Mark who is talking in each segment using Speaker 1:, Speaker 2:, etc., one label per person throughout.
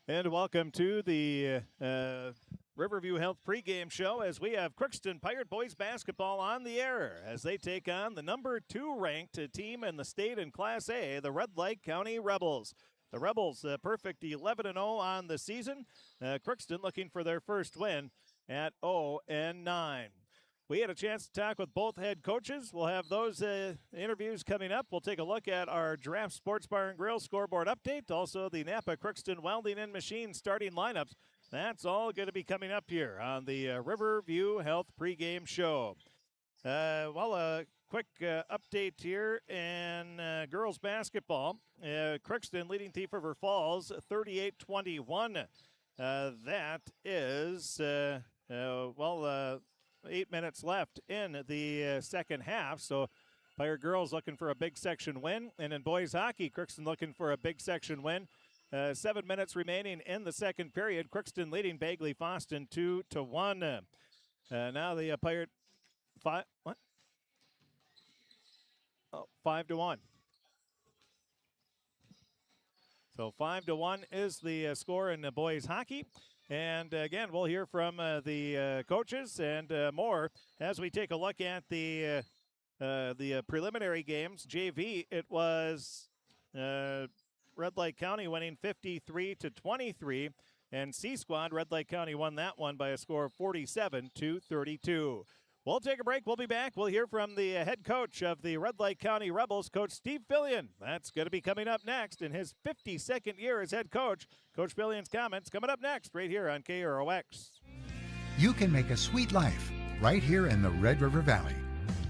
Speaker 1: And welcome to the Riverview Health pregame show as we have Crookston Pirate Boys basketball on the air as they take on the number 2 ranked team in the state in Class A, the Red Lake County Rebels. The Rebels perfect 11-0 on the season. Crookston looking for their first win at 0-9. We had a chance to talk with both head coaches. We'll have those interviews coming up. We'll take a look at our Draft Sports Bar and Grill scoreboard update. Also, the Napa Crookston Welding and Machine starting lineups. That's all going to be coming up here on the Riverview Health pregame show. A quick update here in girls basketball. Crookston leading Thief River Falls 38-21. That is, 8 minutes left in the second half. So Fire Girls looking for a big section win. And in boys hockey, Crookston looking for a big section win. 7 minutes remaining in the second period. Crookston leading Bagley Foston 2-1. Now the Pirate 5-1. So 5-1 is the score in the boys hockey. And again, we'll hear from the coaches and more as we take a look at the preliminary games. JV, it was Red Lake County winning 53-23, and C Squad, Red Lake County won that one by a score of 47-32. We'll take a break. We'll be back. We'll hear from the head coach of the Red Lake County Rebels, Coach Steve Fillion. That's going to be coming up next in his 52nd year as head coach. Coach Fillion's comments coming up next right here on KROX.
Speaker 2: You can make a sweet life right here in the Red River Valley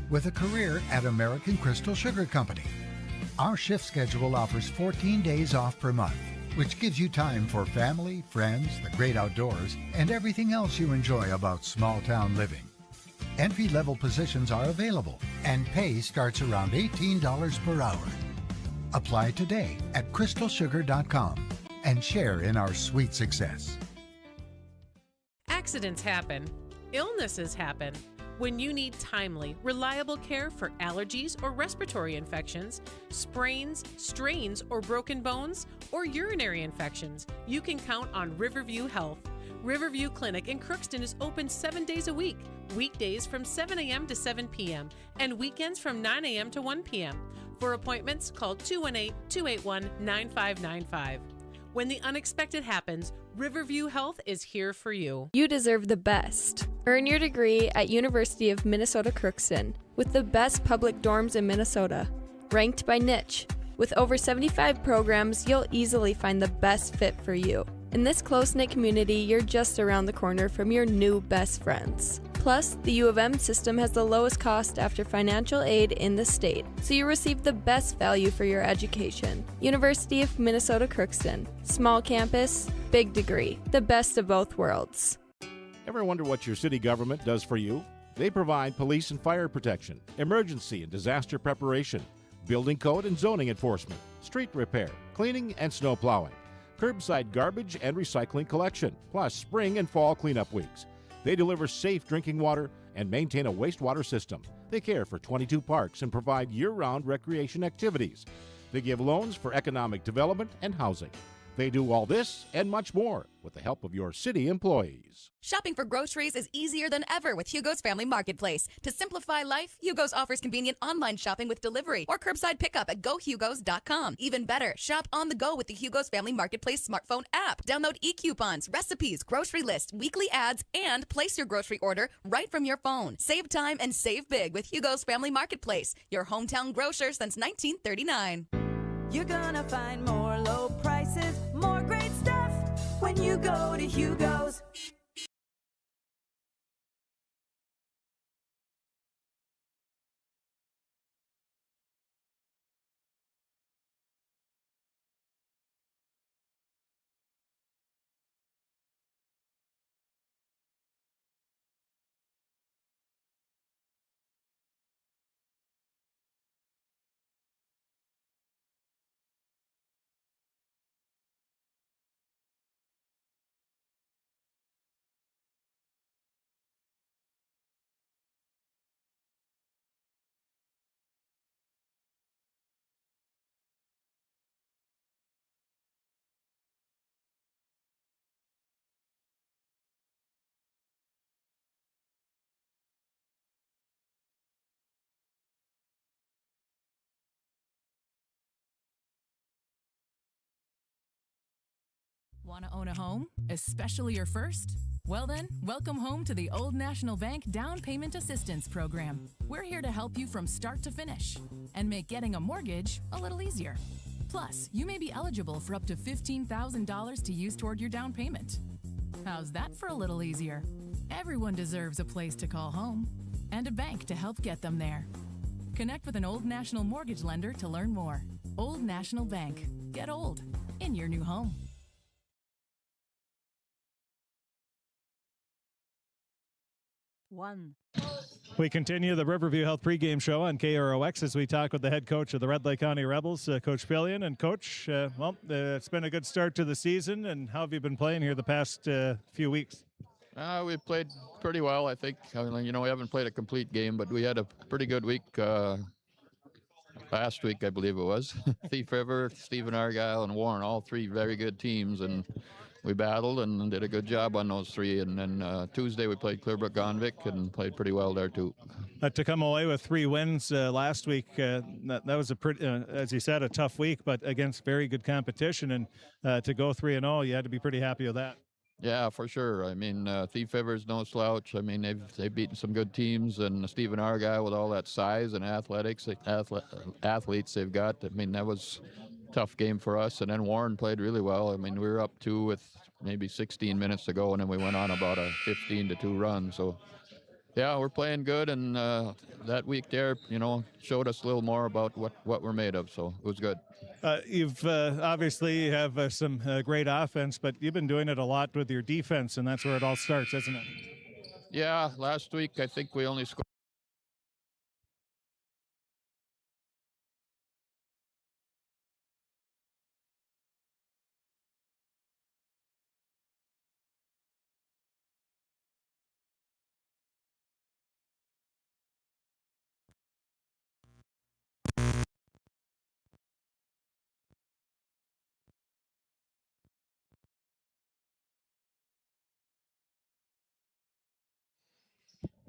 Speaker 2: with a career at American Crystal Sugar Company. Our shift schedule offers 14 days off per month, which gives you time for family, friends, the great outdoors, and everything else you enjoy about small-town living. Entry-level positions are available, and pay starts around $18 per hour. Apply today at crystalsugar.com and share in our sweet success.
Speaker 3: Accidents happen. Illnesses happen. When you need timely, reliable care for allergies or respiratory infections, sprains, strains, or broken bones, or urinary infections, you can count on Riverview Health. Riverview Clinic in Crookston is open 7 days a week, weekdays from 7 a.m. to 7 p.m., and weekends from 9 a.m. to 1 p.m. For appointments, call 218-281-9595. When the unexpected happens, Riverview Health is here for you.
Speaker 4: You deserve the best. Earn your degree at University of Minnesota Crookston with the best public dorms in Minnesota, ranked by niche. With over 75 programs, you'll easily find the best fit for you. In this close-knit community, you're just around the corner from your new best friends. Plus, the U of M system has the lowest cost after financial aid in the state, so you receive the best value for your education. University of Minnesota Crookston. Small campus, big degree. The best of both worlds.
Speaker 5: Ever wonder what your city government does for you? They provide police and fire protection, emergency and disaster preparation, building code and zoning enforcement, street repair, cleaning and snow plowing, curbside garbage and recycling collection, plus spring and fall cleanup weeks. They deliver safe drinking water and maintain a wastewater system. They care for 22 parks and provide year-round recreation activities. They give loans for economic development and housing. They do all this and much more with the help of your city employees.
Speaker 6: Shopping for groceries is easier than ever with Hugo's Family Marketplace. To simplify life, Hugo's offers convenient online shopping with delivery or curbside pickup at GoHugos.com. Even better, shop on the go with the Hugo's Family Marketplace smartphone app. Download e-coupons, recipes, grocery lists, weekly ads, and place your grocery order right from your phone. Save time and save big with Hugo's Family Marketplace, your hometown grocer since 1939.
Speaker 7: You're gonna find more low prices, more great stuff when you go to Hugo's.
Speaker 8: Want to own a home, especially your first? Well then, welcome home to the Old National Bank Down Payment Assistance Program. We're here to help you from start to finish and make getting a mortgage a little easier. Plus, you may be eligible for up to $15,000 to use toward your down payment. How's that for a little easier? Everyone deserves a place to call home and a bank to help get them there. Connect with an Old National mortgage lender to learn more. Old National Bank. Get old in your new home.
Speaker 1: We continue the Riverview Health pregame show on KROX as we talk with the head coach of the Red Lake County Rebels, Coach Pillion. And Coach, it's been a good start to the season. And how have you been playing here the past few weeks?
Speaker 9: We played pretty well, I think. We haven't played a complete game, but we had a pretty good week last week, I believe it was. Thief River, Stephen Argyle, and Warren, all three very good teams, and we battled and did a good job on those three. And then Tuesday we played Clearbrook-Gonvick and played pretty well there too.
Speaker 1: To come away with 3 wins last week, that was a pretty, as you said, a tough week, but against very good competition. And to go 3-0, you had to be pretty happy with that.
Speaker 9: Yeah, for sure. I mean, Thief River's no slouch. I mean, they've beaten some good teams, and Stephen Argyle with all that size and athletes they've got. I mean, that was a tough game for us. And then Warren played really well. I mean, we were up 2 with maybe 16 minutes to go, and then we went on about a 15-2 run. So, yeah, we're playing good, and that week there, showed us a little more about what we're made of. So it was good.
Speaker 1: You've obviously have some great offense, but you've been doing it a lot with your defense, and that's where it all starts, isn't it?
Speaker 9: Yeah, last week I think we only scored.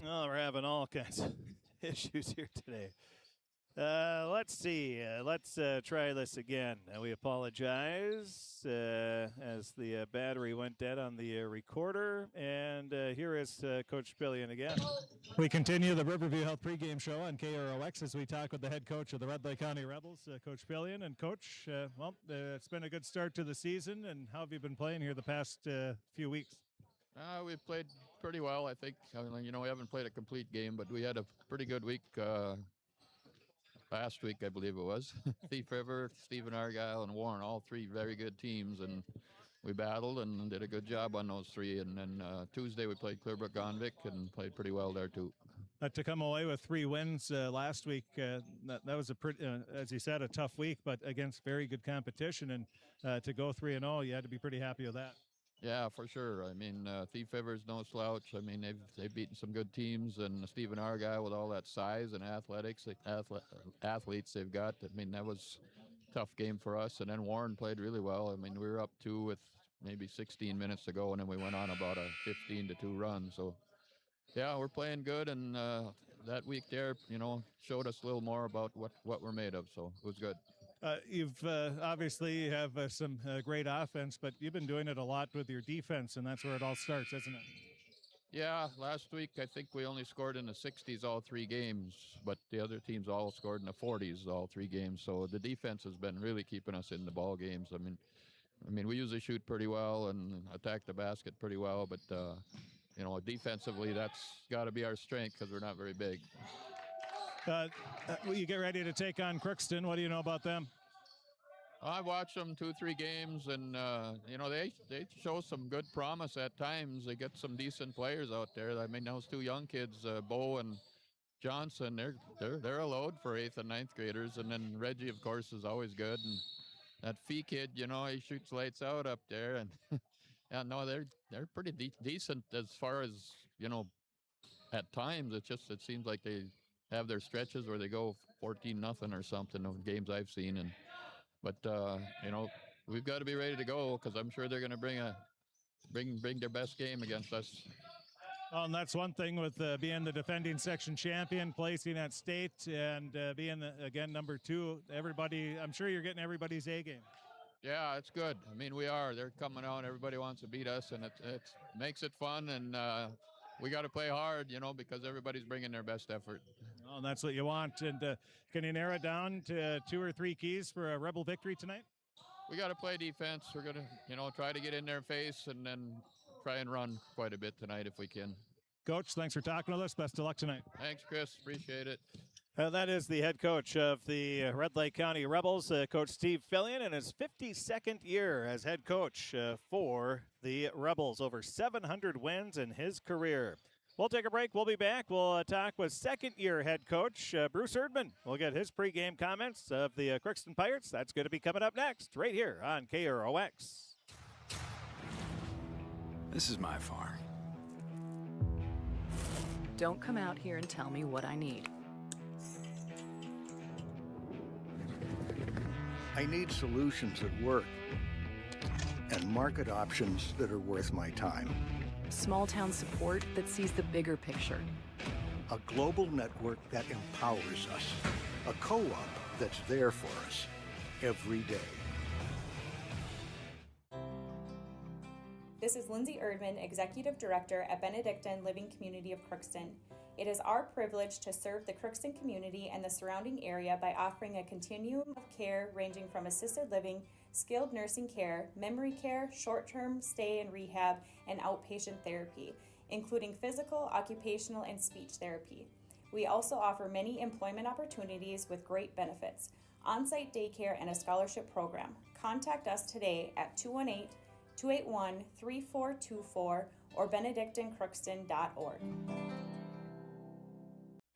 Speaker 1: Oh, we're having all kinds of issues here today. Let's see. Let's try this again. We apologize as the battery went dead on the recorder. And here is Coach Pillion again. We continue the Riverview Health pregame show on KROX as we talk with the head coach of the Red Lake County Rebels, Coach Pillion. And Coach, it's been a good start to the season. And how have you been playing here the past few weeks?
Speaker 9: We played pretty well, I think. We haven't played a complete game, but we had a pretty good week last week, I believe it was. Thief River, Stephen Argyle, and Warren, all three very good teams, and we battled and did a good job on those three. And then Tuesday we played Clearbrook-Gonvick and played pretty well there too.
Speaker 1: To come away with 3 wins last week, that was a pretty, as you said, a tough week, but against very good competition. And to go 3-0, you had to be pretty happy with that.
Speaker 9: Yeah, for sure. I mean, Thief River's no slouch. I mean, they've beaten some good teams, and Stephen Argyle with all that size and athletes they've got. I mean, that was a tough game for us. And then Warren played really well. I mean, we were up 2 with maybe 16 minutes to go, and then we went on about a 15-2 run. So, yeah, we're playing good, and that week there, showed us a little more about what we're made of. So it was good.
Speaker 1: You've obviously have some great offense, but you've been doing it a lot with your defense, and that's where it all starts, isn't it?
Speaker 9: Yeah, last week I think we only scored in the 60s all 3 games, but the other teams all scored in the 40s all 3 games. So the defense has been really keeping us in the ball games. I mean, we usually shoot pretty well and attack the basket pretty well, but defensively that's got to be our strength because we're not very big.
Speaker 1: You get ready to take on Crookston. What do you know about them?
Speaker 9: I watched them 2-3 games, and they show some good promise at times. They get some decent players out there. I mean, those 2 young kids, Bo and Johnson, they're a load for 8th and 9th graders. And then Reggie, of course, is always good. And that Fee kid, he shoots lights out up there. And yeah, no, they're pretty decent as far as at times. It seems like they have their stretches where they go 14-0 or something of games I've seen. But we've got to be ready to go because I'm sure they're going to bring their best game against us.
Speaker 1: Well, and that's one thing with being the defending section champion, placing at state, and being again number 2. I'm sure you're getting everybody's A game.
Speaker 9: Yeah, it's good. I mean, we are. They're coming out. Everybody wants to beat us, and it makes it fun. And we got to play hard, because everybody's bringing their best effort.
Speaker 1: Well, that's what you want. And can you narrow it down to 2 or 3 keys for a Rebel victory tonight?
Speaker 9: We got to play defense. We're going to, try to get in their face and then try and run quite a bit tonight if we can.
Speaker 1: Coach, thanks for talking with us. Best of luck tonight.
Speaker 9: Thanks, Chris. Appreciate it.
Speaker 1: That is the head coach of the Red Lake County Rebels, Coach Steve Fillion, in his 52nd year as head coach for the Rebels. Over 700 wins in his career. We'll take a break. We'll be back. We'll talk with second-year head coach Bruce Erdman. We'll get his pregame comments of the Crookston Pirates. That's going to be coming up next, right here on KROX.
Speaker 10: This is my farm.
Speaker 11: Don't come out here and tell me what I need.
Speaker 12: I need solutions that work and market options that are worth my time.
Speaker 11: Small town support that sees the bigger picture.
Speaker 12: A global network that empowers us. A co-op that's there for us every day.
Speaker 13: This is Lindsay Erdman, Executive Director at Benedictine Living Community of Crookston. It is our privilege to serve the Crookston community and the surrounding area by offering a continuum of care ranging from assisted living, skilled nursing care, memory care, short-term stay and rehab, and outpatient therapy, including physical, occupational, and speech therapy. We also offer many employment opportunities with great benefits, on-site daycare, and a scholarship program. Contact us today at 218-281-3424 or benedictinecrookston.org.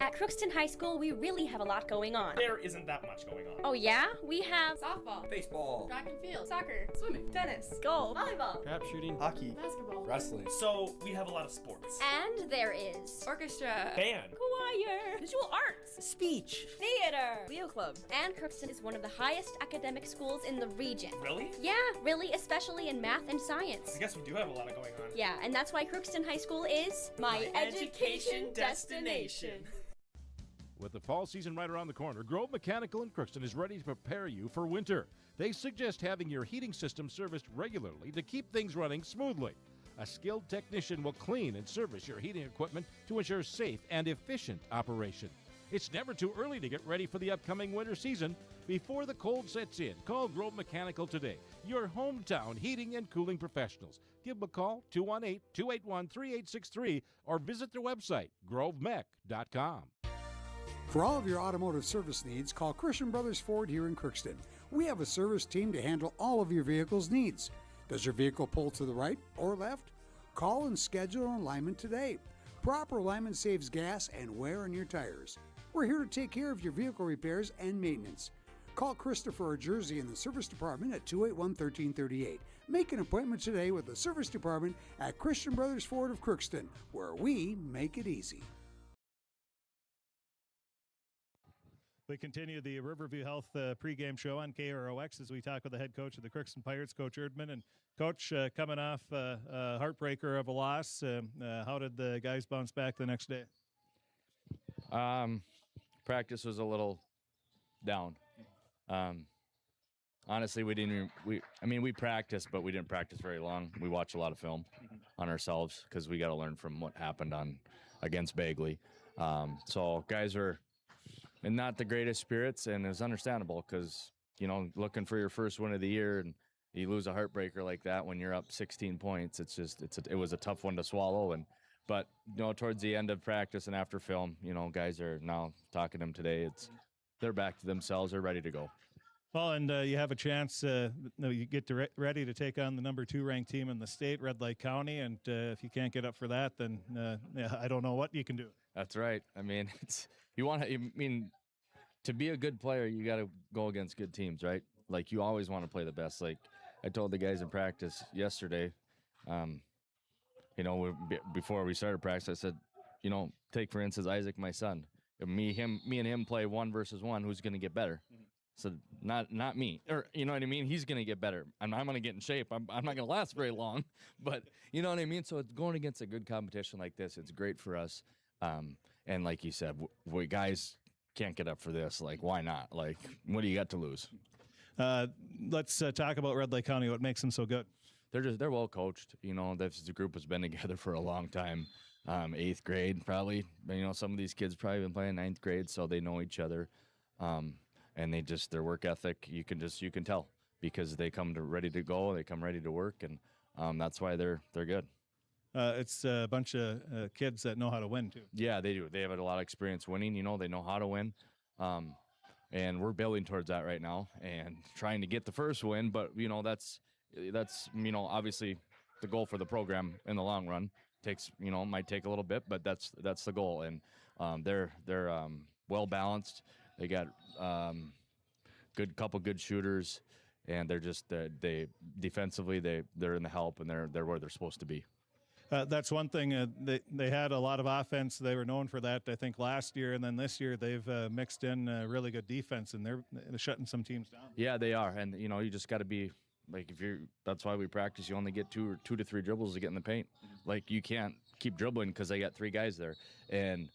Speaker 14: At Crookston High School, we really have a lot going on.
Speaker 15: There isn't that much going on.
Speaker 14: Oh yeah? We have
Speaker 16: softball,
Speaker 15: baseball,
Speaker 16: track and field, soccer, swimming, tennis,
Speaker 14: golf,
Speaker 16: volleyball,
Speaker 10: Trap shooting,
Speaker 16: hockey, basketball,
Speaker 15: wrestling. So we have a lot of sports.
Speaker 14: And there is
Speaker 16: orchestra,
Speaker 15: band,
Speaker 14: choir,
Speaker 16: visual arts,
Speaker 14: speech, theater,
Speaker 16: Leo Club.
Speaker 14: And Crookston is one of the highest academic schools in the region.
Speaker 15: Really?
Speaker 14: Yeah, really, especially in math and science.
Speaker 15: I guess we do have a lot of going on.
Speaker 14: Yeah, and that's why Crookston High School is
Speaker 15: my education destination.
Speaker 5: With the fall season right around the corner, Grove Mechanical in Crookston is ready to prepare you for winter. They suggest having your heating system serviced regularly to keep things running smoothly. A skilled technician will clean and service your heating equipment to ensure safe and efficient operation. It's never too early to get ready for the upcoming winter season. Before the cold sets in, call Grove Mechanical today, your hometown heating and cooling professionals. Give them a call, 218-281-3863, or visit their website, grovemech.com.
Speaker 17: For all of your automotive service needs, call Christian Brothers Ford here in Crookston. We have a service team to handle all of your vehicle's needs. Does your vehicle pull to the right or left? Call and schedule an alignment today. Proper alignment saves gas and wear on your tires. We're here to take care of your vehicle repairs and maintenance. Call Christopher or Jersey in the service department at 281-1338. Make an appointment today with the service department at Christian Brothers Ford of Crookston, where we make it easy.
Speaker 1: We continue the Riverview Health pregame show on KROX as we talk with the head coach of the Crookston Pirates, Coach Erdman. And Coach, coming off a heartbreaker of a loss, how did the guys bounce back the next day?
Speaker 18: Practice was a little down. Honestly, we practiced, but we didn't practice very long. We watched a lot of film on ourselves because we got to learn from what happened against Bagley. So guys were in not the greatest spirits, and it was understandable because, looking for your first win of the year and you lose a heartbreaker like that when you're up 16 points, it was a tough one to swallow. But towards the end of practice and after film, guys are now talking to them today. They're back to themselves. They're ready to go.
Speaker 1: Well, and you have a chance. You get ready to take on the number 2 ranked team in the state, Red Lake County. And if you can't get up for that, then I don't know what you can do.
Speaker 18: That's right. I mean, to be a good player, you got to go against good teams, right? Like, you always want to play the best. Like I told the guys in practice yesterday, before we started practice, I said, take for instance Isaac, my son. Me and him play 1-versus-1. Who's going to get better? So not me, or you know what I mean. He's going to get better, and I'm going to get in shape. I'm not going to last very long, but you know what I mean. So it's going against a good competition like this. It's great for us. And like you said, we guys can't get up for this. Like, why not? Like, what do you got to lose?
Speaker 1: Let's talk about Red Lake County. What makes them so good?
Speaker 18: They're well coached. You know, this group has been together for a long time. 8th grade probably. You know, some of these kids probably been playing 9th grade, so they know each other. And their work ethic, you can tell because they come ready to go. They come ready to work, and that's why they're good.
Speaker 1: It's a bunch of kids that know how to win too.
Speaker 18: Yeah, they do. They have a lot of experience winning. You know, they know how to win. And we're building towards that right now and trying to get the first win. But, you know, that's you know, obviously the goal for the program in the long run. Might take a little bit, but that's the goal. And they're well balanced. They got couple good shooters, and they're just they defensively they're in the help, and they're where they're supposed to be.
Speaker 1: That's one thing. They had a lot of offense. They were known for that, I think, last year. And then this year they've mixed in really good defense, and they're shutting some teams down.
Speaker 18: Yeah, they are. And, you know, you just got to be, like, that's why we practice. You only get two to three dribbles to get in the paint. Like, you can't keep dribbling because they got 3 guys there. And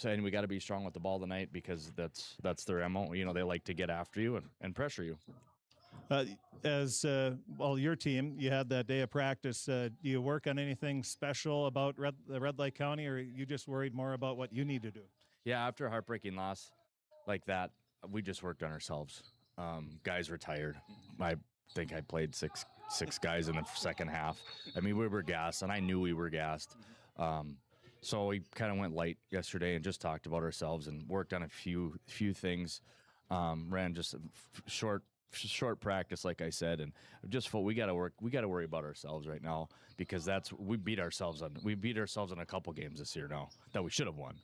Speaker 18: we got to be strong with the ball tonight because that's their MO. You know, they like to get after you and pressure you. Your team, you had that day of practice. Do you work on anything special about Red Lake County, or are you just worried more about what you need to do? Yeah, after a heartbreaking loss like that, we just worked on ourselves. Guys were tired. I think I played six guys in the second half. I mean, we were gassed, and I knew we were gassed. So we kind of went light yesterday and just talked about ourselves and worked on a few things. Ran just a short practice, like I said, and just we got to worry about ourselves right now because we beat ourselves in a couple games this year now that we should have won.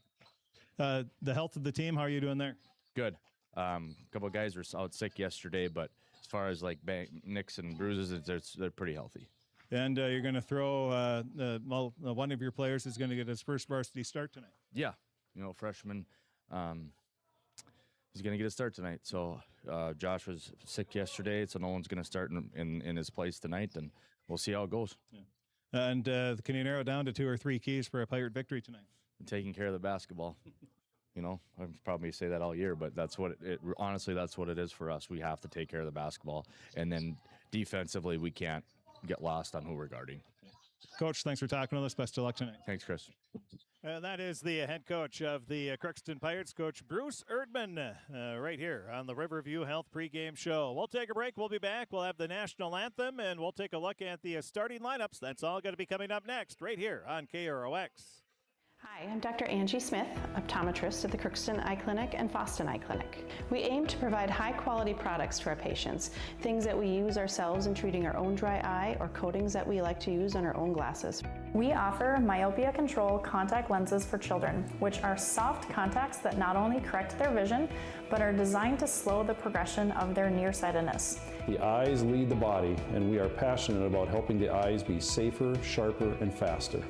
Speaker 18: The health of the team, how are you doing there? Good. A couple of guys were out sick yesterday, but as far as like nicks and bruises, they're pretty healthy. And you're going to throw one of your players is going to get his first varsity start tonight. Yeah, you know, freshman. He's going to get a start tonight. So Josh was sick yesterday, so no one's going to start in his place tonight, and we'll see how it goes. Yeah. And can you narrow it down to 2 or 3 keys for a Pirate victory tonight? Taking care of the basketball. You know, I probably say that all year, but that's what honestly, that's what it is for us. We have to take care of the basketball, and then defensively, we can't get lost on who we're guarding. Coach, thanks for talking with us. Best of luck tonight. Thanks, Chris.
Speaker 1: That is the head coach of the Crookston Pirates, Coach Bruce Erdman, right here on the Riverview Health pregame show. We'll take a break. We'll be back. We'll have the national anthem, and we'll take a look at the starting lineups. That's all going to be coming up next, right here on KROX.
Speaker 10: Hi, I'm Dr. Angie Smith, optometrist at the Crookston Eye Clinic and Foston Eye Clinic. We aim to provide high-quality products to our patients, things that we use ourselves in treating our own dry eye or coatings that we like to use on our own glasses.
Speaker 19: We offer myopia control contact lenses for children, which are soft contacts that not only correct their vision, but are designed to slow the progression of their nearsightedness.
Speaker 20: The eyes lead the body, and we are passionate about helping the eyes be safer, sharper, and faster.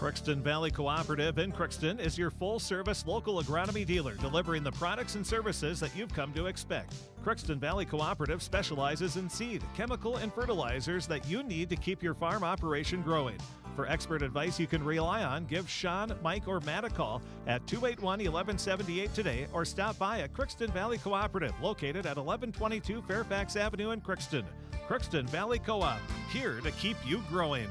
Speaker 1: Crookston Valley Cooperative in Crookston is your full-service local agronomy dealer, delivering the products and services that you've come to expect. Crookston Valley Cooperative specializes in seed, chemical, and fertilizers that you need to keep your farm operation growing. For expert advice you can rely on, give Sean, Mike, or Matt a call at 281-1178 today or stop by at Crookston Valley Cooperative, located at 1122 Fairfax Avenue in Crookston. Crookston Valley Co-op, here to keep you growing.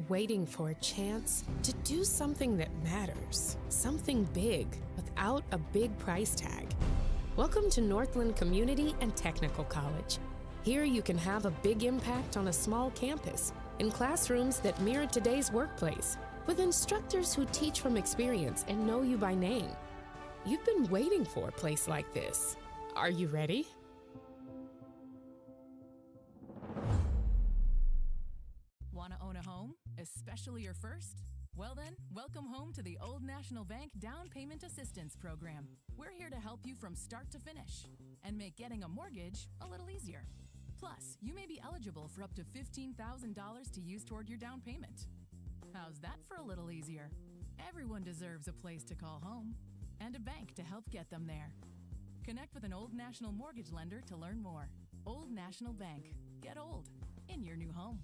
Speaker 3: Waiting for a chance to do something that matters, something big without a big price tag. Welcome to Northland Community and Technical College. Here you can have a big impact on a small campus, in classrooms that mirror today's workplace, with instructors who teach from experience and know you by name. You've been waiting for a place like this. Are you ready?
Speaker 8: Want to own a home, especially your first? Well then, welcome home to the Old National Bank Down Payment Assistance Program. We're here to help you from start to finish and make getting a mortgage a little easier. Plus, you may be eligible for up to $15,000 to use toward your down payment. How's that for a little easier? Everyone deserves a place to call home and a bank to help get them there. Connect with an Old National mortgage lender to learn more. Old National Bank. Get old in your new home.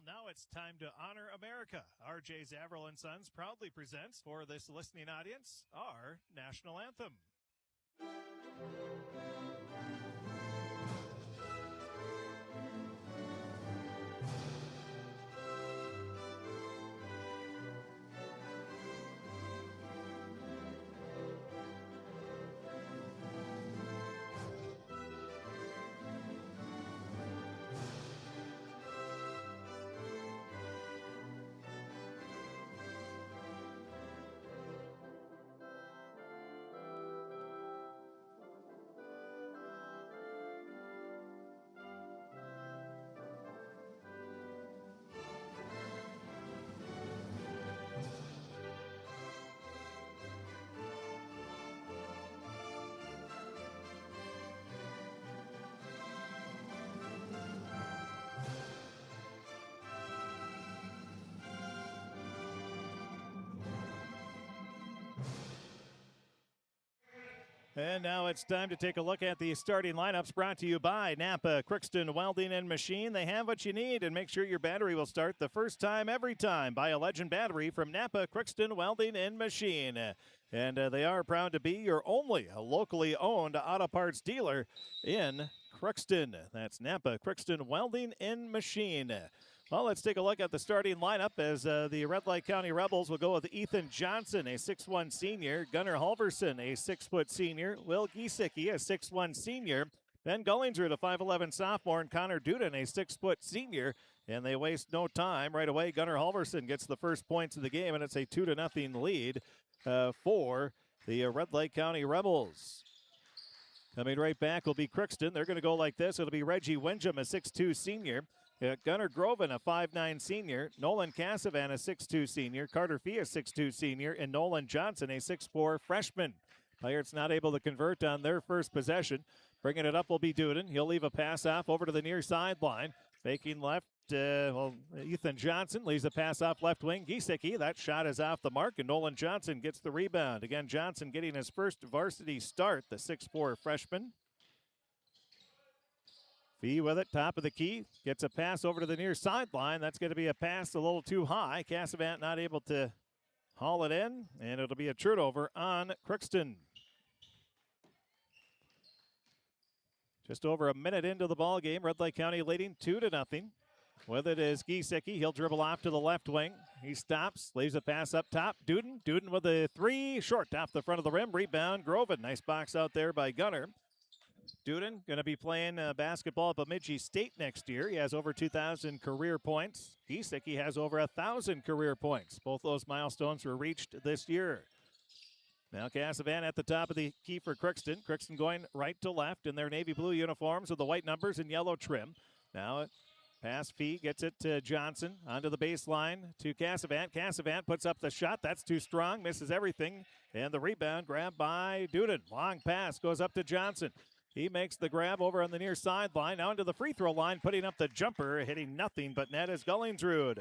Speaker 1: Now it's time to honor America. R.J. Zavril and Sons proudly presents for this listening audience our national anthem. And now it's time to take a look at the starting lineups brought to you by Napa Crookston Welding and Machine. They have what you need, and make sure your battery will start the first time every time. Buy a Legend battery from Napa Crookston Welding and Machine. And they are proud to be your only locally owned auto parts dealer in Crookston. That's Napa Crookston Welding and Machine. Well, let's take a look at the starting lineup as the Red Lake County Rebels will go with Ethan Johnson, a 6'1 senior, Gunnar Halverson, a 6' senior, Will Giesecke, a 6'1 senior, Ben Gullingsrud, a 5'11 sophomore, and Connor Duden, a 6' senior. And they waste no time. Right away, Gunnar Halverson gets the first points of the game, and it's a 2-0 lead for the Red Lake County Rebels. Coming right back will be Crookston. They're going to go like this. It'll be Reggie Windjam, a 6'2 senior. Gunnar Groven, a 5'9 senior. Nolan Cassavan, a 6'2 senior. Carter Fee, a 6'2 senior. And Nolan Johnson, a 6'4 freshman. Pirates not able to convert on their first possession. Bringing it up will be Duden. He'll leave a pass off over to the near sideline. Faking left, Ethan Johnson leaves a pass off left wing. Giesecke, that shot is off the mark, and Nolan Johnson gets the rebound. Again, Johnson getting his first varsity start, the 6'4 freshman. Fee with it, top of the key, gets a pass over to the near sideline. That's going to be a pass a little too high. Cassavant not able to haul it in, and it'll be a turnover on Crookston. Just over a minute into the ball game, Red Lake County leading 2-0. With it is Giesecke. He'll dribble off to the left wing. He stops, leaves a pass up top. Duden with a three, short off the front of the rim. Rebound, Groven. Nice box out there by Gunnar. Duden going to be playing basketball at Bemidji State next year. He has over 2,000 career points. Giesecke has over 1,000 career points. Both those milestones were reached this year. Now Cassavan at the top of the key for Crookston. Crookston going right to left in their navy blue uniforms with the white numbers and yellow trim. Now pass Fee gets it to Johnson onto the baseline to Cassavan. Cassavan puts up the shot. That's too strong. Misses everything. And the rebound grabbed by Duden. Long pass goes up to Johnson. He makes the grab over on the near sideline. Now into the free throw line, putting up the jumper, hitting nothing but net is Gullingsrud.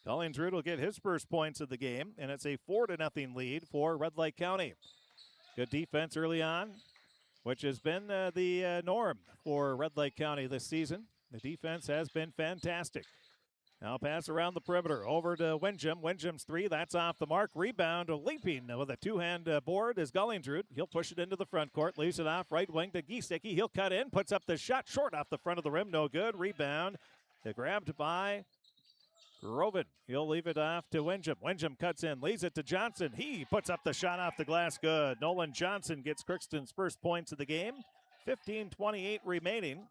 Speaker 1: Gullingsrud will get his first points of the game, and it's a 4-0 lead for Red Lake County. Good defense early on, which has been the norm for Red Lake County this season. The defense has been fantastic. Now pass around the perimeter over to Windjam. Windjam's three, that's off the mark. Rebound leaping with a two-hand board is Gullingsrud. He'll push it into the front court, leaves it off right wing to Giesecke. He'll cut in, puts up the shot short off the front of the rim. No good. Rebound grabbed by Groven. He'll leave it off to Windjam. Windjam cuts in, leaves it to Johnson. He puts up the shot off the glass. Good. Nolan Johnson gets Crookston's first points of the game. 15:28 remaining.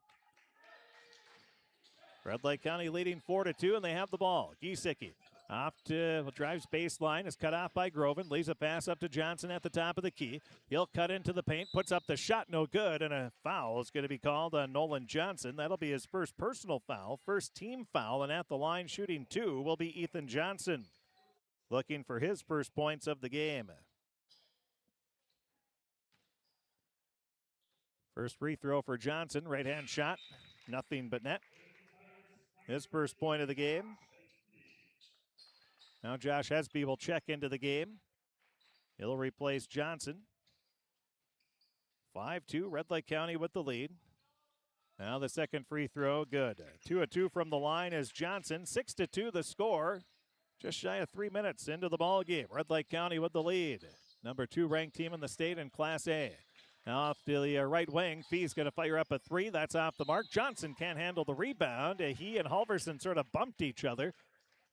Speaker 1: Red Lake County leading 4-2, and they have the ball. Giesecke Off to, drives baseline, is cut off by Groven, leaves a pass up to Johnson at the top of the key. He'll cut into the paint, puts up the shot, no good, and a foul is going to be called on Nolan Johnson. That'll be his first personal foul, first team foul, and at the line shooting 2 will be Ethan Johnson, looking for his first points of the game. First free throw for Johnson, right-hand shot, nothing but net. His first point of the game. Now Josh Hesby will check into the game. He'll replace Johnson. 5-2, Red Lake County with the lead. Now the second free throw, good. 2 of 2 from the line is Johnson. 6-2 the score. Just shy of 3 minutes into the ball game. Red Lake County with the lead. Number 2 ranked team in the state in Class A. Now off to the right wing. Fee's going to fire up a 3. That's off the mark. Johnson can't handle the rebound. He and Halverson sort of bumped each other.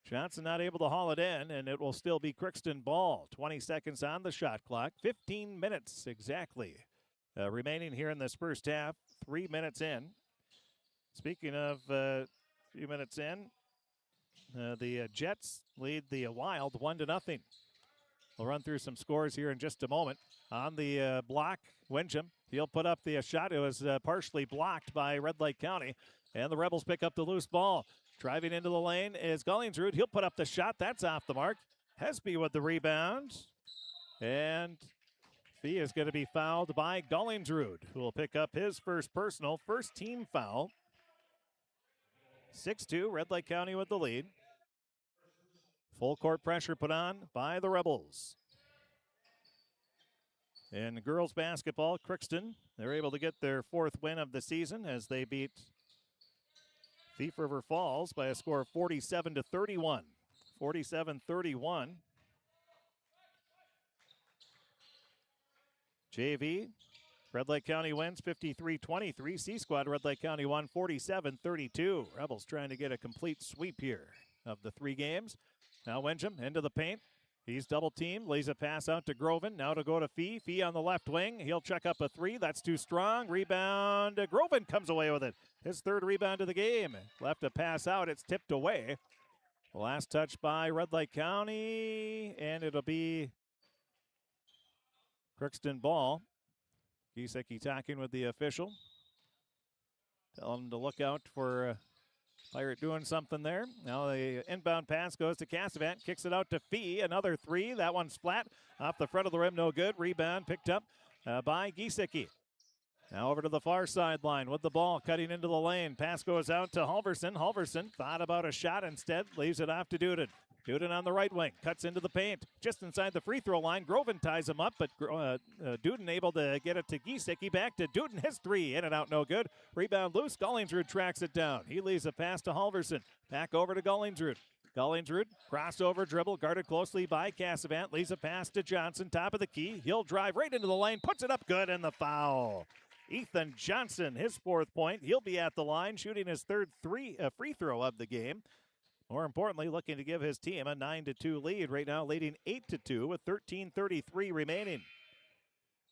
Speaker 1: Johnson not able to haul it in, and it will still be Crookston ball. 20 seconds on the shot clock. 15 minutes exactly remaining here in this first half. 3 minutes in. Speaking of a few minutes in, the Jets lead the Wild 1-0. We'll run through some scores here in just a moment. On the block, Wincham, he'll put up the shot. It was partially blocked by Red Lake County, and the Rebels pick up the loose ball. Driving into the lane is Gullingsrud. He'll put up the shot. That's off the mark. Hesby with the rebound. And Fee is going to be fouled by Gullingsrud, who will pick up his first personal, first team foul. 6-2, Red Lake County with the lead. Full court pressure put on by the Rebels. In girls basketball, Crookston, they're able to get their 4th win of the season as they beat Thief River Falls by a score of 47-31. 47-31. JV, Red Lake County wins 53-23. C-Squad, Red Lake County won 47-32. Rebels trying to get a complete sweep here of the 3 games. Now Wincham into the paint. He's double teamed, lays a pass out to Groven. Now to go to Fee. Fee on the left wing. He'll check up a 3. That's too strong. Rebound. Groven comes away with it. His 3rd rebound of the game. Left a pass out. It's tipped away. Last touch by Red Lake County, and it'll be Crookston ball. Gisecki talking with the official. Tell him to look out for Pirate doing something there. Now the inbound pass goes to Cassavant. Kicks it out to Fee. Another 3. That one's flat. Off the front of the rim, no good. Rebound picked up by Gisecki. Now over to the far sideline with the ball. Cutting into the lane. Pass goes out to Halverson. Halverson thought about a shot instead. Leaves it off to Duden. Duden on the right wing. Cuts into the paint. Just inside the free throw line. Groven ties him up, but Duden able to get it to Gisecki. Back to Duden. His 3. In and out, no good. Rebound loose. Gullingsrud tracks it down. He leaves a pass to Halverson. Back over to Gullingsrud. Gullingsrud, crossover dribble, guarded closely by Cassavant. Leaves a pass to Johnson, top of the key. He'll drive right into the lane. Puts it up good, and the foul. Ethan Johnson, his 4th point. He'll be at the line, shooting his 3rd free throw of the game. More importantly, looking to give his team a 9-2 lead. Right now, leading 8-2 with 13:33 remaining.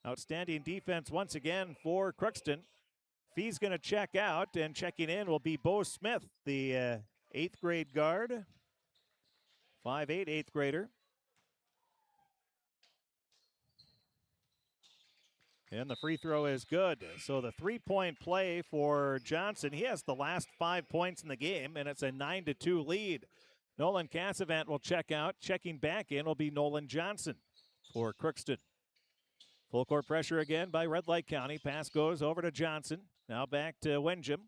Speaker 1: Outstanding defense once again for Crookston. Fee's going to check out, and checking in will be Bo Smith, the 8th grade guard. 5'8", 8th grader. And the free throw is good. So the 3-point play for Johnson. He has the last 5 points in the game, and it's a 9-2 lead. Nolan Cassavant will check out. Checking back in will be Nolan Johnson for Crookston. Full court pressure again by Red Lake County. Pass goes over to Johnson. Now back to Wincham.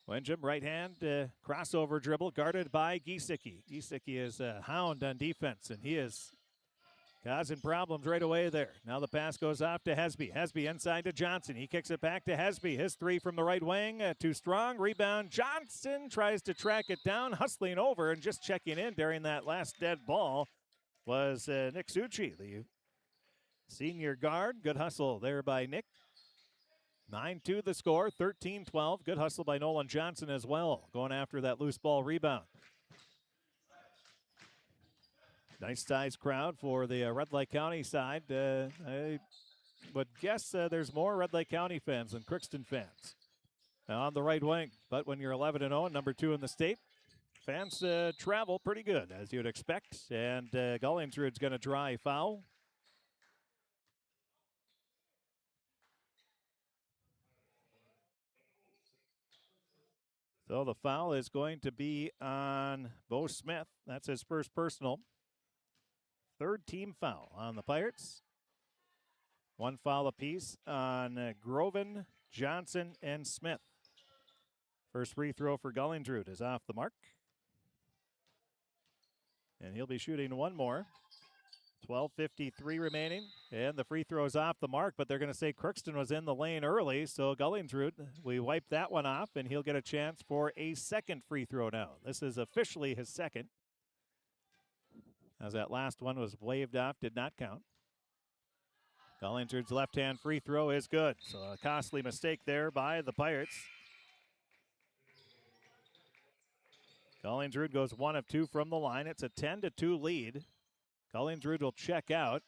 Speaker 1: Wincham, right hand, crossover dribble, guarded by Gisecki. Gisecki is a hound on defense, and he is causing problems right away there. Now the pass goes off to Hesby. Hesby inside to Johnson. He kicks it back to Hesby. His 3 from the right wing, too strong. Rebound. Johnson tries to track it down, hustling over, and just checking in during that last dead ball was Nick Succi, the senior guard. Good hustle there by Nick. 9-2 the score, 13-12. Good hustle by Nolan Johnson as well, going after that loose ball rebound. Nice sized crowd for the Red Lake County side. I would guess there's more Red Lake County fans than Crookston fans. Now on the right wing, but when you're 11-0 and number 2 in the state, fans travel pretty good, as you'd expect. And Gullingsrud's going to draw a foul. So the foul is going to be on Bo Smith. That's his first personal. Third team foul on the Pirates. One foul apiece on Groven, Johnson, and Smith. First free throw for Gullingsrud is off the mark. And he'll be shooting one more. 12:53 remaining, and the free throw is off the mark, but they're going to say Crookston was in the lane early, so Gullingsrud, we wiped that one off, and he'll get a chance for a second free throw now. This is officially his second, as that last one was waved off, did not count. Gullingsrud's left-hand free throw is good, so a costly mistake there by the Pirates. Gullingsrud goes 1 of 2 from the line. It's a 10-2 lead. Gullingsrud will check out,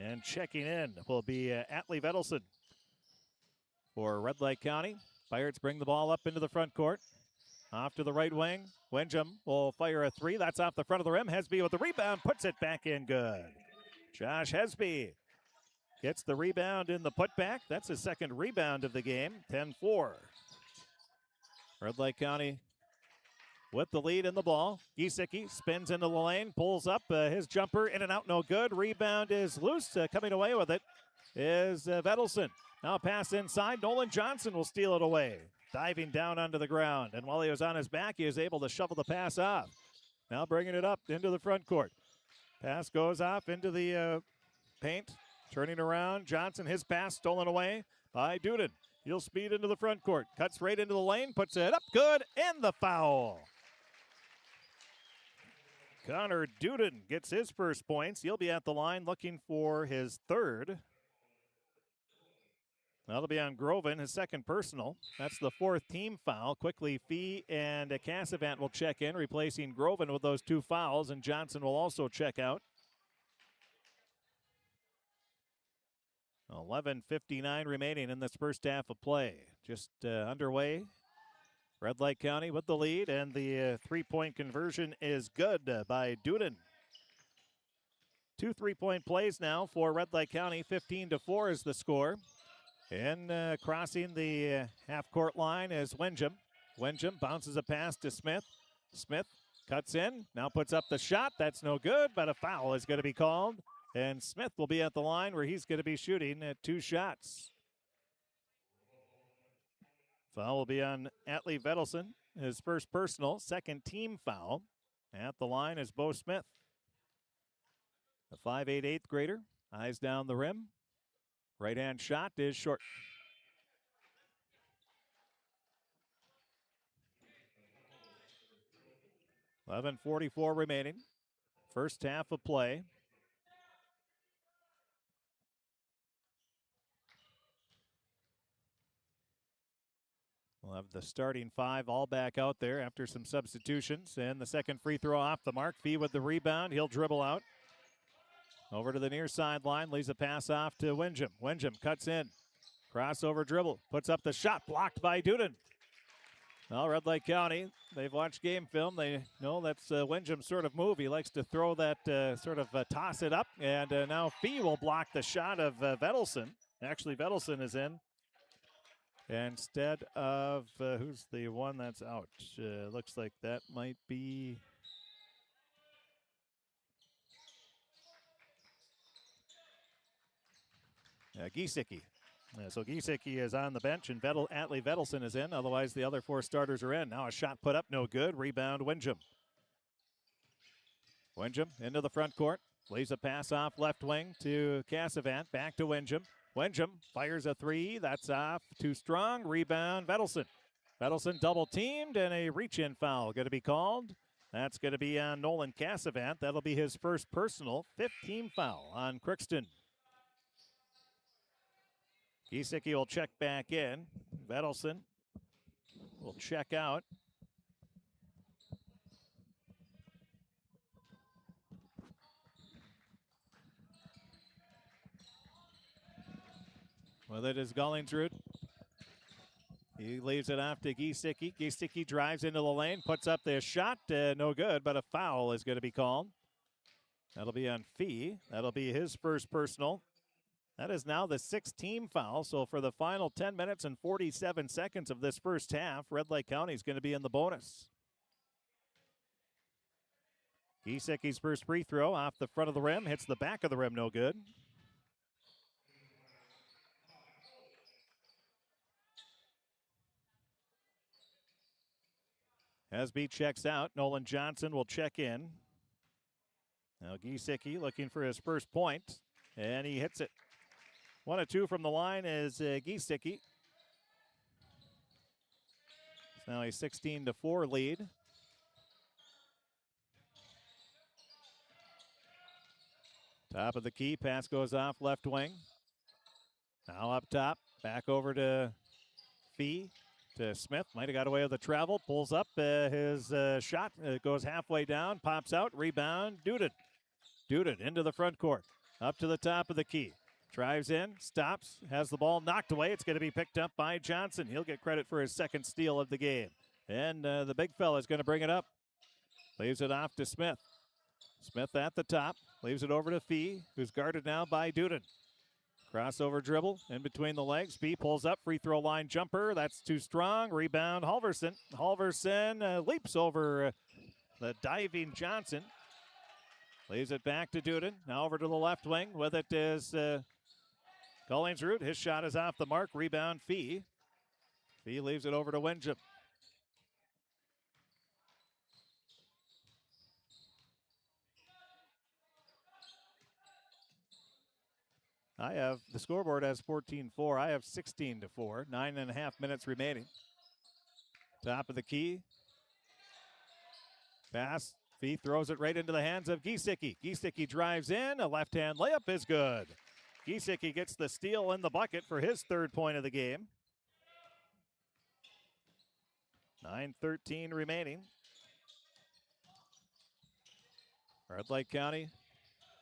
Speaker 1: and checking in will be Atlee Vedelson for Red Lake County. Pirates bring the ball up into the front court. Off to the right wing. Wenjum will fire a three. That's off the front of the rim. Hesby with the rebound, puts it back in good. Josh Hesby gets the rebound in the putback. That's his second rebound of the game, 10-4. Red Lake County with the lead in the ball. Giesecke spins into the lane, pulls up his jumper, in and out, no good. Rebound is loose. Coming away with it is Vedelson. Now pass inside. Nolan Johnson will steal it away. Diving down onto the ground. And while he was on his back, he was able to shovel the pass off. Now bringing it up into the front court. Pass goes off into the paint. Turning around. Johnson, his pass stolen away by Duden. He'll speed into the front court. Cuts right into the lane. Puts it up good. And the foul. Connor Duden gets his first points. He'll be at the line looking for his third. That'll be on Groven, his second personal. That's the fourth team foul. Quickly, Fee and Cassavant will check in, replacing Groven with those two fouls, and Johnson will also check out. 11:59 remaining in this first half of play. Just underway. Red Lake County with the lead, and the three-point conversion is good by Duden. 2 3-point plays now for Red Lake County. 15-4 is the score. And crossing the half-court line is Wenjum. Wenjum bounces a pass to Smith. Smith cuts in, now puts up the shot. That's no good, but a foul is going to be called. And Smith will be at the line where he's going to be shooting 2 shots. Foul will be on Atlee Vedelson, his first personal, second team foul. At the line is Bo Smith. The 5'8" 8th grader, eyes down the rim. Right-hand shot is short. .44 remaining. First half of play. We'll have the starting 5 all back out there after some substitutions. And the second free throw off the mark. Fee with the rebound. He'll dribble out. Over to the near sideline. Leaves a pass off to Wenjum. Wenjum cuts in. Crossover dribble. Puts up the shot. Blocked by Duden. Well, Red Lake County, they've watched game film. They know that's Wenjum's sort of move. He likes to throw that toss it up. And now Fee will block the shot of Vedelson. Actually, Vedelson is in. Instead of, who's the one that's out? Looks like that might be Giesecke. So Giesecke is on the bench, and Atlee Vedelson is in. Otherwise, the other 4 starters are in. Now a shot put up, no good. Rebound, Wenjum. Wenjum into the front court. Leaves a pass off left wing to Cassavant. Back to Wenjum. Wenjum fires a 3. That's off. Too strong. Rebound, Vedelson. Vedelson double teamed, and a reach-in foul going to be called. That's going to be on Nolan Cassavant. That'll be his first personal 15 foul on Crookston. Giesecke will check back in. Vedelson will check out. With it is Gullingsrud. He leaves it off to Giesecke. Giesecke drives into the lane, puts up the shot. No good, but a foul is going to be called. That'll be on Fee. That'll be his first personal. That is now the sixth team foul. So for the final 10 minutes and 47 seconds of this first half, Red Lake County is going to be in the bonus. Giesecke's first free throw off the front of the rim. Hits the back of the rim, no good. Hasby checks out. Nolan Johnson will check in. Now Giesecke looking for his first point, and he hits it. 1 of 2 from the line is Giesecke. It's now a 16-4 lead. Top of the key, pass goes off left wing. Now up top, back over to Fee. To Smith, might have got away with the travel, pulls up his shot, goes halfway down, pops out, rebound, Duden. Duden into the front court, up to the top of the key. Drives in, stops, has the ball knocked away. It's going to be picked up by Johnson. He'll get credit for his second steal of the game. And the big fella is going to bring it up. Leaves it off to Smith. Smith at the top, leaves it over to Fee, who's guarded now by Duden. Crossover dribble in between the legs. Fee pulls up, free throw line jumper. That's too strong. Rebound, Halverson. Halverson leaps over the diving Johnson. Leaves it back to Duden. Now over to the left wing. With it is Collingsrud. His shot is off the mark. Rebound, Fee. Fee leaves it over to Windjam. I have, the scoreboard has 14-4. I have 16-4. 9.5 minutes remaining. Top of the key. Pass. Fee throws it right into the hands of Giesecke. Giesecke drives in. A left-hand layup is good. Giesecke gets the steal in the bucket for his third point of the game. 9:13 remaining. Red Lake County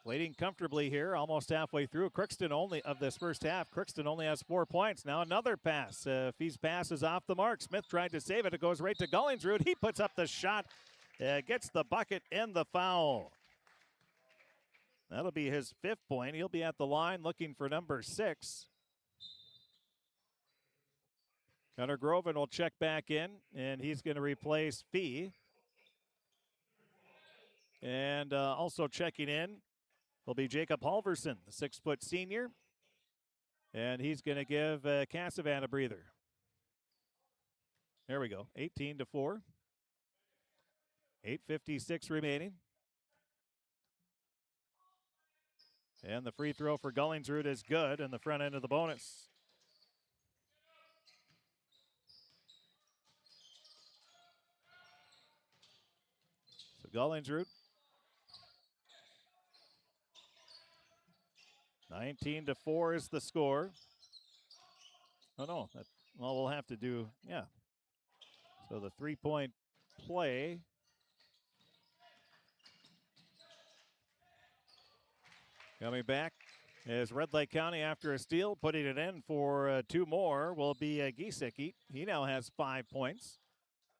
Speaker 1: leading comfortably here, almost halfway through. Crookston only, of this first half, Crookston only has 4 points. Now another pass. Fee's pass is off the mark. Smith tried to save it. It goes right to Gullingsrud. He puts up the shot, gets the bucket and the foul. That'll be his 5th point. He'll be at the line looking for number 6. Gunnar Groven will check back in, and he's going to replace Fee. And also checking in will be Jacob Halverson, the 6-foot senior. And he's going to give Cassavan a breather. There we go, 18-4. 8:56 remaining. And the free throw for Gullingsrud is good in the front end of the bonus. So Gullingsrud, 19-4 is the score. Oh no, well, we'll have to do, yeah. So the 3-point play. Coming back is Red Lake County after a steal, putting it in for 2 more will be Giesecke. He now has 5 points.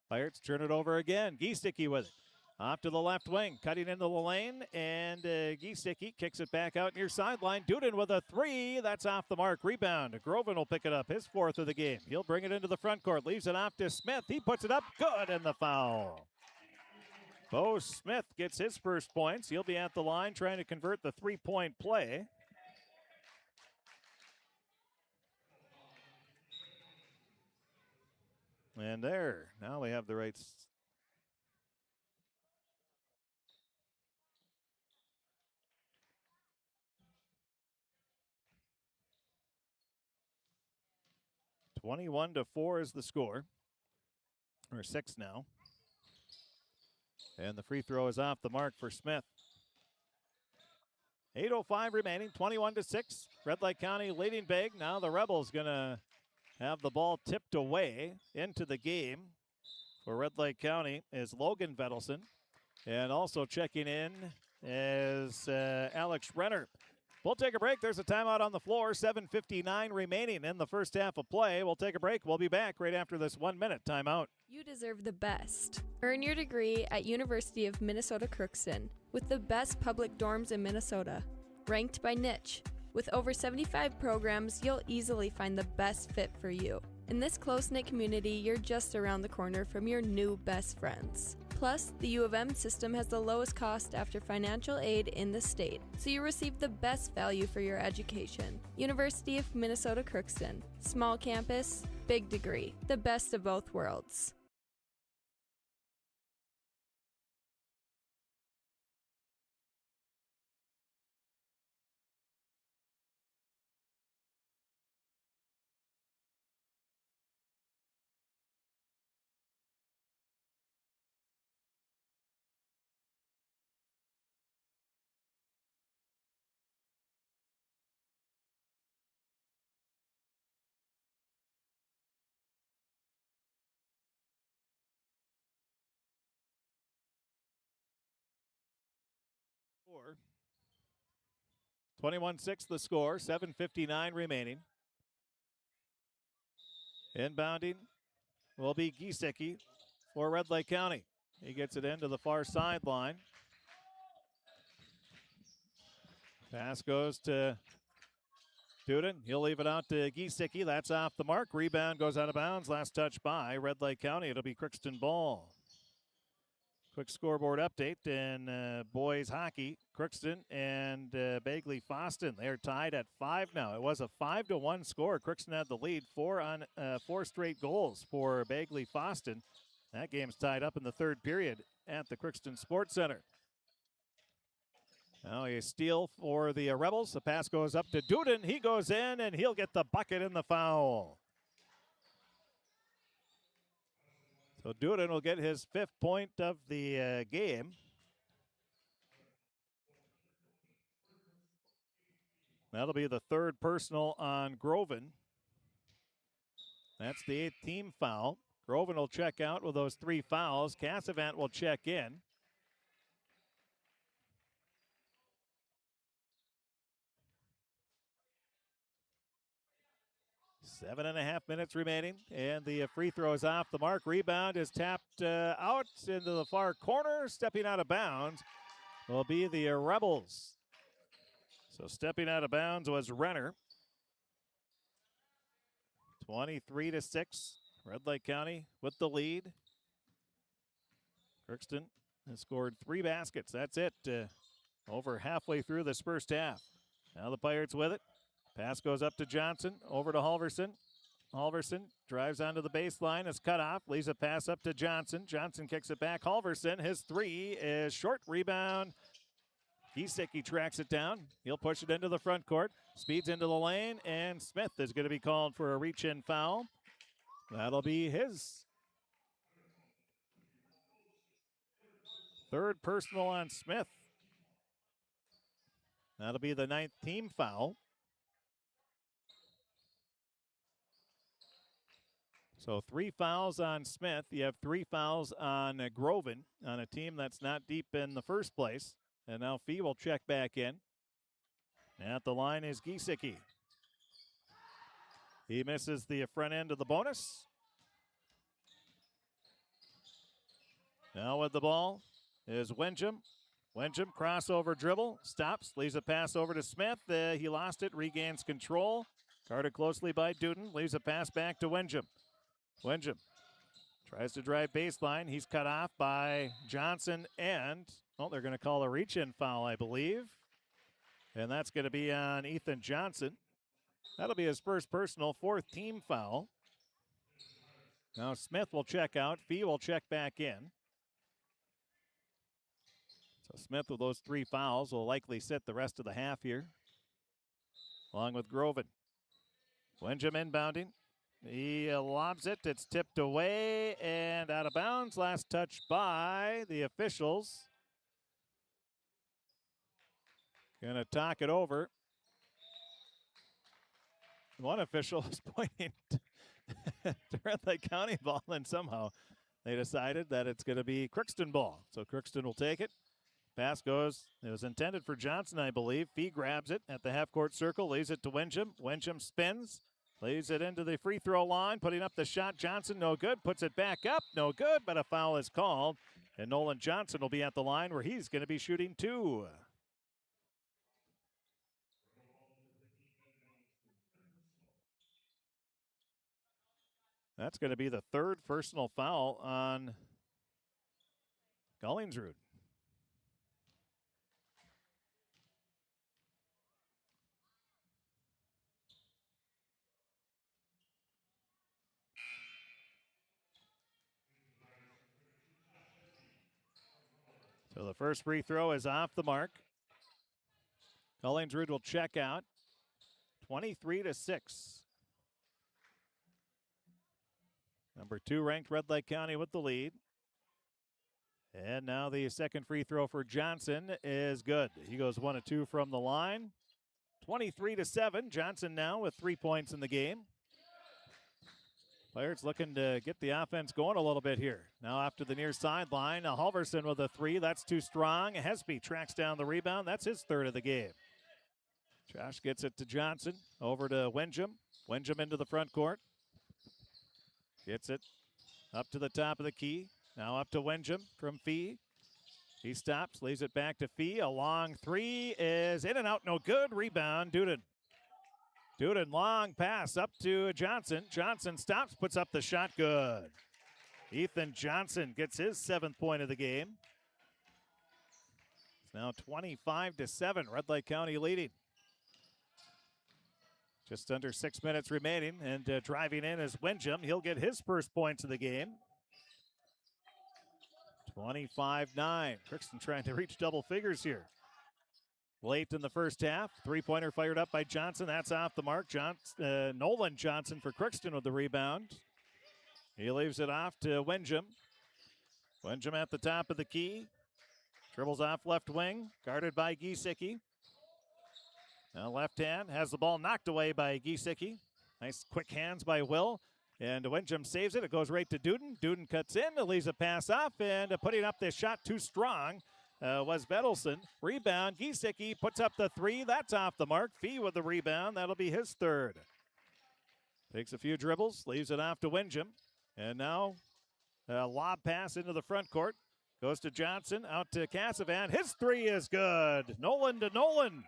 Speaker 1: Pirates turn it over again. Giesecke with it. Off to the left wing, cutting into the lane, and Giesecke kicks it back out near sideline. Duden with a 3. That's off the mark. Rebound. Groven will pick it up, his 4th of the game. He'll bring it into the front court, leaves it off to Smith. He puts it up, good, and the foul. Bo Smith gets his first points. He'll be at the line trying to convert the 3-point play. And there, now we have the right. 21-4 is the score, or 6 now. And the free throw is off the mark for Smith. 8:05 remaining, 21-6. Red Lake County leading big. Now the Rebels gonna have the ball tipped away into the game. For Red Lake County is Logan Vedelson. And also checking in is Alex Renner. We'll take a break. There's a timeout on the floor. 7:59 remaining in the first half of play. We'll take a break. We'll be back right after this 1-minute timeout.
Speaker 4: You deserve the best. Earn your degree at University of Minnesota Crookston with the best public dorms in Minnesota. Ranked by niche. With over 75 programs, you'll easily find the best fit for you. In this close-knit community, you're just around the corner from your new best friends. Plus, the U of M system has the lowest cost after financial aid in the state, so you receive the best value for your education. University of Minnesota Crookston. Small campus, big degree. The best of both worlds.
Speaker 1: Score. 21-6 the score, 7:59 remaining. Inbounding will be Giesecke for Red Lake County. He gets it into the far sideline. Pass goes to Duden. He'll leave it out to Giesecke. That's off the mark. Rebound goes out of bounds. Last touch by Red Lake County. It'll be Crookston ball. Quick scoreboard update in boys hockey. Crookston and Bagley Foston. They're tied at 5 now. It was a 5-1 score. Crookston had the lead. 4 straight goals for Bagley Foston. That game's tied up in the third period at the Crookston Sports Center. Now a steal for the Rebels. The pass goes up to Duden. He goes in and he'll get the bucket in the foul. So Duden will get his 5th point of the game. That'll be the 3rd personal on Groven. That's the 8th team foul. Groven will check out with those 3 fouls. Cassavant will check in. Seven and a half minutes remaining, and the free throw is off the mark. Rebound is tapped out into the far corner. Stepping out of bounds will be the Rebels. So stepping out of bounds was Renner. 23-6. Red Lake County with the lead. Crookston has scored 3 baskets. That's it. Over halfway through this first half. Now the Pirates with it. Pass goes up to Johnson, over to Halverson. Halverson drives onto the baseline, is cut off, leaves a pass up to Johnson. Johnson kicks it back. Halverson, his 3 is short. Rebound. Giesecke tracks it down. He'll push it into the front court. Speeds into the lane, and Smith is going to be called for a reach-in foul. That'll be his 3rd personal on Smith. That'll be the 9th team foul. So 3 fouls on Smith. You have 3 fouls on Groven on a team that's not deep in the first place. And now Fee will check back in. At the line is Giesecke. He misses the front end of the bonus. Now with the ball is Wenjum. Wenjum crossover dribble, stops, leaves a pass over to Smith. He lost it, regains control. Guarded closely by Duden, leaves a pass back to Wenjum. Wenjum tries to drive baseline. He's cut off by Johnson and, they're going to call a reach-in foul, I believe. And that's going to be on Ethan Johnson. That'll be his first personal, 4th team foul. Now Smith will check out. Fee will check back in. So Smith with those 3 fouls will likely sit the rest of the half here, along with Groven. Wenjum inbounding. He lobs it. It's tipped away and out of bounds. Last touch by the officials. Going to talk it over. One official is pointing to Red Lake County ball, and somehow they decided that it's going to be Crookston ball. So Crookston will take it. Pass goes. It was intended for Johnson, I believe. Fee grabs it at the half-court circle, lays it to Winsham. Winsham spins, lays it into the free throw line, putting up the shot. Johnson, no good. Puts it back up, no good, but a foul is called. And Nolan Johnson will be at the line where he's going to be shooting 2. That's going to be the 3rd personal foul on Gollingsrud. So the first free throw is off the mark. Gollingsrud will check out. 23-6. Number 2 ranked Red Lake County with the lead. And now the second free throw for Johnson is good. He goes 1 of 2 from the line. 23-7. Johnson now with 3 points in the game. Pirates looking to get the offense going a little bit here. Now after the near sideline, Halverson with a 3. That's too strong. Hesby tracks down the rebound. That's his 3rd of the game. Josh gets it to Johnson. Over to Winsham. Winsham into the front court. Gets it up to the top of the key. Now up to Winsham from Fee. He stops, leaves it back to Fee. A long 3 is in and out, no good. Rebound, Duden. Duden, long pass up to Johnson. Johnson stops, puts up the shot, good. Ethan Johnson gets his 7th point of the game. It's now 25-7, Red Lake County leading. Just under 6 minutes remaining, and driving in is Winsham. He'll get his first points of the game. 25-9. Crookston trying to reach double figures here. Late in the first half, 3-pointer fired up by Johnson. That's off the mark. Nolan Johnson for Crookston with the rebound. He leaves it off to Winsham. Winsham at the top of the key. Dribbles off left wing, guarded by Giesecke. Now left hand has the ball knocked away by Giesecke. Nice quick hands by Will. And Winsham saves it. It goes right to Duden. Duden cuts in, leaves a pass off, and putting up this shot too strong was Bedelson. Rebound, Giesecke puts up the 3. That's off the mark. Fee with the rebound. That'll be his 3rd. Takes a few dribbles, leaves it off to Winsham. And now a lob pass into the front court. Goes to Johnson, out to Cassavan. His 3 is good. Nolan to Nolan.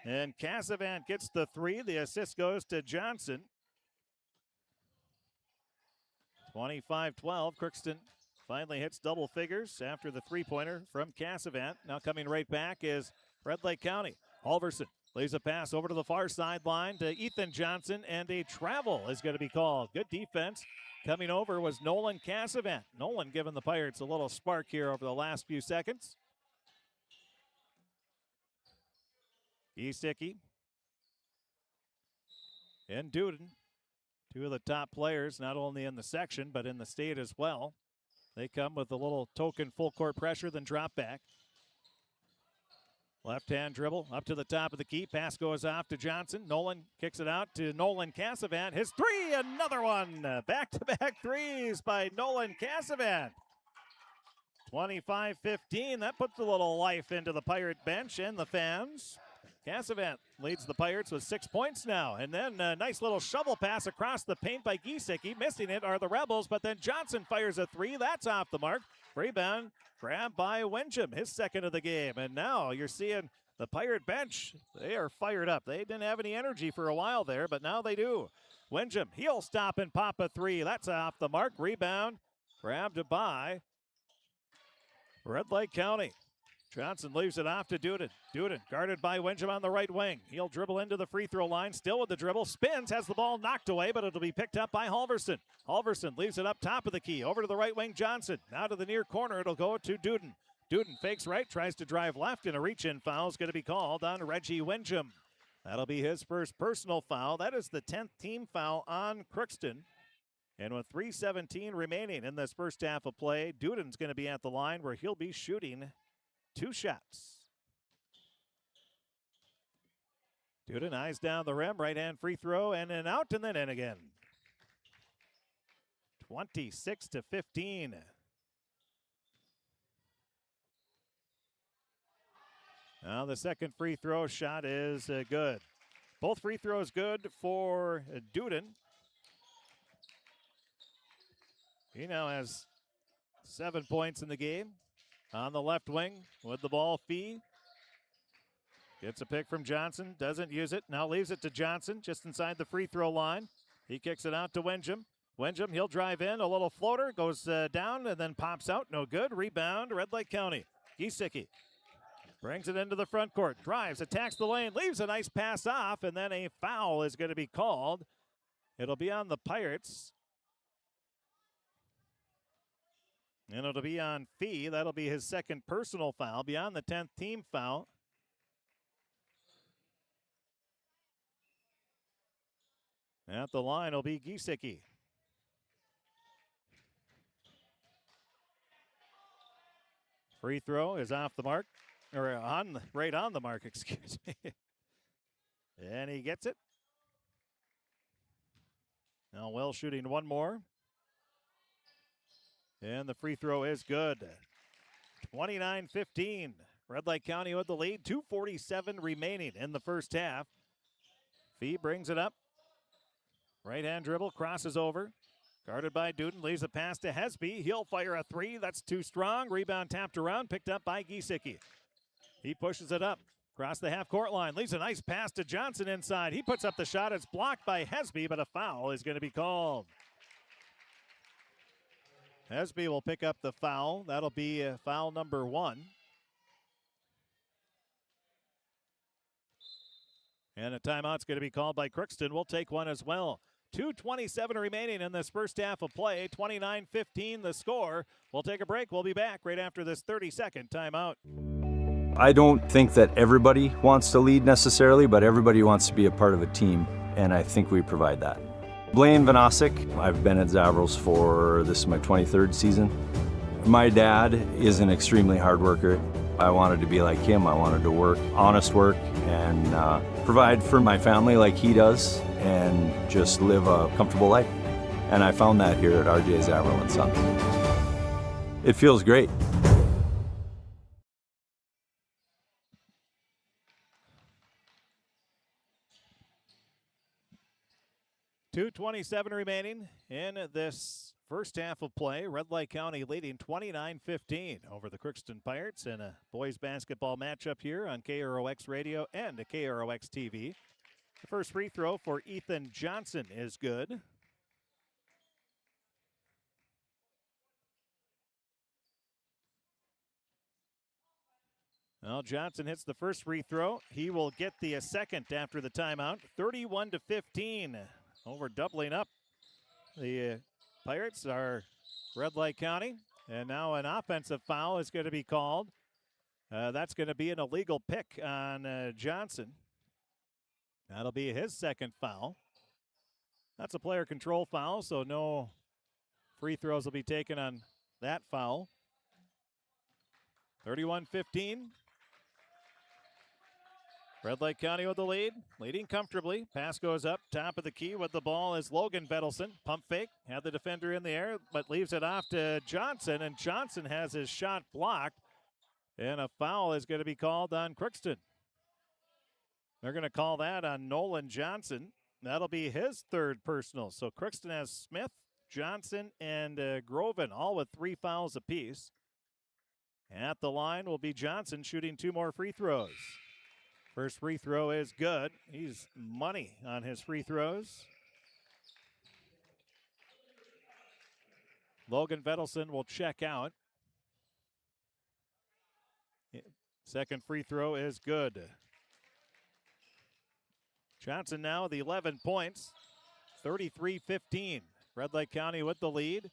Speaker 1: And Cassavan gets the 3. The assist goes to Johnson. 25-12. Crookston finally hits double figures after the 3-pointer from Cassavan. Now coming right back is Red Lake County. Halverson leaves a pass over to the far sideline to Ethan Johnson, and a travel is going to be called. Good defense. Coming over was Nolan Cassavan. Nolan giving the Pirates a little spark here over the last few seconds. Giesecke and Duden, 2 of the top players, not only in the section, but in the state as well. They come with a little token full court pressure, then drop back. Left-hand dribble up to the top of the key. Pass goes off to Johnson. Nolan kicks it out to Nolan Cassavan. His 3, another one. Back-to-back 3s by Nolan Cassavan. 25-15. That puts a little life into the Pirate bench and the fans. Cassavan leads the Pirates with 6 points now. And then a nice little shovel pass across the paint by Giesecke. Missing it are the Rebels, but then Johnson fires a 3. That's off the mark. Rebound grabbed by Winsham, his 2nd of the game. And now you're seeing the Pirate bench. They are fired up. They didn't have any energy for a while there, but now they do. Winsham, he'll stop and pop a 3. That's off the mark. Rebound grabbed by Red Lake County. Johnson leaves it off to Duden. Duden guarded by Winsham on the right wing. He'll dribble into the free throw line, still with the dribble. Spins, has the ball knocked away, but it'll be picked up by Halverson. Halverson leaves it up top of the key. Over to the right wing, Johnson. Now to the near corner, it'll go to Duden. Duden fakes right, tries to drive left, and a reach-in foul is going to be called on Reggie Winsham. That'll be his first personal foul. That is the 10th team foul on Crookston. And with 3:17 remaining in this first half of play, Duden's going to be at the line where he'll be shooting 2 shots. Duden eyes down the rim, right-hand free throw, and then out and then in again. 26-15. Now the second free throw shot is good. Both free throws good for Duden. He now has 7 points in the game. On the left wing with the ball, Fee. Gets a pick from Johnson, doesn't use it. Now leaves it to Johnson just inside the free throw line. He kicks it out to Wenjum. Wenjum, he'll drive in, a little floater, goes down and then pops out. No good. Rebound, Red Lake County. Giesecke brings it into the front court, drives, attacks the lane, leaves a nice pass off, and then a foul is going to be called. It'll be on the Pirates. And it'll be on Fee. That'll be his second personal foul, beyond the 10th team foul. At the line will be Giesecke. Free throw is off the mark, or right on the mark, excuse me. And he gets it. Now Wells shooting one more. And the free throw is good. 29-15. Red Lake County with the lead. 2:47 remaining in the first half. Fee brings it up. Right-hand dribble, crosses over. Guarded by Duden, leaves a pass to Hesby. He'll fire a three. That's too strong. Rebound tapped around, picked up by Giesecke. He pushes it up. Across the half-court line. Leaves a nice pass to Johnson inside. He puts up the shot. It's blocked by Hesby, but a foul is going to be called. Hesby will pick up the foul. That'll be foul number 1. And a timeout's going to be called by Crookston. We'll take one as well. 2:27 remaining in this first half of play. 29-15 the score. We'll take a break. We'll be back right after this 30-second timeout.
Speaker 21: I don't think that everybody wants to lead necessarily, but everybody wants to be a part of a team, and I think we provide that. Blaine Vanosic, I've been at Zavros for, this is my 23rd season. My dad is an extremely hard worker. I wanted to be like him. I wanted to work, honest work, and provide for my family like he does, and just live a comfortable life. And I found that here at RJ Zavro & Sons. It feels great.
Speaker 1: .227 remaining in this first half of play. Red Lake County leading 29-15 over the Crookston Pirates in a boys basketball matchup here on KROX Radio and KROX TV. The first free throw for Ethan Johnson is good. Well, Johnson hits the first free throw. He will get the second after the timeout. 31-15. Over doubling up. The Pirates are Red Lake County. And now an offensive foul is going to be called. That's going to be an illegal pick on Johnson. That'll be his second foul. That's a player control foul, so no free throws will be taken on that foul. 31-15. Red Lake County with the lead, leading comfortably. Pass goes up, top of the key with the ball is Logan Vedelson. Pump fake, had the defender in the air, but leaves it off to Johnson, and Johnson has his shot blocked, and a foul is going to be called on Crookston. They're going to call that on Nolan Johnson. That'll be his third personal. So Crookston has Smith, Johnson, and Groven, all with 3 fouls apiece. At the line will be Johnson shooting 2 more free throws. First free throw is good. He's money on his free throws. Logan Vedelson will check out. Second free throw is good. Johnson now with 11 points, 33-15. Red Lake County with the lead.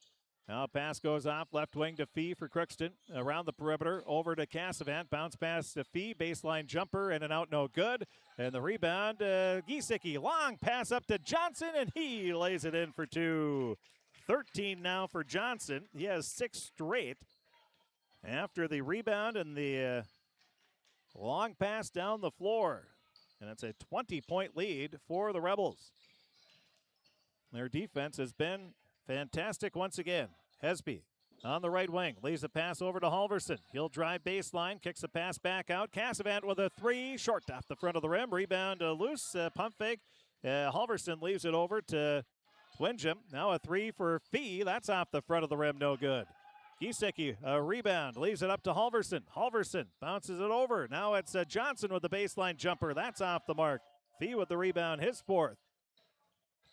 Speaker 1: Now a pass goes off, left wing to Fee for Crookston. Around the perimeter, over to Cassavant. Bounce pass to Fee, baseline jumper, and an out no good. And the rebound, Giesecke. Long pass up to Johnson, and he lays it in for 2. 13 now for Johnson. He has 6 straight. After the rebound and the long pass down the floor. And it's a 20-point lead for the Rebels. Their defense has been fantastic once again. Hesby on the right wing. Leaves a pass over to Halverson. He'll drive baseline, kicks a pass back out. Cassavant with a three, short off the front of the rim. Rebound loose, pump fake. Halverson leaves it over to Winjum. Now a three for Fee. That's off the front of the rim, no good. Giesecke, a rebound, leaves it up to Halverson. Halverson bounces it over. Now it's Johnson with the baseline jumper. That's off the mark. Fee with the rebound, his fourth.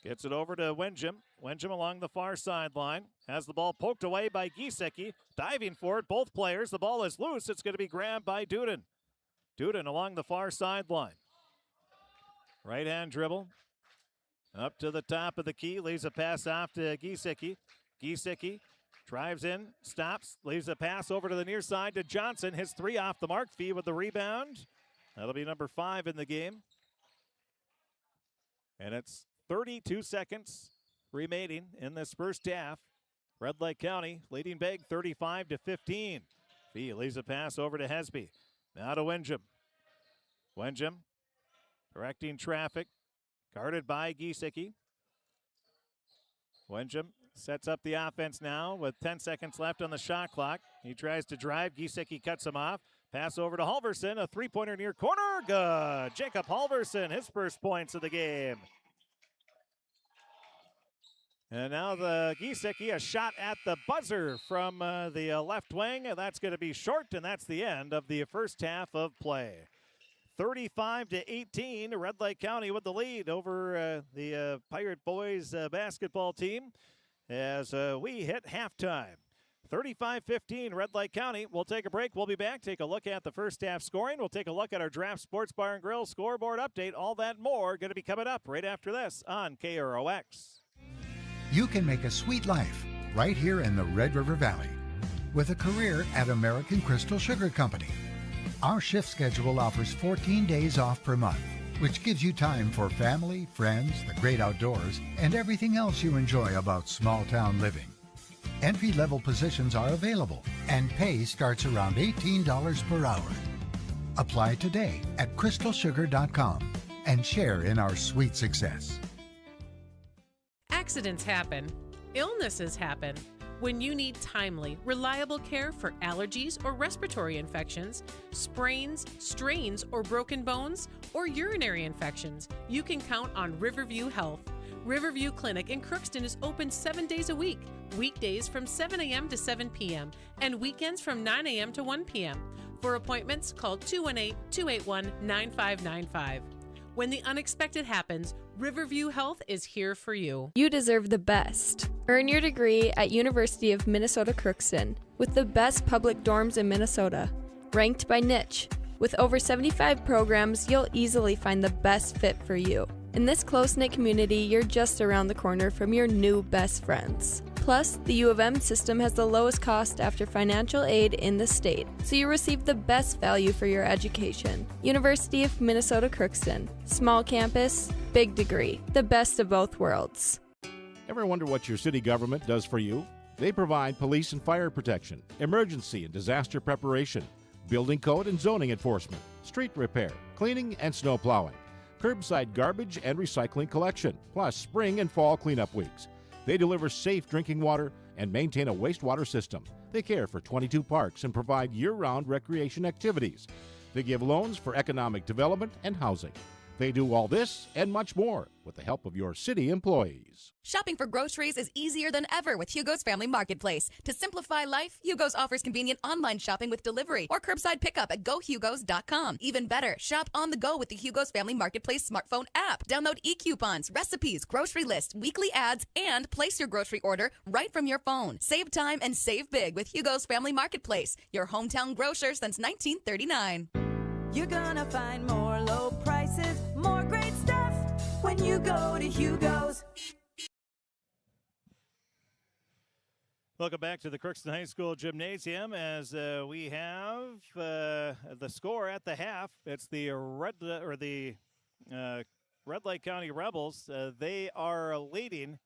Speaker 1: Gets it over to Winjum. Winjum along the far sideline. Has the ball poked away by Giesecke. Diving for it, both players. The ball is loose. It's going to be grabbed by Duden. Duden along the far sideline. Right-hand dribble. Up to the top of the key. Leaves a pass off to Giesecke. Giesecke drives in, stops, leaves a pass over to the near side to Johnson. His three off the mark. Fee with the rebound. That'll be number 5 in the game. And it's 32 seconds remaining in this first half. Red Lake County leading big 35-15. Fee leaves a pass over to Hesby. Now to Winjum. Winjum directing traffic. Guarded by Giesecke. Winjum sets up the offense now with 10 seconds left on the shot clock. He tries to drive. Giesecke cuts him off. Pass over to Halverson. A three-pointer near corner. Good. Jacob Halverson, his first points of the game. And now the Giesecke, a shot at the buzzer from the left wing. That's going to be short, and that's the end of the first half of play. 35-18, Red Lake County with the lead over the Pirate Boys basketball team as we hit halftime. 35-15, Red Lake County. We'll take a break. We'll be back. Take a look at the first half scoring. We'll take a look at our Draft Sports Bar and Grill scoreboard update. All that more going to be coming up right after this on KROX.
Speaker 2: You can make a sweet life right here in the Red River Valley with a career at American Crystal Sugar Company. Our shift schedule offers 14 days off per month, which gives you time for family, friends, the great outdoors, and everything else you enjoy about small town living. Entry-level positions are available, and pay starts around $18 per hour. Apply today at crystalsugar.com and share in our sweet success.
Speaker 3: Accidents happen. Illnesses happen. When you need timely, reliable care for allergies or respiratory infections, sprains, strains, or broken bones, or urinary infections, you can count on Riverview Health. Riverview Clinic in Crookston is open 7 days a week, weekdays from 7 a.m. to 7 p.m., and weekends from 9 a.m. to 1 p.m. For appointments, call 218-281-9595. When the unexpected happens, Riverview Health is here for you.
Speaker 4: You deserve the best. Earn your degree at University of Minnesota Crookston with the best public dorms in Minnesota, ranked by niche. With over 75 programs, you'll easily find the best fit for you. In this close-knit community, you're just around the corner from your new best friends. Plus, the U of M system has the lowest cost after financial aid in the state, so you receive the best value for your education. University of Minnesota Crookston. Small campus, big degree. The best of both worlds.
Speaker 5: Ever wonder what your city government does for you? They provide police and fire protection, emergency and disaster preparation, building code and zoning enforcement, street repair, cleaning and snow plowing, curbside garbage and recycling collection, plus spring and fall cleanup weeks. They deliver safe drinking water and maintain a wastewater system. They care for 22 parks and provide year-round recreation activities. They give loans for economic development and housing. They do all this and much more with the help of your city employees.
Speaker 6: Shopping for groceries is easier than ever with Hugo's Family Marketplace. To simplify life, Hugo's offers convenient online shopping with delivery or curbside pickup at gohugos.com. Even better, shop on the go with the Hugo's Family Marketplace smartphone app. Download e-coupons, recipes, grocery lists, weekly ads, and place your grocery order right from your phone. Save time and save big with Hugo's Family Marketplace, your hometown grocer since 1939.
Speaker 7: You're gonna find more low prices, more great stuff when you go to Hugo's.
Speaker 1: Welcome back to the Crookston High School Gymnasium as we have the score at the half. It's the Red Lake County Rebels. They are leading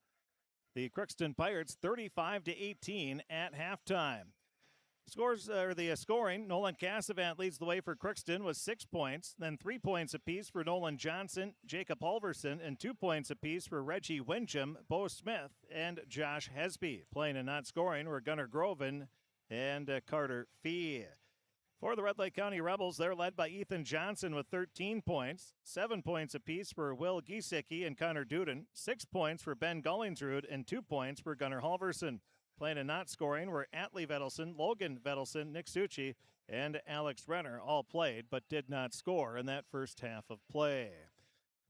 Speaker 1: the Crookston Pirates 35-18 at halftime. The scoring, Nolan Cassavant leads the way for Crookston with 6 points, then 3 points apiece for Nolan Johnson, Jacob Halverson, and 2 points apiece for Reggie Wincham, Bo Smith, and Josh Hesby. Playing and not scoring were Gunnar Groven and Carter Fee. For the Red Lake County Rebels, they're led by Ethan Johnson with 13 points, 7 points apiece for Will Giesecke and Connor Duden, 6 points for Ben Gullingsrud, and 2 points for Gunnar Halverson. Playing and not scoring were Atlee Vedelson, Logan Vedelson, Nick Succi, and Alex Renner. All played but did not score in that first half of play.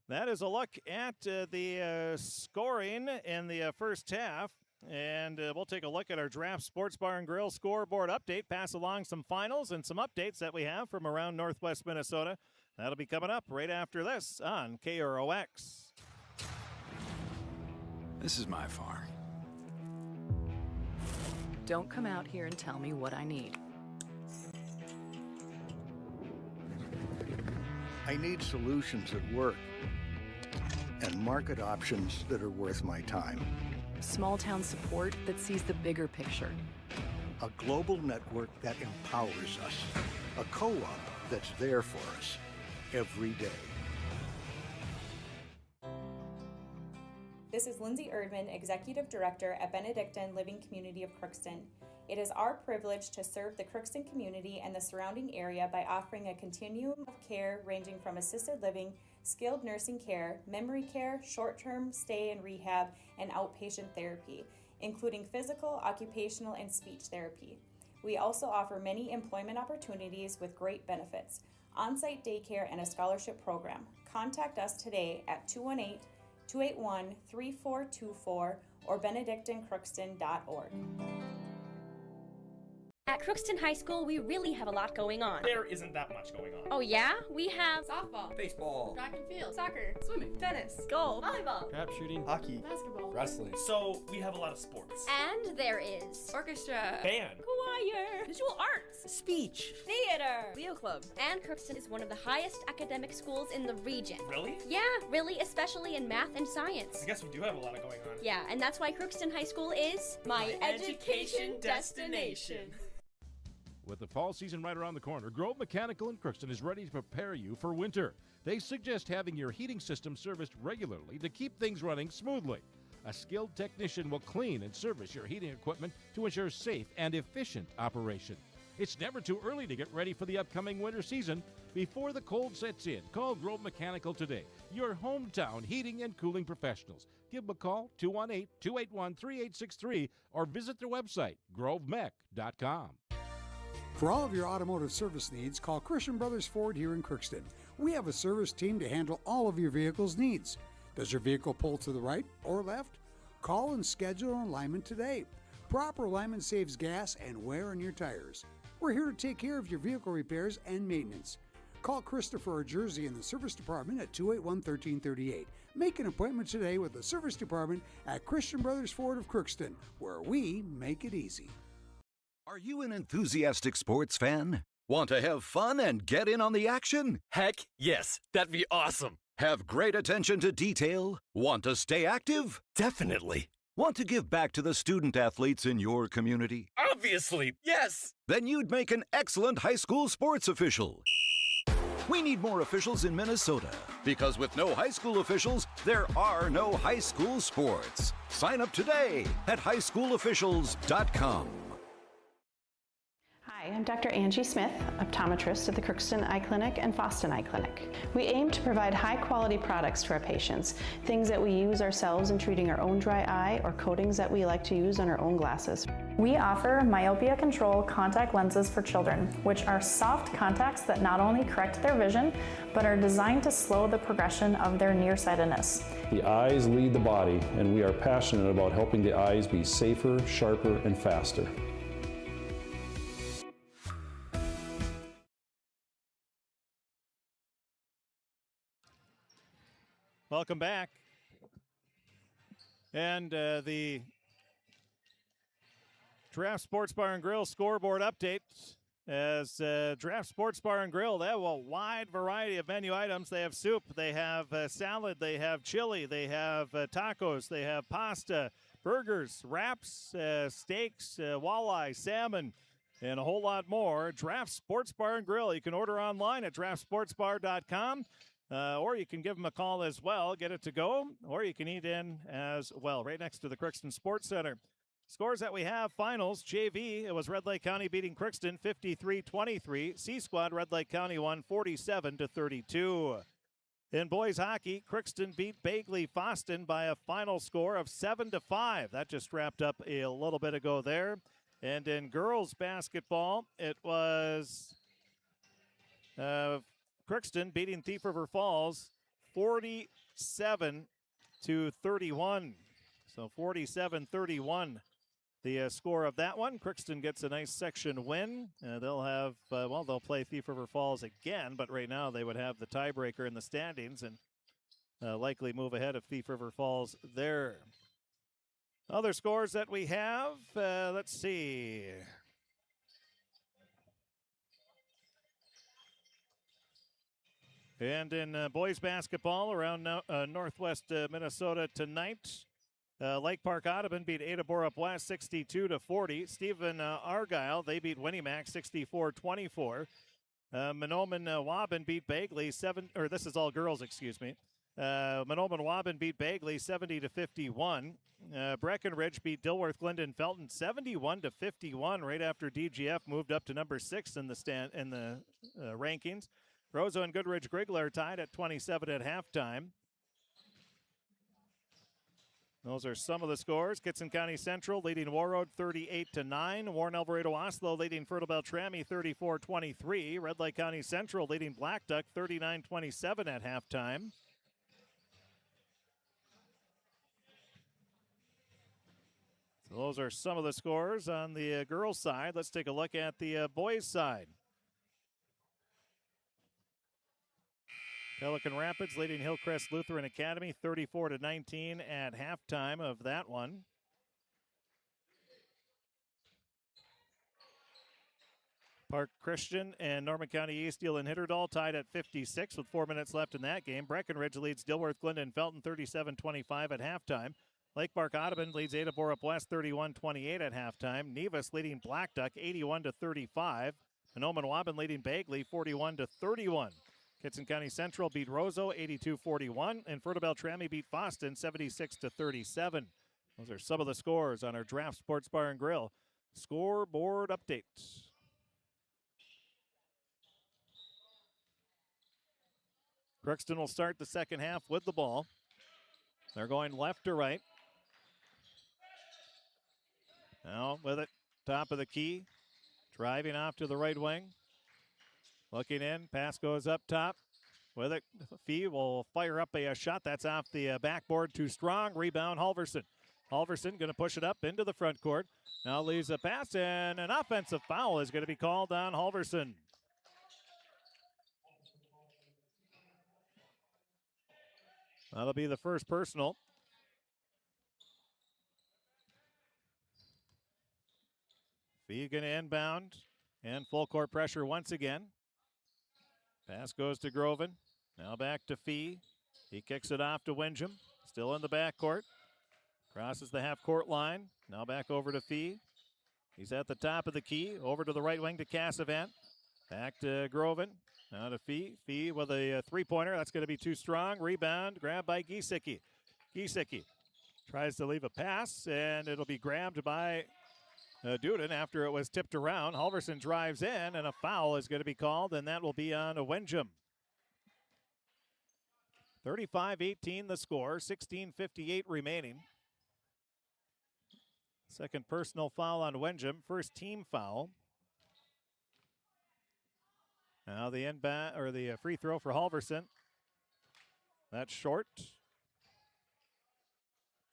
Speaker 1: That is a look at the scoring in the first half. And we'll take a look at our Draft Sports Bar and Grill scoreboard update, pass along some finals and some updates that we have from around Northwest Minnesota. That'll be coming up right after this on KROX.
Speaker 9: This is my farm.
Speaker 11: Don't come out here and tell me what I need.
Speaker 12: I need solutions that work and market options that are worth my time.
Speaker 11: Small town support that sees the bigger picture.
Speaker 12: A global network that empowers us. A co-op that's there for us every day.
Speaker 13: This is Lindsay Erdman, Executive Director at Benedictine Living Community of Crookston. It is our privilege to serve the Crookston community and the surrounding area by offering a continuum of care ranging from assisted living, skilled nursing care, memory care, short-term stay and rehab, and outpatient therapy, including physical, occupational, and speech therapy. We also offer many employment opportunities with great benefits, on-site daycare, and a scholarship program. Contact us today at 218-281-3424 or benedictinecrookston.org.
Speaker 14: At Crookston High School, we really have a lot going on.
Speaker 15: There isn't that much going on.
Speaker 14: Oh yeah? We have
Speaker 16: softball,
Speaker 9: Baseball,
Speaker 16: track and field, soccer, swimming, tennis,
Speaker 14: golf, volleyball,
Speaker 9: trap shooting, hockey,
Speaker 16: basketball,
Speaker 9: wrestling.
Speaker 15: So we have a lot of sports.
Speaker 14: and there is
Speaker 16: orchestra,
Speaker 15: Band.
Speaker 14: choir,
Speaker 16: visual arts,
Speaker 11: Speech.
Speaker 14: theater,
Speaker 16: Leo Club.
Speaker 14: and Crookston is one of the highest academic schools in the region.
Speaker 15: Really?
Speaker 14: Yeah, really, especially in math and science.
Speaker 15: I guess we do have a lot of going on.
Speaker 14: Yeah, and that's why Crookston High School is
Speaker 15: My education destination.
Speaker 5: With the fall season right around the corner, Grove Mechanical in Crookston is ready to prepare you for winter. They suggest having your heating system serviced regularly to keep things running smoothly. A skilled technician will clean and service your heating equipment to ensure safe and efficient operation. It's never too early to get ready for the upcoming winter season. Before the cold sets in, call Grove Mechanical today, your hometown heating and cooling professionals. Give them a call, 218-281-3863, or visit their website, grovemech.com.
Speaker 17: For all of your automotive service needs, call Christian Brothers Ford here in Crookston. We have a service team to handle all of your vehicle's needs. Does your vehicle pull to the right or left? Call and schedule an alignment today. Proper alignment saves gas and wear on your tires. We're here to take care of your vehicle repairs and maintenance. Call Christopher or Jersey in the service department at 281-1338. Make an appointment today with the service department at Christian Brothers Ford of Crookston, where we make it easy.
Speaker 22: Are you an enthusiastic sports fan? Want to have fun and get in on the action?
Speaker 23: Heck, yes. That'd be awesome.
Speaker 22: Have great attention to detail? Want to stay active?
Speaker 23: Definitely.
Speaker 22: Want to give back to the student athletes in your community?
Speaker 23: Obviously, yes.
Speaker 22: Then you'd make an excellent high school sports official. We need more officials in Minnesota, because with no high school officials, there are no high school sports. Sign up today at highschoolofficials.com.
Speaker 10: Hi, I'm Dr. Angie Smith, optometrist at the Crookston Eye Clinic and Foston Eye Clinic. We aim to provide high-quality products to our patients, things that we use ourselves in treating our own dry eye or coatings that we like to use on our own glasses. We offer myopia control contact lenses for children, which are soft contacts that not only correct their vision, but are designed to slow the progression of their nearsightedness.
Speaker 20: The eyes lead the body, and we are passionate about helping the eyes be safer, sharper, and faster.
Speaker 1: Welcome back. And the Draft Sports Bar and Grill scoreboard update. As Draft Sports Bar and Grill, they have a wide variety of menu items. They have soup, they have salad, they have chili, they have tacos, they have pasta, burgers, wraps, steaks, walleye, salmon, and a whole lot more. Draft Sports Bar and Grill. You can order online at draftsportsbar.com, or you can give them a call as well, get it to go, or you can eat in as well, right next to the Crookston Sports Center. Scores that we have: finals, JV, it was Red Lake County beating Crookston 53-23. C-Squad, Red Lake County won 47-32. In boys hockey, Crookston beat Bagley-Foston by a final score of 7-5. That just wrapped up a little bit ago there. And in girls basketball, it was Crookston beating Thief River Falls 47-31. So 47-31. The score of that one. Crookston gets a nice section win. They'll play Thief River Falls again, but right now they would have the tiebreaker in the standings and likely move ahead of Thief River Falls there. Other scores that we have, let's see. And in boys basketball around northwest Minnesota tonight, Lake Park Audubon beat Ada Borup West 62-40. Stephen Argyle, they beat Winnimac 64-24. Mahnomen Waban beat Bagley this is all girls, excuse me. Mahnomen Waban beat Bagley 70-51. Breckenridge beat Dilworth Glendon Felton 71-51 right after DGF moved up to number 6 in the rankings. Roseau and Goodrich Grigler tied at 27 at halftime. Those are some of the scores. Kitson County Central leading Warroad 38-9. Warren Alvarado Oslo leading Fertile Beltrami 34-23. Red Lake County Central leading Black Duck 39-27 at halftime. So those are some of the scores on the girls' side. Let's take a look at the boys' side. Pelican Rapids leading Hillcrest Lutheran Academy 34-19 at halftime of that one. Park Christian and Norman County Easteel and Hitterdal tied at 56 with 4 minutes left in that game. Breckenridge leads Dilworth Glendon Felton 37-25 at halftime. Lake Park Audubon leads Ada Borup West 31-28 at halftime. Nevis leading Black Duck 81-35. Mahnomen Waban leading Bagley 41-31. Kitson County Central beat Roseau 82-41, and Fertile Beltrami beat Foston 76-37. Those are some of the scores on our Draft Sports Bar and Grill scoreboard update. Crookston will start the second half with the ball. They're going left to right. Now with it, top of the key, driving off to the right wing. Looking in, pass goes up top. With it, Fee will fire up a shot. That's off the backboard, too strong. Rebound, Halverson. Halverson going to push it up into the front court. Now leaves a pass, and an offensive foul is going to be called on Halverson. That'll be the first personal. Fee going to inbound, and full court pressure once again. Pass goes to Groven. Now back to Fee. He kicks it off to Windjam. Still in the backcourt. Crosses the half-court line. Now back over to Fee. He's at the top of the key. Over to the right wing to Cassavant. Back to Groven. Now to Fee. Fee with a three-pointer. That's going to be too strong. Rebound. Grabbed by Giesecke. Giesecke tries to leave a pass, and it'll be grabbed by Duden after it was tipped around. Halverson drives in, and a foul is going to be called, and that will be on Windjam. 35-18 the score, 16:58 remaining. Second personal foul on Windjam, first team foul. Now the inbound or the free throw for Halverson. That's short.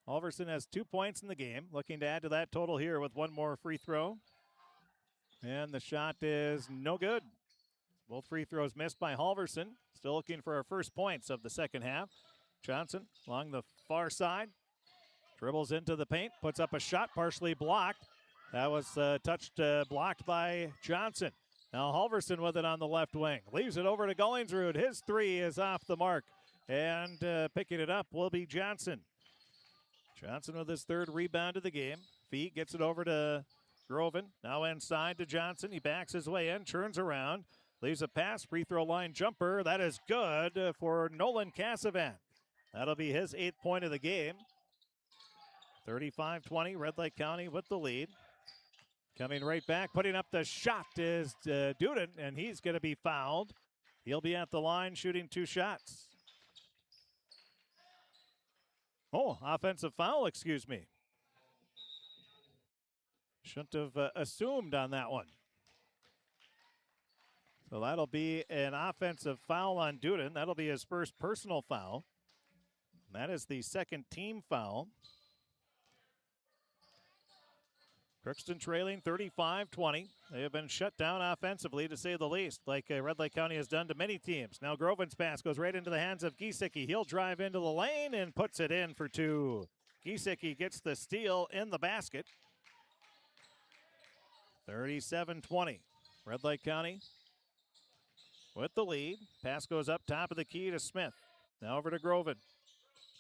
Speaker 1: Halverson has 2 points in the game, looking to add to that total here with one more free throw. And the shot is no good. Both free throws missed by Halverson. Still looking for our first points of the second half. Johnson along the far side. Dribbles into the paint, puts up a shot, partially blocked. That was blocked by Johnson. Now Halverson with it on the left wing. Leaves it over to Gullingsrud. His three is off the mark. And picking it up will be Johnson. Johnson with his third rebound of the game. Fee gets it over to Groven now inside to Johnson. He backs his way in, turns around, leaves a pass, free throw line jumper. That is good for Nolan Cassavant. That'll be his 8th point of the game. 35-20, Red Lake County with the lead. Coming right back, putting up the shot is Duden, and he's going to be fouled. He'll be at the line shooting 2 shots. Oh, offensive foul, excuse me. Shouldn't have assumed on that one. So that'll be an offensive foul on Duden. That'll be his first personal foul. And that is the 2nd team foul. Crookston trailing 35-20. They have been shut down offensively, to say the least, like Red Lake County has done to many teams. Now Groven's pass goes right into the hands of Giesecke. He'll drive into the lane and puts it in for 2. Giesecke gets the steal in the basket. 37-20. Red Lake County with the lead. Pass goes up top of the key to Smith. Now over to Groven.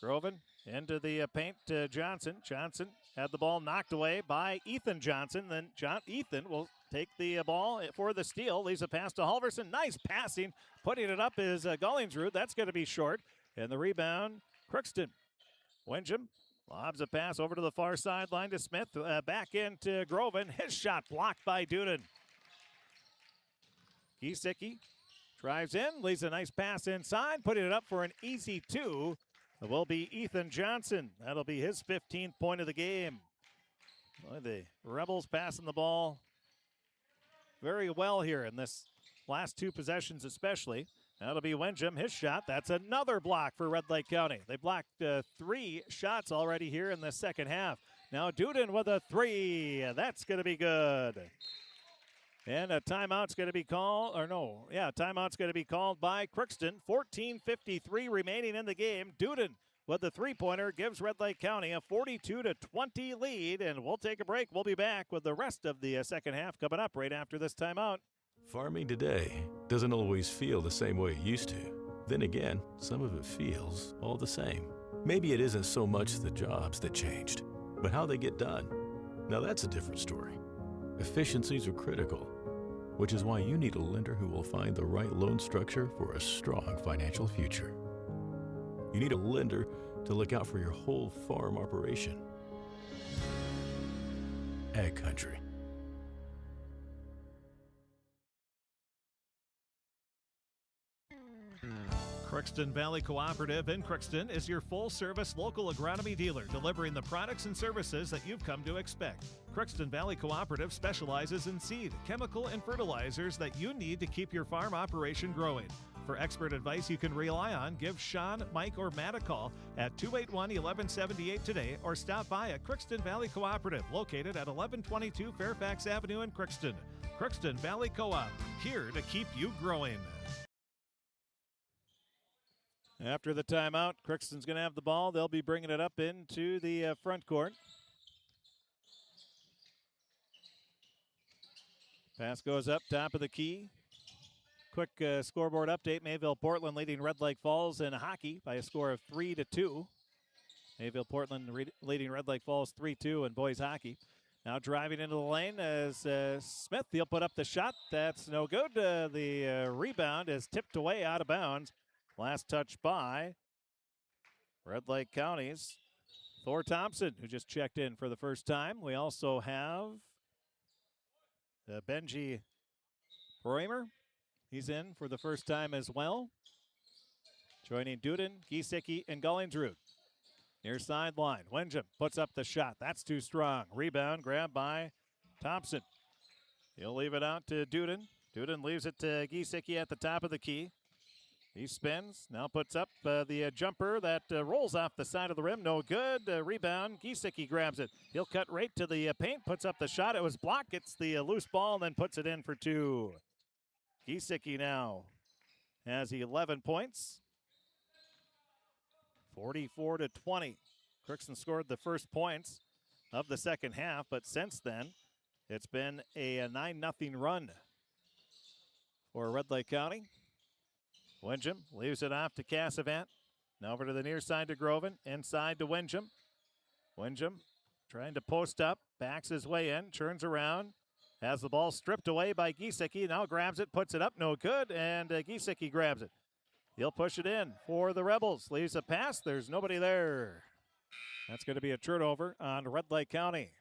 Speaker 1: Groven into the paint to Johnson. Johnson had the ball knocked away by Ethan Johnson. Then Ethan will take the ball for the steal. Leaves a pass to Halverson. Nice passing. Putting it up is Gullingsrud. That's going to be short. And the rebound, Crookston. Winsham lobs a pass over to the far sideline to Smith. Back into Groven. His shot blocked by Duden. Giesecke drives in, leaves a nice pass inside, putting it up for an easy 2. It will be Ethan Johnson. That'll be his 15th point of the game. Boy, the Rebels passing the ball very well here in this last 2 possessions especially. That'll be Winsham. His shot. That's another block for Red Lake County. They blocked 3 shots already here in the second half. Now Duden with a 3. That's going to be good. And a timeout's going to be called, timeout's going to be called by Crookston. 14:53 remaining in the game. Duden with the 3-pointer gives Red Lake County a 42-20 lead. And we'll take a break. We'll be back with the rest of the second half coming up right after this timeout.
Speaker 8: Farming today doesn't always feel the same way it used to. Then again, some of it feels all the same. Maybe it isn't so much the jobs that changed, but how they get done. Now that's a different story. Efficiencies are critical, which is why you need a lender who will find the right loan structure for a strong financial future. You need a lender to look out for your whole farm operation. Ag Country.
Speaker 1: Crookston Valley Cooperative in Crookston is your full-service local agronomy dealer, delivering the products and services that you've come to expect. Crookston Valley Cooperative specializes in seed, chemical, and fertilizers that you need to keep your farm operation growing. For expert advice you can rely on, give Sean, Mike, or Matt a call at 281-1178 today or stop by at Crookston Valley Cooperative, located at 1122 Fairfax Avenue in Crookston. Crookston Valley Co-op, here to keep you growing. After the timeout, Crookston's going to have the ball. They'll be bringing it up into the front court. Pass goes up, top of the key. Quick scoreboard update. Mayville Portland leading Red Lake Falls in hockey by a score of 3-2. Mayville Portland leading Red Lake Falls 3-2 in boys hockey. Now driving into the lane as Smith. He'll put up the shot. That's no good. The rebound is tipped away out of bounds. Last touch by Red Lake County's Thor Thompson, who just checked in for the first time. We also have Benji Roemer. He's in for the first time as well. Joining Duden, Giesecke, and Gullingsrud. Near sideline, Winsham puts up the shot. That's too strong. Rebound grabbed by Thompson. He'll leave it out to Duden. Duden leaves it to Giesecke at the top of the key. He spins, now puts up the jumper that rolls off the side of the rim. No good. Rebound. Giesecke grabs it. He'll cut right to the paint, puts up the shot. It was blocked. Gets the loose ball and then puts it in for 2. Giesecke now has 11 points. 44-20. Crookston scored the first points of the second half, but since then, it's been a 9-0 run for Red Lake County. Winsham leaves it off to Cassavant. Now over to the near side to Groven. Inside to Winsham. Winsham trying to post up, backs his way in, turns around, has the ball stripped away by Giesecke, now grabs it, puts it up, no good, and Giesecke grabs it. He'll push it in for the Rebels, leaves a pass, there's nobody there. That's going to be a turnover on Red Lake County.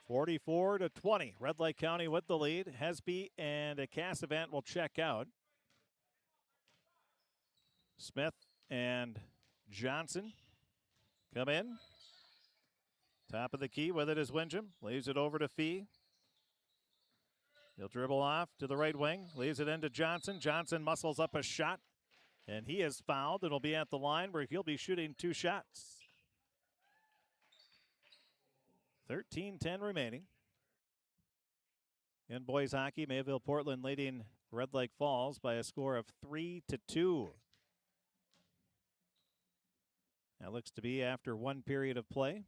Speaker 1: (44-20). Red Lake County with the lead. Hesby and Cassavant will check out. Smith and Johnson come in. Top of the key with it is Windham. Leaves it over to Fee. He'll dribble off to the right wing. Leaves it into Johnson. Johnson muscles up a shot. And he is fouled. It'll be at the line where he'll be shooting 2 shots. 13-10 remaining. In boys hockey, Mayville Portland leading Red Lake Falls by a score of 3-2. That looks to be after 1 period of play.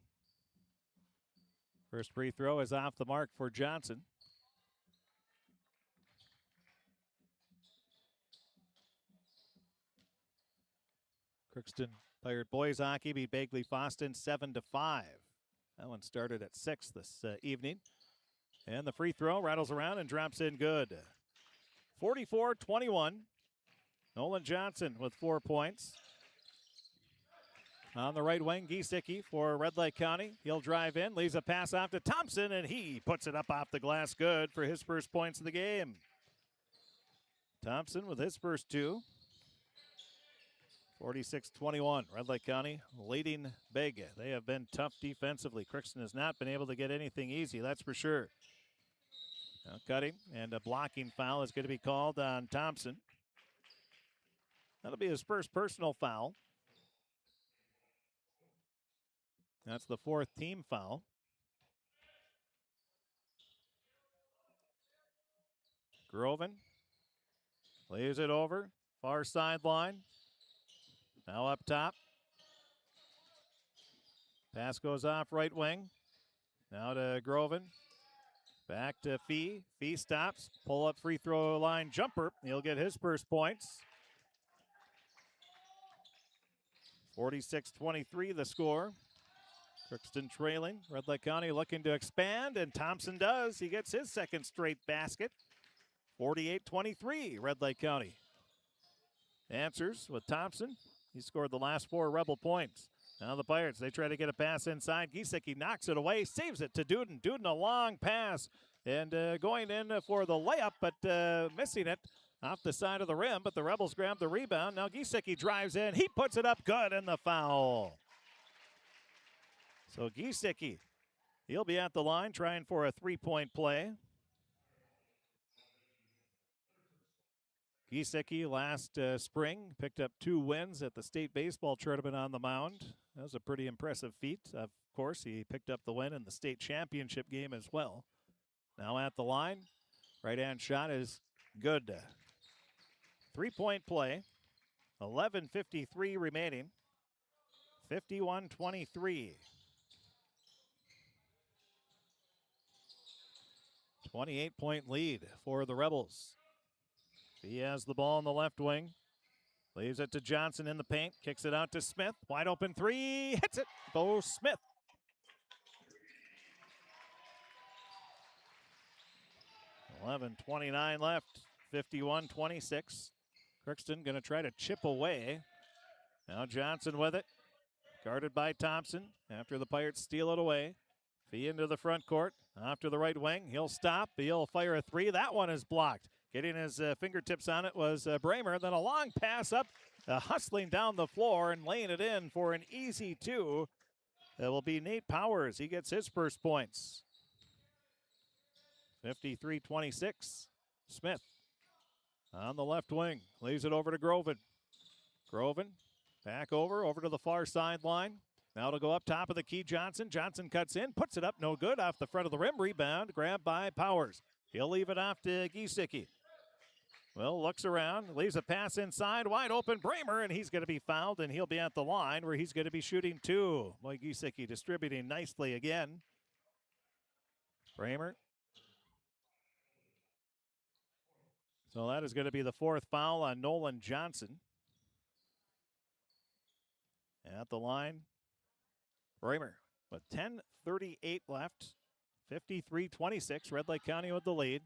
Speaker 1: First free throw is off the mark for Johnson. Crookston Pirate boys hockey beat Bagley Foston 7-5. That one started at 6 this evening. And the free throw rattles around and drops in good. 44-21. Nolan Johnson with 4 points. On the right wing, Giesecke for Red Lake County. He'll drive in, leaves a pass off to Thompson, and he puts it up off the glass good for his first points of the game. Thompson with his first 2. 46-21. Red Lake County leading big. They have been tough defensively. Crookston has not been able to get anything easy, that's for sure. Now cutting and a blocking foul is going to be called on Thompson. That'll be his first personal foul. That's the 4th team foul. Groven leaves it over. Far sideline. Now up top. Pass goes off right wing. Now to Groven. Back to Fee. Fee stops. Pull up free throw line jumper. He'll get his first points. 46-23 the score. Crookston trailing. Red Lake County looking to expand, and Thompson does. He gets his second straight basket. 48-23 Red Lake County. Answers with Thompson. He scored the last 4 Rebel points. Now the Pirates, they try to get a pass inside. Giesecke knocks it away, saves it to Duden. Duden a long pass and going in for the layup, but missing it off the side of the rim. But the Rebels grab the rebound. Now Giesecke drives in. He puts it up good, and the foul. So Giesecke, he'll be at the line trying for a 3-point play. Giesecke last spring picked up 2 wins at the state baseball tournament on the mound. That was a pretty impressive feat. Of course, he picked up the win in the state championship game as well. Now at the line, right-hand shot is good. 3-point play, 11:53 remaining, 51-23. 28-point lead for the Rebels. He has the ball in the left wing. Leaves it to Johnson in the paint. Kicks it out to Smith. Wide open 3. Hits it. Bo Smith. .29 left. 51-26. Crookston going to try to chip away. Now Johnson with it. Guarded by Thompson after the Pirates steal it away. Fee into the front court. Off to the right wing. He'll stop. He'll fire a 3. That one is blocked. Getting his fingertips on it was Bramer. Then a long pass up, hustling down the floor and laying it in for an easy 2. That will be Nate Powers. He gets his first points. 53-26. Smith on the left wing. Leaves it over to Groven. Groven back over to the far sideline. Now it'll go up top of the key, Johnson. Johnson cuts in, puts it up, no good, off the front of the rim. Rebound, grabbed by Powers. He'll leave it off to Giesecke. Well, looks around, leaves a pass inside, wide open, Bramer, and he's going to be fouled, and he'll be at the line where he's going to be shooting 2. Boy, Giesecke distributing nicely again. Bramer So that is going to be the fourth foul on Nolan Johnson. At the line, Bramer with 10:38 left. 53-26, Red Lake County with the lead.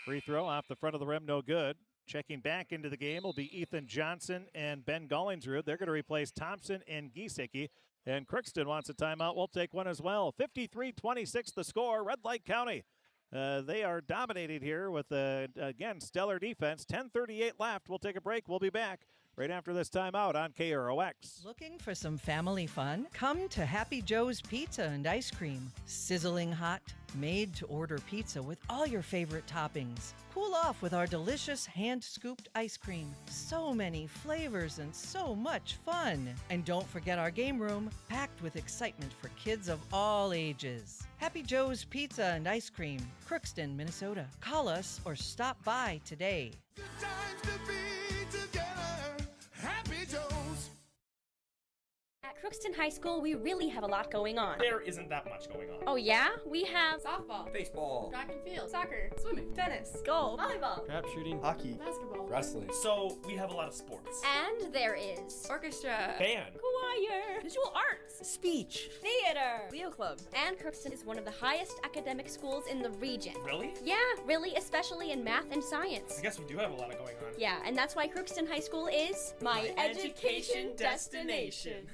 Speaker 1: Free throw off the front of the rim, no good. Checking back into the game will be Ethan Johnson and Ben Gollingsrud. They're going to replace Thompson and Giesecke. And Crookston wants a timeout. We'll take one as well. 53-26 the score. Red Lake County. They are dominating here with, again, stellar defense. 10:38 left. We'll take a break. We'll be back right after this timeout on KROX.
Speaker 18: Looking for some family fun? Come to Happy Joe's Pizza and Ice Cream. Sizzling hot, made-to-order pizza with all your favorite toppings. Cool off with our delicious hand-scooped ice cream. So many flavors and so much fun. And don't forget our game room, packed with excitement for kids of all ages. Happy Joe's Pizza and Ice Cream, Crookston, Minnesota. Call us or stop by today.
Speaker 14: At Crookston High School, we really have a lot going on.
Speaker 15: There isn't that much going on.
Speaker 14: Oh yeah? We have
Speaker 16: softball,
Speaker 9: baseball,
Speaker 16: track and field, soccer, swimming, tennis,
Speaker 14: golf, volleyball,
Speaker 9: trap shooting, hockey,
Speaker 16: basketball,
Speaker 9: wrestling.
Speaker 15: So we have a lot of sports.
Speaker 14: and there is
Speaker 16: orchestra,
Speaker 15: Band.
Speaker 14: choir,
Speaker 16: visual arts,
Speaker 18: Speech.
Speaker 14: theater,
Speaker 16: Leo Club.
Speaker 14: and Crookston is one of the highest academic schools in the region.
Speaker 15: Really?
Speaker 14: Yeah, really, especially in math and science.
Speaker 15: I guess we do have a lot going on.
Speaker 14: Yeah, and that's why Crookston High School is
Speaker 15: My education destination.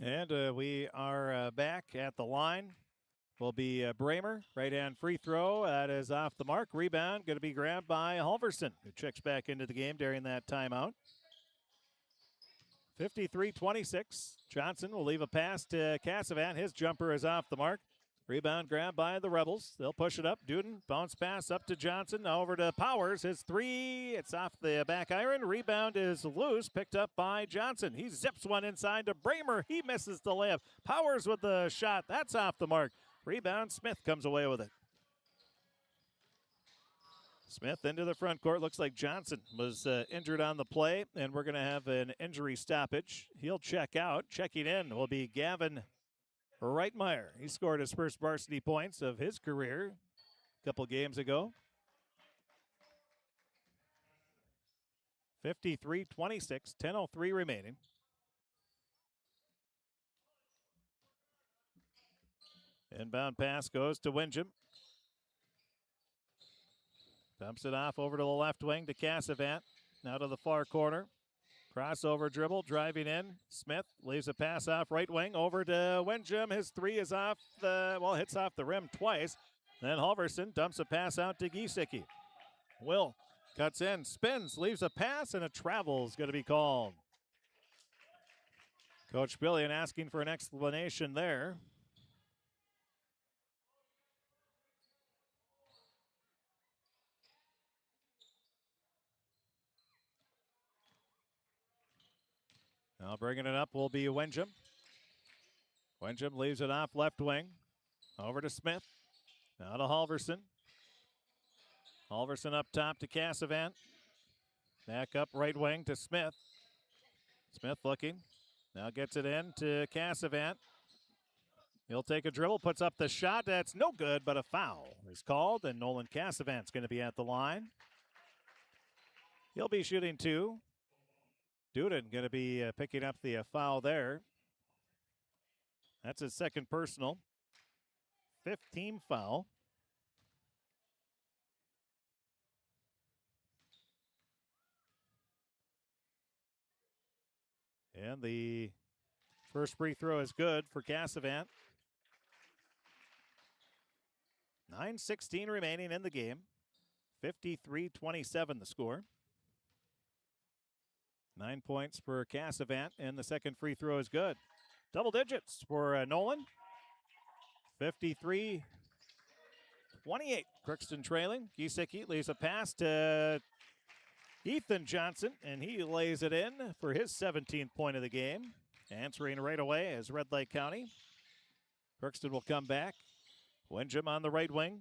Speaker 1: And we are back at the line. Will be Bramer, right-hand free throw. That is off the mark. Rebound going to be grabbed by Halverson, who checks back into the game during that timeout. 53-26. Johnson will leave a pass to Cassavant. His jumper is off the mark. Rebound grabbed by the Rebels. They'll push it up. Duden, bounce pass up to Johnson. Over to Powers. His three. It's off the back iron. Rebound is loose. Picked up by Johnson. He zips one inside to Bramer. He misses the layup. Powers with the shot. That's off the mark. Rebound. Smith comes away with it. Smith into the front court. Looks like Johnson was injured on the play, and we're going to have an injury stoppage. He'll check out. Checking in will be Gavin Reitmeyer. He scored his first varsity points of his career a couple games ago. 53-26, 10:03 remaining. Inbound pass goes to Windjam. Dumps it off over to the left wing to Cassavant. Now to the far corner. Crossover dribble, driving in. Smith leaves a pass off right wing over to Windjam. His three is off hits off the rim twice. Then Halverson dumps a pass out to Giesecke. Will cuts in, spins, leaves a pass, and a travel is going to be called. Coach Billion asking for an explanation there. Now bringing it up will be Windjam. Windjam leaves it off left wing. Over to Smith. Now to Halverson. Halverson up top to Cassavant. Back up right wing to Smith. Smith looking. Now gets it in to Cassavant. He'll take a dribble, puts up the shot. That's no good, but a foul is called, and Nolan Cassavant's going to be at the line. He'll be shooting two. Duden going to be picking up the foul there. That's his second personal. 15 foul. And the first free throw is good for Cassavant. 9:16 remaining in the game. 53-27 the score. 9 points for Cassavant, and the second free throw is good. Double digits for Nolan. 53-28. Crookston trailing. Giesecke leaves a pass to Ethan Johnson, and he lays it in for his 17th point of the game. Answering right away is Red Lake County. Crookston will come back. Windjam on the right wing.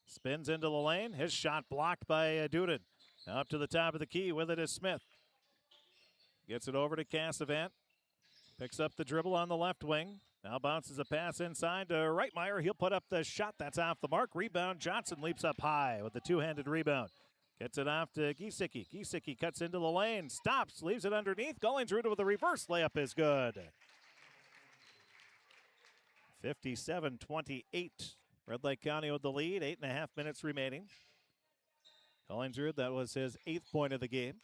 Speaker 1: Spins into the lane. His shot blocked by Duden. Now up to the top of the key with it is Smith. Gets it over to Cassavant. Picks up the dribble on the left wing. Now bounces a pass inside to Reitmeyer. He'll put up the shot. That's off the mark. Rebound. Johnson leaps up high with the two-handed rebound. Gets it off to Giesecke. Giesecke cuts into the lane. Stops. Leaves it underneath. Gollingsrud with a reverse layup is good. 57-28. Red Lake County with the lead. 8.5 minutes remaining. Gollingsrud, that was his 8th point of the game.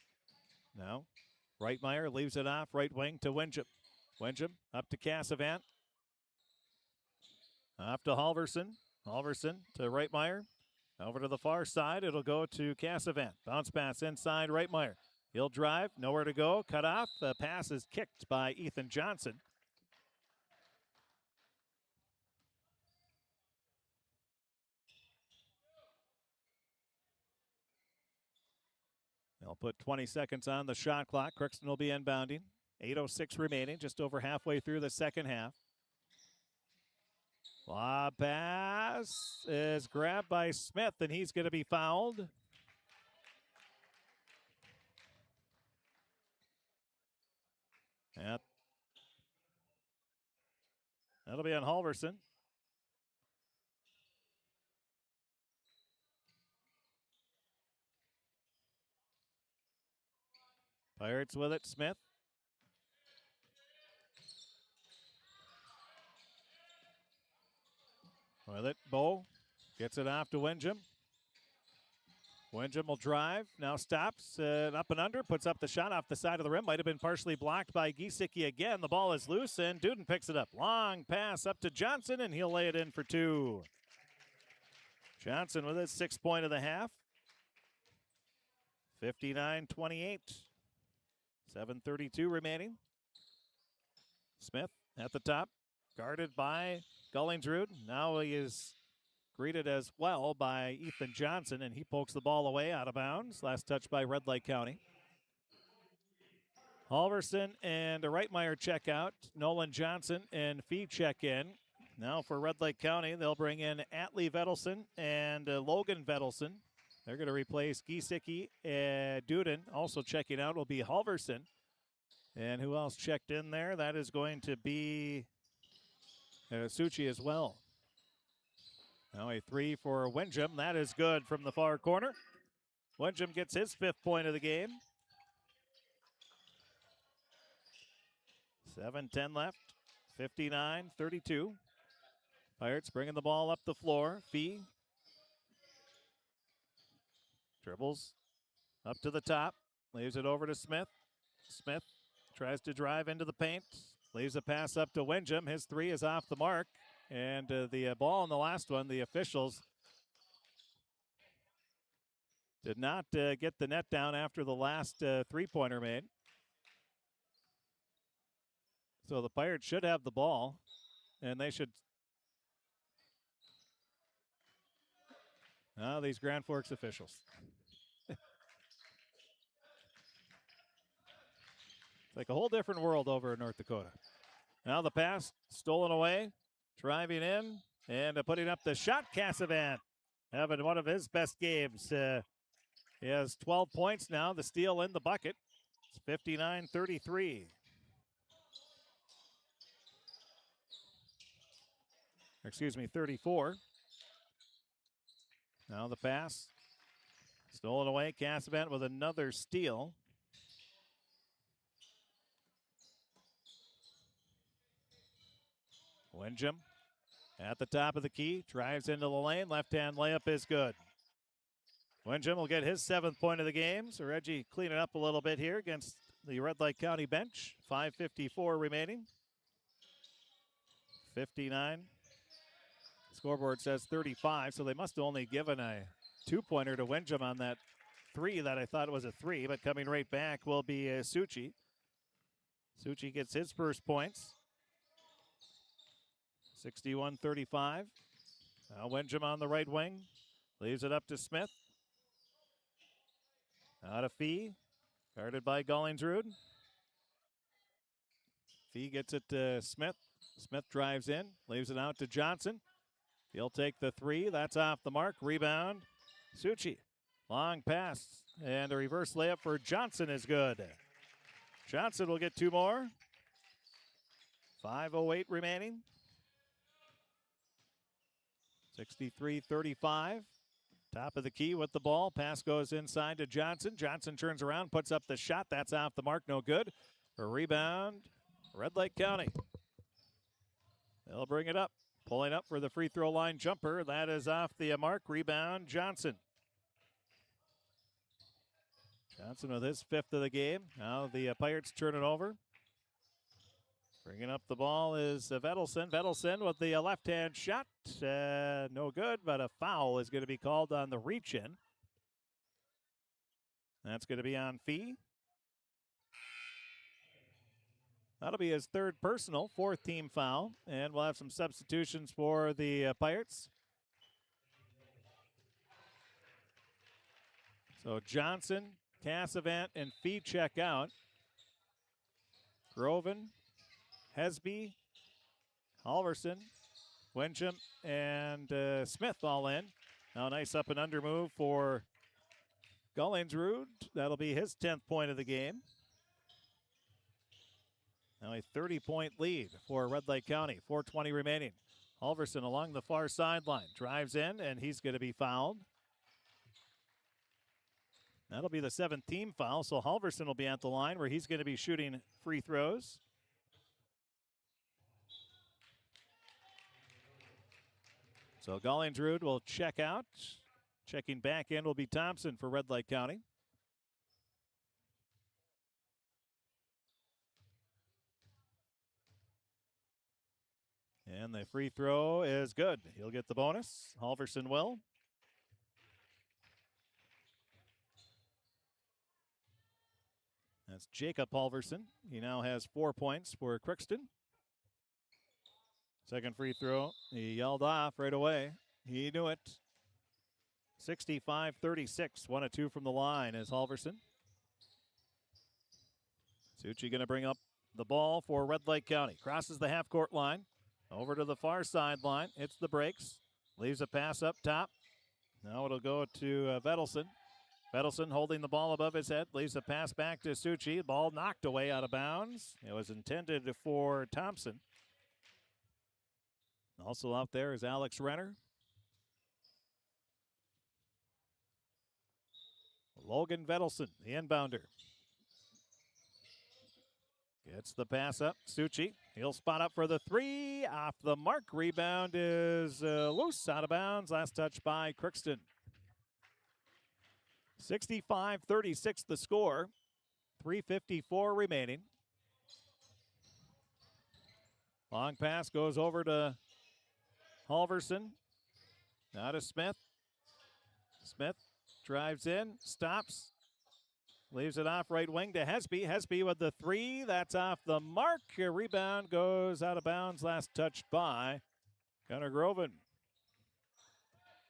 Speaker 1: Now, Reitmeyer leaves it off right wing to Winship. Winship up to Cassavant. Off to Halverson. Halverson to Reitmeyer. Over to the far side. It'll go to Cassavant. Bounce pass inside Reitmeyer. He'll drive. Nowhere to go. Cut off. The pass is kicked by Ethan Johnson. They'll put 20 seconds on the shot clock. Crookston will be inbounding. 8:06 remaining, just over halfway through the second half. Lob pass is grabbed by Smith, and he's going to be fouled. Yep. That'll be on Halverson. Pirates with it, Smith. With it, Bow gets it off to Winjum. Winjum will drive, now stops, up and under, puts up the shot off the side of the rim. Might have been partially blocked by Giesecke again. The ball is loose, and Duden picks it up. Long pass up to Johnson, and he'll lay it in for two. Johnson with his 6th point of the half. 59-28. 7:32 remaining. Smith at the top, guarded by Gollingsrud. Now he is greeted as well by Ethan Johnson, and he pokes the ball away out of bounds. Last touch by Red Lake County. Halverson and Reitmeyer check out. Nolan Johnson and Fee check in. Now for Red Lake County, they'll bring in Atlee Vedelson and Logan Vedelson. They're going to replace Giesecke and Duden. Also checking out will be Halverson. And who else checked in there? That is going to be Suchi as well. Now a 3 for Winjum. That is good from the far corner. Winjum gets his 5th point of the game. 7:10 left. 59-32. Pirates bringing the ball up the floor. Fee dribbles up to the top. Leaves it over to Smith. Smith tries to drive into the paint. Leaves a pass up to Winjum. His 3 is off the mark. And the ball in the last one, the officials did not get the net down after the last 3-pointer made. So the Pirates should have the ball, and they should. Now these Grand Forks officials. It's like a whole different world over in North Dakota. Now the pass stolen away. Driving in and putting up the shot, Cassavant. Having one of his best games. He has 12 points now, the steal in the bucket. It's 59-33. Excuse me, 34. Now the pass. Stolen away, Cassavant with another steal. Winjum at the top of the key, drives into the lane, left-hand layup is good. Winjum will get his 7th point of the game, so Reggie cleaning up a little bit here against the Red Lake County bench. 5:54 remaining. 59. Scoreboard says 35, so they must have only given a 2-pointer to Winjum on that 3 that I thought was a 3, but coming right back will be Suchi. Suchi gets his first points. 61-35. Now Winjum on the right wing. Leaves it up to Smith. Out of Fee. Guarded by Gollingsrud. Fee gets it to Smith. Smith drives in. Leaves it out to Johnson. He'll take the 3. That's off the mark. Rebound. Suchi. Long pass. And a reverse layup for Johnson is good. Johnson will get 2 more. 5:08 remaining. 63-35. Top of the key with the ball. Pass goes inside to Johnson. Johnson turns around, puts up the shot. That's off the mark, no good. A rebound, Red Lake County. They'll bring it up. Pulling up for the free throw line jumper. That is off the mark. Rebound, Johnson. Johnson with his 5th of the game. Now the Pirates turn it over. Bringing up the ball is Vedelson. Vedelson with the left-hand shot. No good, but a foul is going to be called on the reach-in. That's going to be on Fee. That'll be his 3rd personal, 4th team foul. And we'll have some substitutions for the Pirates. So Johnson, Cassavant, and Fee check out. Groven, Hesby, Halverson, Wencham, and Smith all in. Now a nice up and under move for Gullingsrud. That'll be his 10th point of the game. Now a 30-point lead for Red Lake County. 4:20 remaining. Halverson along the far sideline. Drives in, and he's going to be fouled. That'll be the 7th team foul, so Halverson will be at the line where he's going to be shooting free throws. So Gullingsrud will check out. Checking back in will be Thompson for Red Lake County. And the free throw is good. He'll get the bonus. Halverson will. That's Jacob Halverson. He now has 4 points for Crookston. Second free throw, he yelled off right away. He knew it. 65-36, 1 of 2 from the line is Halverson. Suchi going to bring up the ball for Red Lake County. Crosses the half-court line. Over to the far sideline. Hits the brakes. Leaves a pass up top. Now it'll go to Vedelson. Vedelson holding the ball above his head. Leaves a pass back to Suchi. Ball knocked away out of bounds. It was intended for Thompson. Also out there is Alex Renner. Logan Vedelson, the inbounder. Gets the pass up. Suchi, he'll spot up for the 3. Off the mark. Rebound is loose, out of bounds. Last touch by Crookston. 65-36 the score. 3:54 remaining. Long pass goes over to Halverson. Now to Smith. Smith drives in, stops. Leaves it off right wing to Hesby. Hesby with the 3. That's off the mark. A rebound goes out of bounds. Last touched by Gunnar Groven.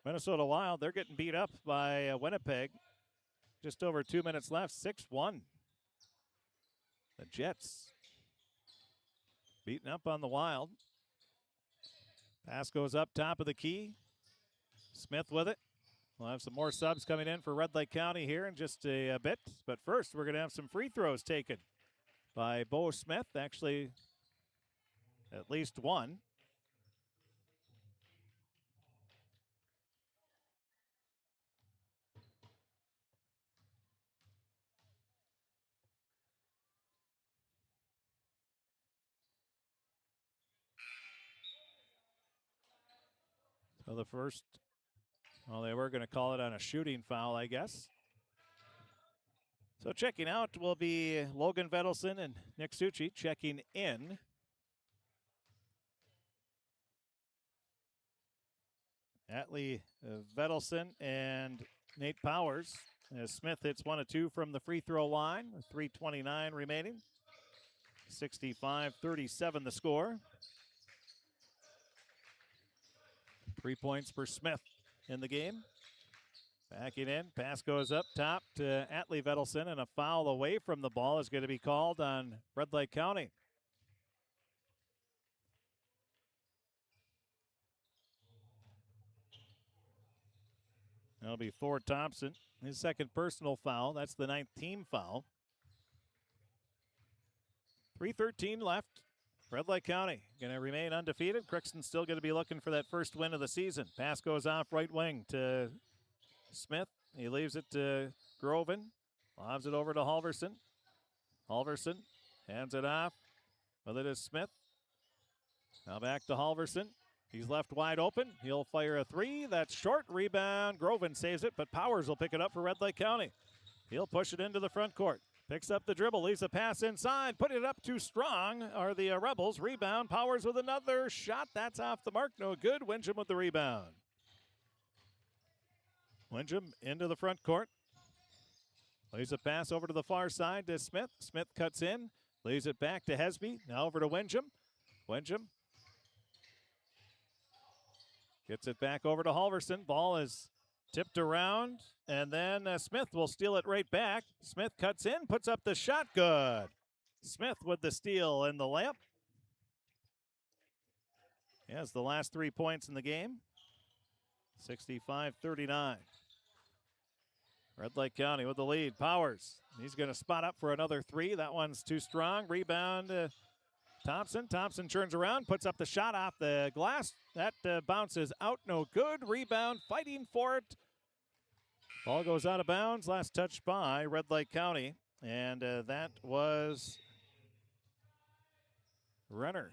Speaker 1: Minnesota Wild, they're getting beat up by Winnipeg. Just over 2 minutes left. 6-1. The Jets beating up on the Wild. Pass goes up top of the key. Smith with it. We'll have some more subs coming in for Red Lake County here in just a bit. But first, we're going to have some free throws taken by Bo Smith. Actually, at least one. So the first, well, they were going to call it on a shooting foul, I guess. So checking out will be Logan Vedelson and Nick Suchi. Checking in, Atlee Vedelson and Nate Powers. As Smith hits 1 of 2 from the free throw line with 3:29 remaining. 65-37 the score. 3 points for Smith in the game. Backing in, pass goes up top to Atlee Vedelson, and a foul away from the ball is going to be called on Red Lake County. That'll be Thor Thompson, his second personal foul. That's the 9th team foul. 3:13 left. Red Lake County going to remain undefeated. Crookston's still going to be looking for that first win of the season. Pass goes off right wing to Smith. He leaves it to Groven. Lobs it over to Halverson. Halverson hands it off. With it is Smith. Now back to Halverson. He's left wide open. He'll fire a three. That's short. Rebound. Groven saves it, but Powers will pick it up for Red Lake County. He'll push it into the front court. Picks up the dribble, leaves a pass inside, put it up too strong are the Rebels. Rebound, Powers with another shot. That's off the mark, no good. Winsham with the rebound. Winsham into the front court. Leaves a pass over to the far side to Smith. Smith cuts in, leaves it back to Hesby. Now over to Winsham. Winsham gets it back over to Halverson. Ball is tipped around, and then Smith will steal it right back. Smith cuts in, puts up the shot, good. Smith with the steal and the layup. He has the last 3 points in the game. 65-39. Red Lake County with the lead. Powers, he's going to spot up for another three. That one's too strong. Rebound, Thompson. Thompson turns around, puts up the shot off the glass. That bounces out, no good. Rebound, fighting for it. Ball goes out of bounds. Last touch by Red Lake County, and that was Renner.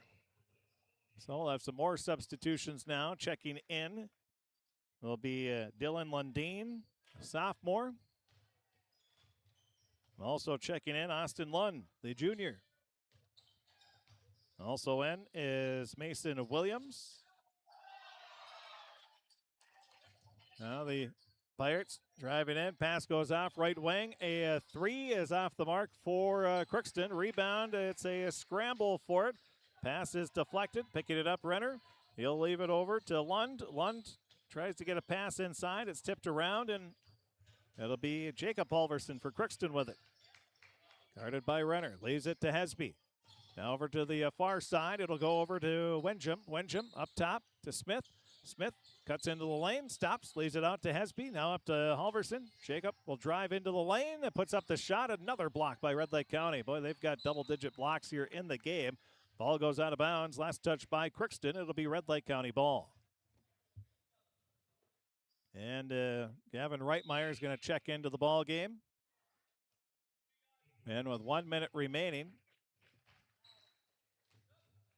Speaker 1: So we'll have some more substitutions now. Checking in will be Dylan Lundeen, sophomore. Also checking in, Austin Lund, the junior. Also in is Mason Williams. Now the Pirates driving in. Pass goes off right wing. A three is off the mark for Crookston. Rebound. It's a scramble for it. Pass is deflected. Picking it up, Renner. He'll leave it over to Lund. Lund tries to get a pass inside. It's tipped around, and it'll be Jacob Halverson for Crookston with it. Guarded by Renner. Leaves it to Hesby. Now over to the far side. It'll go over to Winsham. Winsham up top to Smith. Smith cuts into the lane, stops, leaves it out to Hesby. Now up to Halverson. Jacob will drive into the lane and puts up the shot. Another block by Red Lake County. Boy, they've got double-digit blocks here in the game. Ball goes out of bounds. Last touch by Crookston. It'll be Red Lake County ball. And Gavin Reitmeyer is going to check into the ball game. And with 1 minute remaining,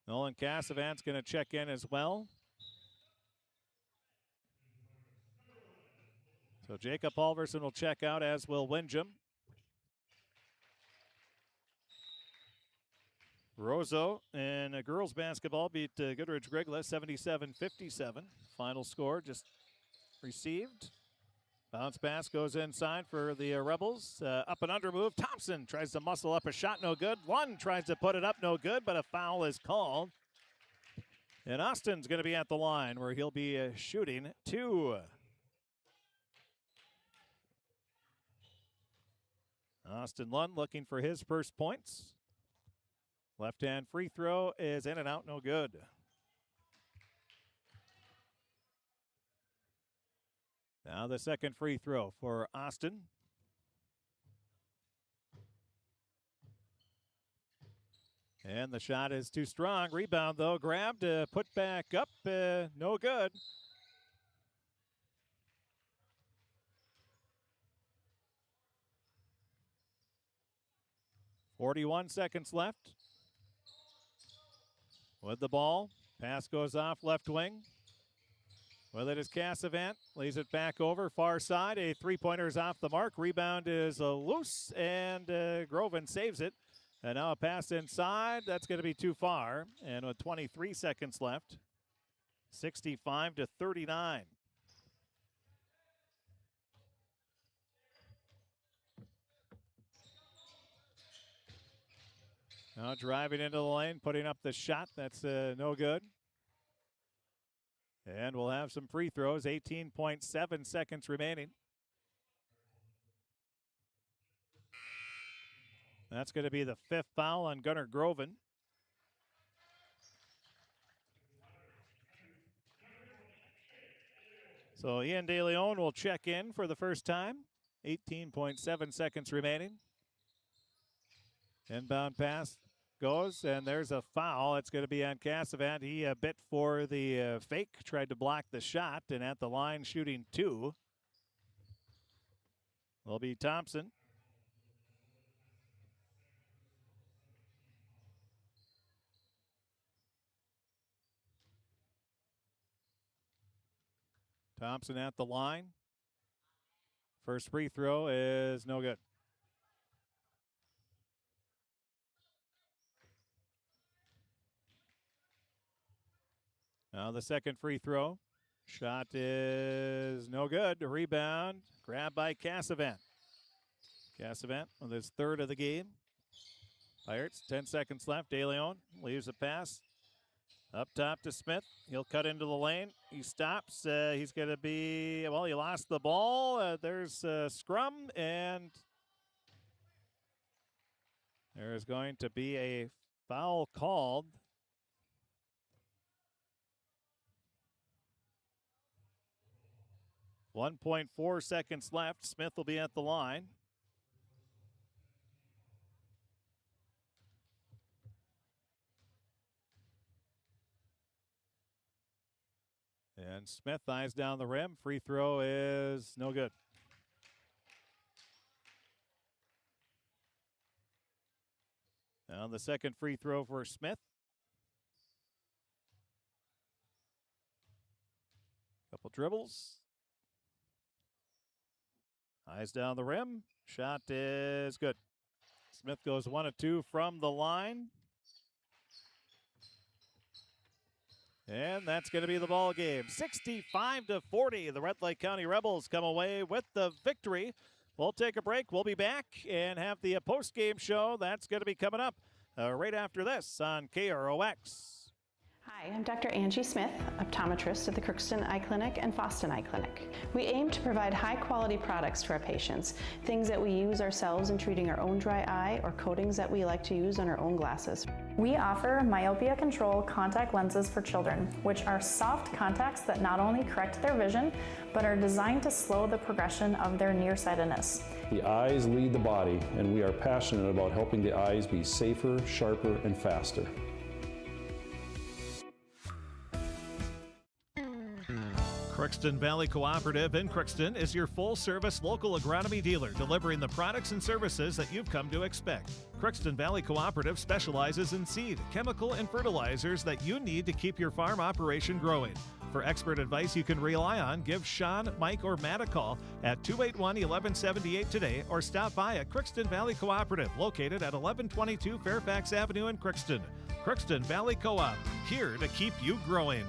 Speaker 1: Nolan Cassavant's going to check in as well. So Jacob Halverson will check out, as will Winsham. Roseau in girls basketball beat Goodrich Grigla 77-57. Final score just received. Bounce pass goes inside for the Rebels. Up and under move. Thompson tries to muscle up a shot, no good. Lund tries to put it up, no good, but a foul is called. And Austin's going to be at the line where he'll be shooting two. Austin Lund looking for his first points. Left-hand free throw is in and out, no good. Now the second free throw for Austin. And the shot is too strong. Rebound, though, grabbed, put back up, no good. .41 seconds left. With the ball, pass goes off left wing. With it is Cassavant, leaves it back over, far side. A three-pointer is off the mark. Rebound is loose, and Groven saves it. And now a pass inside. That's going to be too far. And with 23 seconds left, 65-39. Now driving into the lane, putting up the shot. That's no good. And we'll have some free throws. 18.7 seconds remaining. That's going to be the fifth foul on Gunnar Groven. So Ian DeLeon will check in for the first time. 18.7 seconds remaining. Inbound pass goes, and there's a foul. It's going to be on Cassavant. He bit for the fake, tried to block the shot, and at the line shooting 2 will be Thompson. Thompson at the line. First free throw is no good. Now the second free throw. Shot is no good. Rebound. Grabbed by Cassavant. Cassavant with his third of the game. Pirates, 10 seconds left. De Leon leaves a pass. Up top to Smith. He'll cut into the lane. He stops. He's going to be, well, he lost the ball. There's a scrum, and there is going to be a foul called. .4 seconds left. Smith will be at the line. And Smith eyes down the rim. Free throw is no good. Now the second free throw for Smith. Couple dribbles. Eyes down the rim. Shot is good. Smith goes 1 of 2 from the line. And that's going to be the ball game. 65-40. The Red Lake County Rebels come away with the victory. We'll take a break. We'll be back and have the post-game show. That's going to be coming up right after this on KROX.
Speaker 10: Hi, I'm Dr. Angie Smith, optometrist at the Crookston Eye Clinic and Foston Eye Clinic. We aim to provide high-quality products to our patients, things that we use ourselves in treating our own dry eye or coatings that we like to use on our own glasses.
Speaker 2: We offer myopia control contact lenses for children, which are soft contacts that not only correct their vision, but are designed to slow the progression of their nearsightedness.
Speaker 20: The eyes lead the body, and we are passionate about helping the eyes be safer, sharper, and faster.
Speaker 1: Crookston Valley Cooperative in Crookston is your full-service local agronomy dealer, delivering the products and services that you've come to expect. Crookston Valley Cooperative specializes in seed, chemical, and fertilizers that you need to keep your farm operation growing. For expert advice you can rely on, give Sean, Mike, or Matt a call at 281-1178 today or stop by at Crookston Valley Cooperative, located at 1122 Fairfax Avenue in Crookston. Crookston Valley Co-op, here to keep you growing.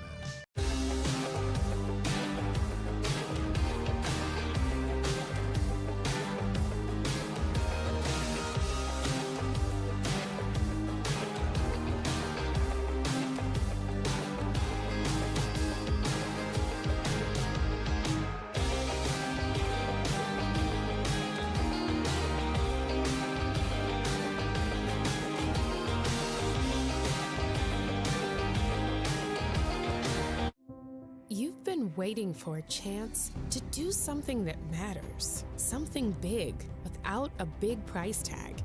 Speaker 3: Waiting for a chance to do something that matters, something big without a big price tag.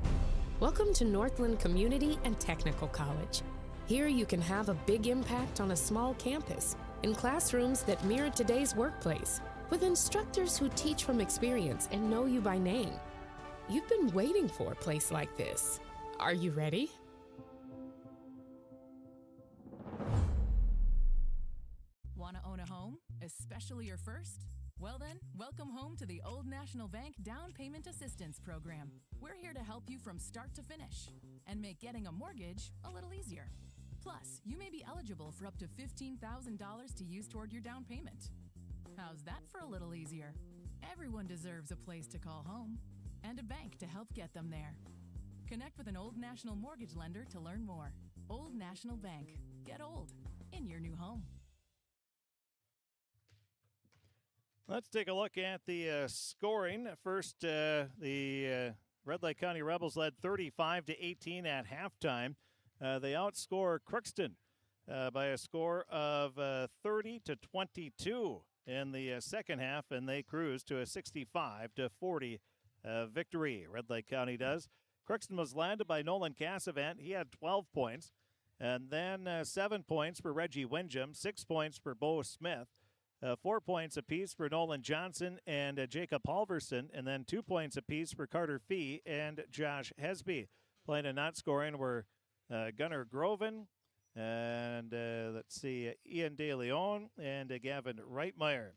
Speaker 3: Welcome to Northland Community and Technical College. Here you can have a big impact on a small campus, in classrooms that mirror today's workplace, with instructors who teach from experience and know you by name. You've been waiting for a place like this. Are you ready?
Speaker 19: Want to own a home, especially your first? Well then, welcome home to the Old National Bank Down Payment Assistance Program. We're here to help you from start to finish and make getting a mortgage a little easier. Plus, you may be eligible for up to $15,000 to use toward your down payment. How's that for a little easier? Everyone deserves a place to call home and a bank to help get them there. Connect with an Old National mortgage lender to learn more. Old National Bank. Get old in your new home.
Speaker 1: Let's take a look at the scoring. First, the Red Lake County Rebels led 35-18 at halftime. They outscore Crookston by a score of 30-22 in the second half, and they cruise to a 65-40 victory. Red Lake County does. Crookston was led by Nolan Cassavant. He had 12 points. And then 7 points for Reggie Windjam, 6 points for Bo Smith, 4 points apiece for Nolan Johnson and Jacob Halverson, and then 2 points apiece for Carter Fee and Josh Hesby. Playing and not scoring were Gunnar Groven, and Ian De Leon and Gavin Reitmeyer.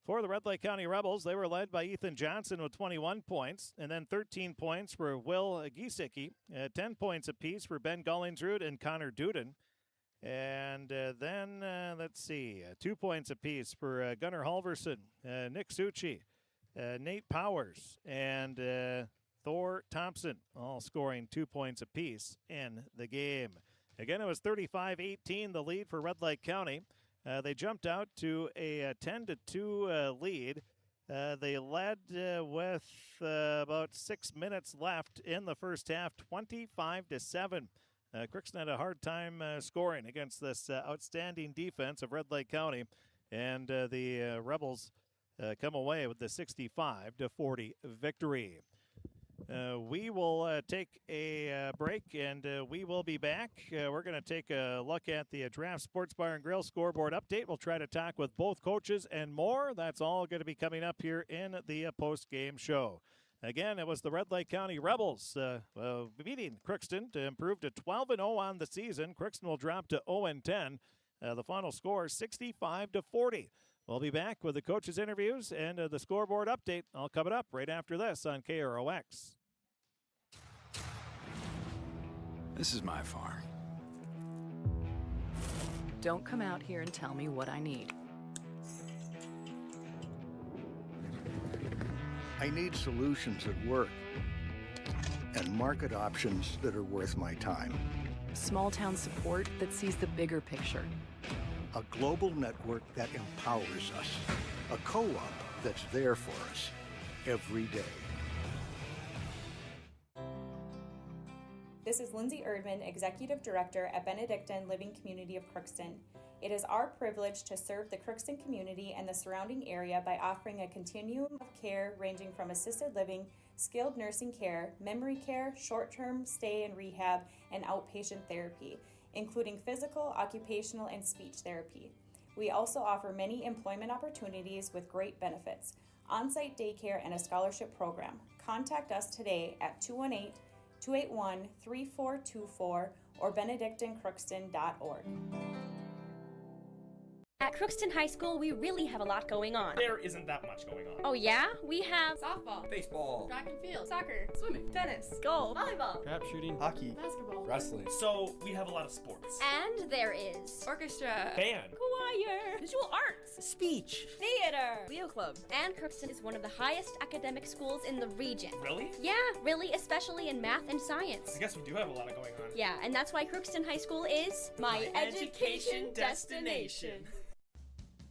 Speaker 1: For the Red Lake County Rebels, they were led by Ethan Johnson with 21 points, and then 13 points for Will Giesecke, 10 points apiece for Ben Gullingsrud and Connor Duden. And then 2 points apiece for Gunnar Halverson, Nick Succi, Nate Powers, and Thor Thompson, all scoring 2 points apiece in the game. Again, it was 35-18, the lead for Red Lake County. They jumped out to a 10-2 lead. They led with about 6 minutes left in the first half, 25-7. Crookston had a hard time scoring against this outstanding defense of Red Lake County, and the Rebels come away with the 65-40 victory. We will take a break, and we will be back. We're going to take a look at the Draft Sports Bar and Grill scoreboard update. We'll try to talk with both coaches and more. That's all going to be coming up here in the post-game show. Again, it was the Red Lake County Rebels beating Crookston to improve to 12-0 on the season. Crookston will drop to 0-10. The final score, 65-40. We'll be back with the coaches' interviews and the scoreboard update. I'll cover it up right after this on KROX.
Speaker 9: This is my farm.
Speaker 11: Don't come out here and tell me what I need.
Speaker 12: I need solutions that work and market options that are worth my time.
Speaker 11: Small town support that sees the bigger picture.
Speaker 12: A global network that empowers us. A co-op that's there for us every day.
Speaker 13: This is Lindsay Erdman, Executive Director at Benedictine Living Community of Crookston. It is our privilege to serve the Crookston community and the surrounding area by offering a continuum of care ranging from assisted living, skilled nursing care, memory care, short-term stay and rehab, and outpatient therapy, including physical, occupational, and speech therapy. We also offer many employment opportunities with great benefits, on-site daycare, and a scholarship program. Contact us today at 218-281-3424 or benedictinecrookston.org.
Speaker 14: At Crookston High School, we really have a lot going on.
Speaker 15: There isn't that much going on.
Speaker 14: Oh yeah? We have
Speaker 16: softball,
Speaker 9: Baseball,
Speaker 16: track and field, soccer, swimming, tennis,
Speaker 14: golf,
Speaker 16: volleyball,
Speaker 9: trap shooting, hockey,
Speaker 16: basketball,
Speaker 9: wrestling.
Speaker 15: So we have a lot of sports.
Speaker 14: and there is
Speaker 16: orchestra,
Speaker 15: Band.
Speaker 14: choir, visual arts,
Speaker 11: Speech.
Speaker 14: theater,
Speaker 16: Leo Club.
Speaker 14: and Crookston is one of the highest academic schools in the region.
Speaker 15: Really?
Speaker 14: Yeah, really, especially in math and science.
Speaker 15: I guess we do have a lot going on.
Speaker 14: Yeah, and that's why Crookston High School is
Speaker 15: My education destination.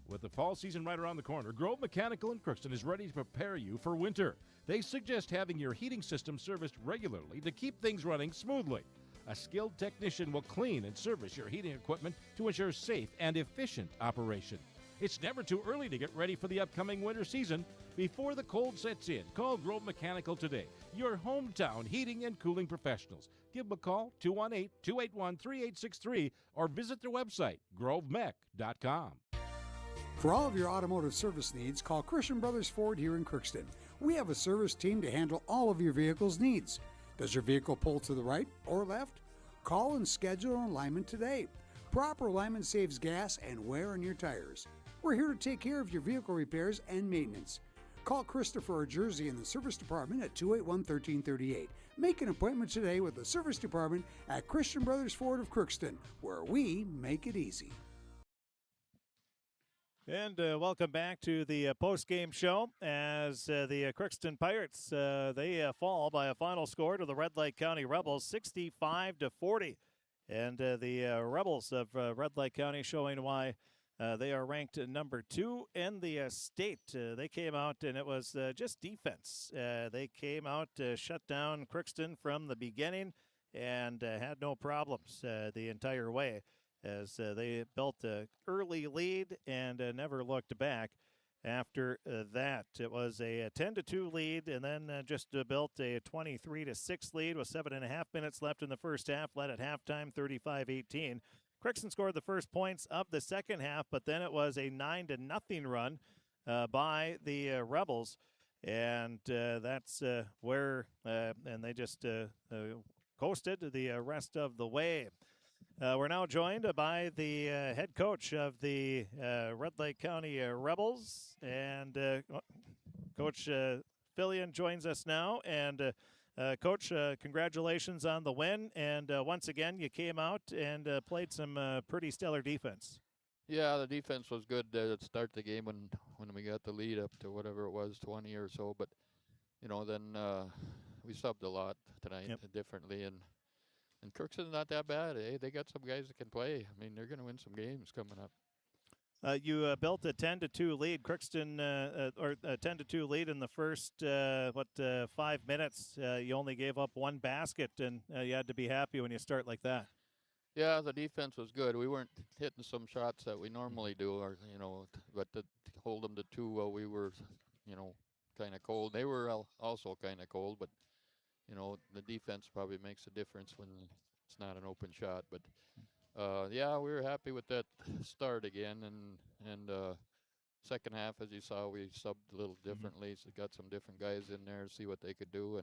Speaker 5: With the fall season right around the corner, Grove Mechanical in Crookston is ready to prepare you for winter. They suggest having your heating system serviced regularly to keep things running smoothly. A skilled technician will clean and service your heating equipment to ensure safe and efficient operation. It's never too early to get ready for the upcoming winter season. Before the cold sets in, call Grove Mechanical today, your hometown heating and cooling professionals. Give them a call, 218-281-3863, or visit their website, grovemech.com.
Speaker 17: For all of your automotive service needs, call Christian Brothers Ford here in Crookston. We have a service team to handle all of your vehicle's needs. Does your vehicle pull to the right or left? Call and schedule an alignment today. Proper alignment saves gas and wear on your tires. We're here to take care of your vehicle repairs and maintenance. Call Christopher or Jersey in the service department at 281-1338. Make an appointment today with the service department at Christian Brothers Ford of Crookston, where we make it easy.
Speaker 1: And welcome back to the post-game show as the Crookston Pirates, they fall by a final score to the Red Lake County Rebels, 65-40. And the Rebels of Red Lake County showing why they are ranked number 2 in the state. They came out and it was just defense. They came out, shut down Crookston from the beginning and had no problems the entire way, as they built an early lead and never looked back. after that. It was a 10-2 lead, and then just built a 23-6 lead with 7.5 minutes left in the first half, led at halftime 35-18. Crookston scored the first points of the second half, but then it was a 9-0 run by the Rebels, and that's where and they just coasted the rest of the way. We're now joined by the head coach of the Red Lake County Rebels, and Coach Fillion joins us now. And Coach, congratulations on the win. And once again, you came out and played some pretty stellar defense.
Speaker 4: Yeah, the defense was good to start the game when we got the lead up to whatever it was, 20 or so. But, then we subbed a lot tonight differently. And Crookston's not that bad. They got some guys that can play. I mean, they're going to win some games coming up.
Speaker 1: You built a 10-2 lead. Crookston, or a 10-2 lead in the first 5 minutes. You only gave up one basket, and you had to be happy when you start like that.
Speaker 4: Yeah, the defense was good. We weren't hitting some shots that we normally do, but to hold them to 2 while we were, kind of cold. They were also kind of cold, but the defense probably makes a difference when it's not an open shot. But yeah, we were happy with that start again, and second half, as you saw, we subbed a little differently. So got some different guys in there to see what they could do,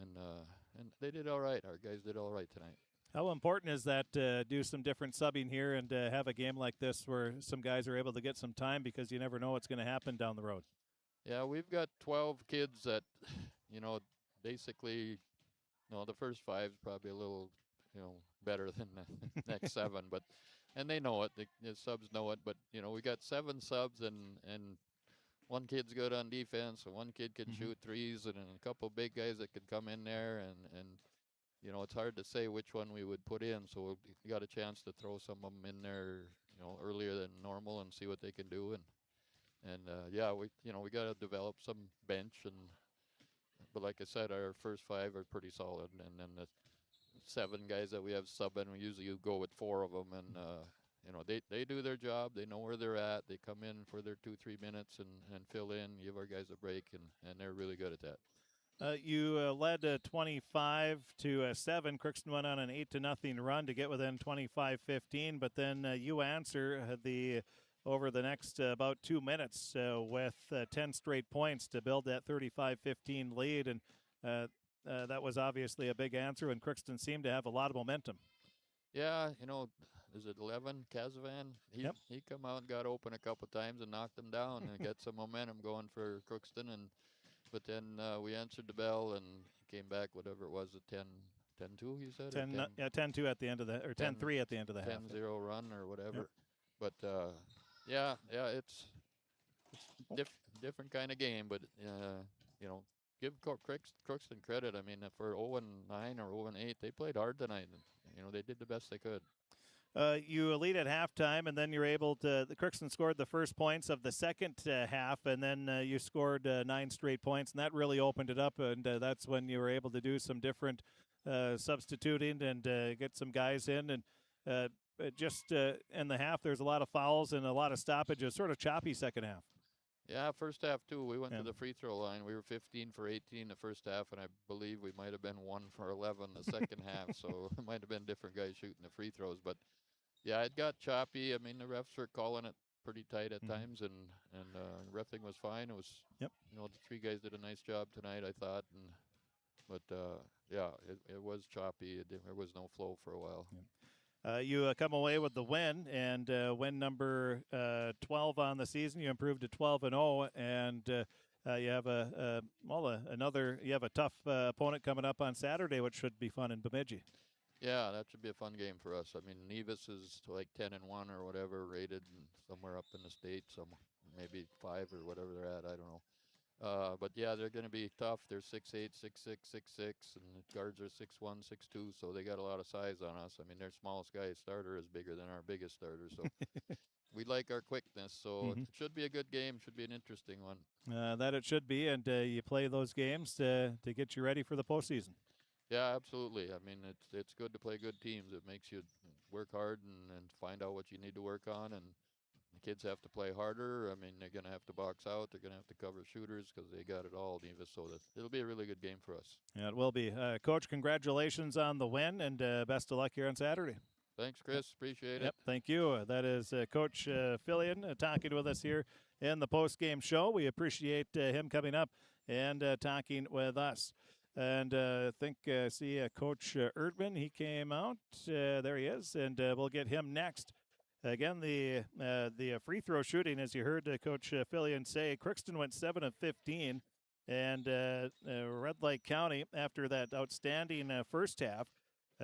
Speaker 4: and they did all right. Our guys did all right tonight.
Speaker 1: How important is that to do some different subbing here and have a game like this where some guys are able to get some time, because you never know what's going to happen down the road?
Speaker 4: Yeah, we've got 12 kids that, basically, the first 5 is probably a little, better than the next 7, and they know it. The subs know it, but we got 7 subs, and one kid's good on defense, and one kid can shoot threes, and a couple big guys that could come in there, and it's hard to say which one we would put in. So we got a chance to throw some of them in there, earlier than normal and see what they can do, and yeah, we got to develop some bench, but like I said, our first 5 are pretty solid, and then the 7 guys that we have subbing, we usually go with 4 of them, and they do their job. They know where they're at. They come in for their 2-3 minutes and fill in, give our guys a break, and they're really good at that.
Speaker 1: You led 25-7. Crookston went on an 8-0 run to get within 25-15, but then you answer over the next about 2 minutes with 10 straight points to build that 35-15 lead, and that was obviously a big answer, and Crookston seemed to have a lot of momentum.
Speaker 4: Yeah, is it 11, Kazavan? He come out and got open a couple times and knocked them down and got some momentum going for Crookston, but then we answered the bell and came back, whatever it was, a 10-2, you said?
Speaker 1: 10-2 at the end of the, or 10-3 at the end of the half.
Speaker 4: 10-0 run or whatever. Yep. But yeah, it's different kind of game, but give Crookston credit. I mean, for 0-9 or 0-8, they played hard tonight, and they did the best they could.
Speaker 1: You lead at halftime, and then you're able to. The Crookston scored the first points of the second half, and then you scored 9 straight points, and that really opened it up. And that's when you were able to do some different substituting and get some guys in. And just in the half, there's a lot of fouls and a lot of stoppages. Sort of choppy second half.
Speaker 4: Yeah, first half too. We went to the free throw line. We were 15 for 18 the first half, and I believe we might have been 1 for 11 the second half. So it might have been different guys shooting the free throws, but. Yeah, it got choppy. I mean, the refs were calling it pretty tight at times, and reffing was fine. It was, the 3 guys did a nice job tonight, I thought, but yeah, it was choppy. There was no flow for a while.
Speaker 1: You come away with the win, and win number 12 on the season. You improved to 12-0, and you have you have a tough opponent coming up on Saturday, which should be fun in Bemidji.
Speaker 4: Yeah, that should be a fun game for us. I mean, Nevis is like 10-1 or whatever rated, and somewhere up in the state, maybe 5 or whatever they're at. I don't know. But yeah, they're going to be tough. They're 6'8", 6'6", 6'6", and the guards are 6'1", 6'2", so they got a lot of size on us. I mean, their smallest guy starter is bigger than our biggest starter, so we like our quickness. So it should be a good game. Should be an interesting one.
Speaker 1: That it should be, and you play those games to get you ready for the postseason.
Speaker 4: Yeah, absolutely. I mean, it's good to play good teams. It makes you work hard and find out what you need to work on, and the kids have to play harder. I mean, they're going to have to box out. They're going to have to cover shooters because they got it all, Neva. So it'll be a really good game for us.
Speaker 1: Yeah, it will be. Coach, congratulations on the win, and best of luck here on Saturday.
Speaker 4: Thanks, Chris. Appreciate
Speaker 1: Yep,
Speaker 4: it.
Speaker 1: thank you. That is Coach Fillion talking with us here in the post-game show. We appreciate him coming up and talking with us. And I think, see Coach Erdman, he came out. There he is, and we'll get him next. Again, the free throw shooting, as you heard Coach Fillion say, Crookston went 7 of 15. And Red Lake County, after that outstanding first half,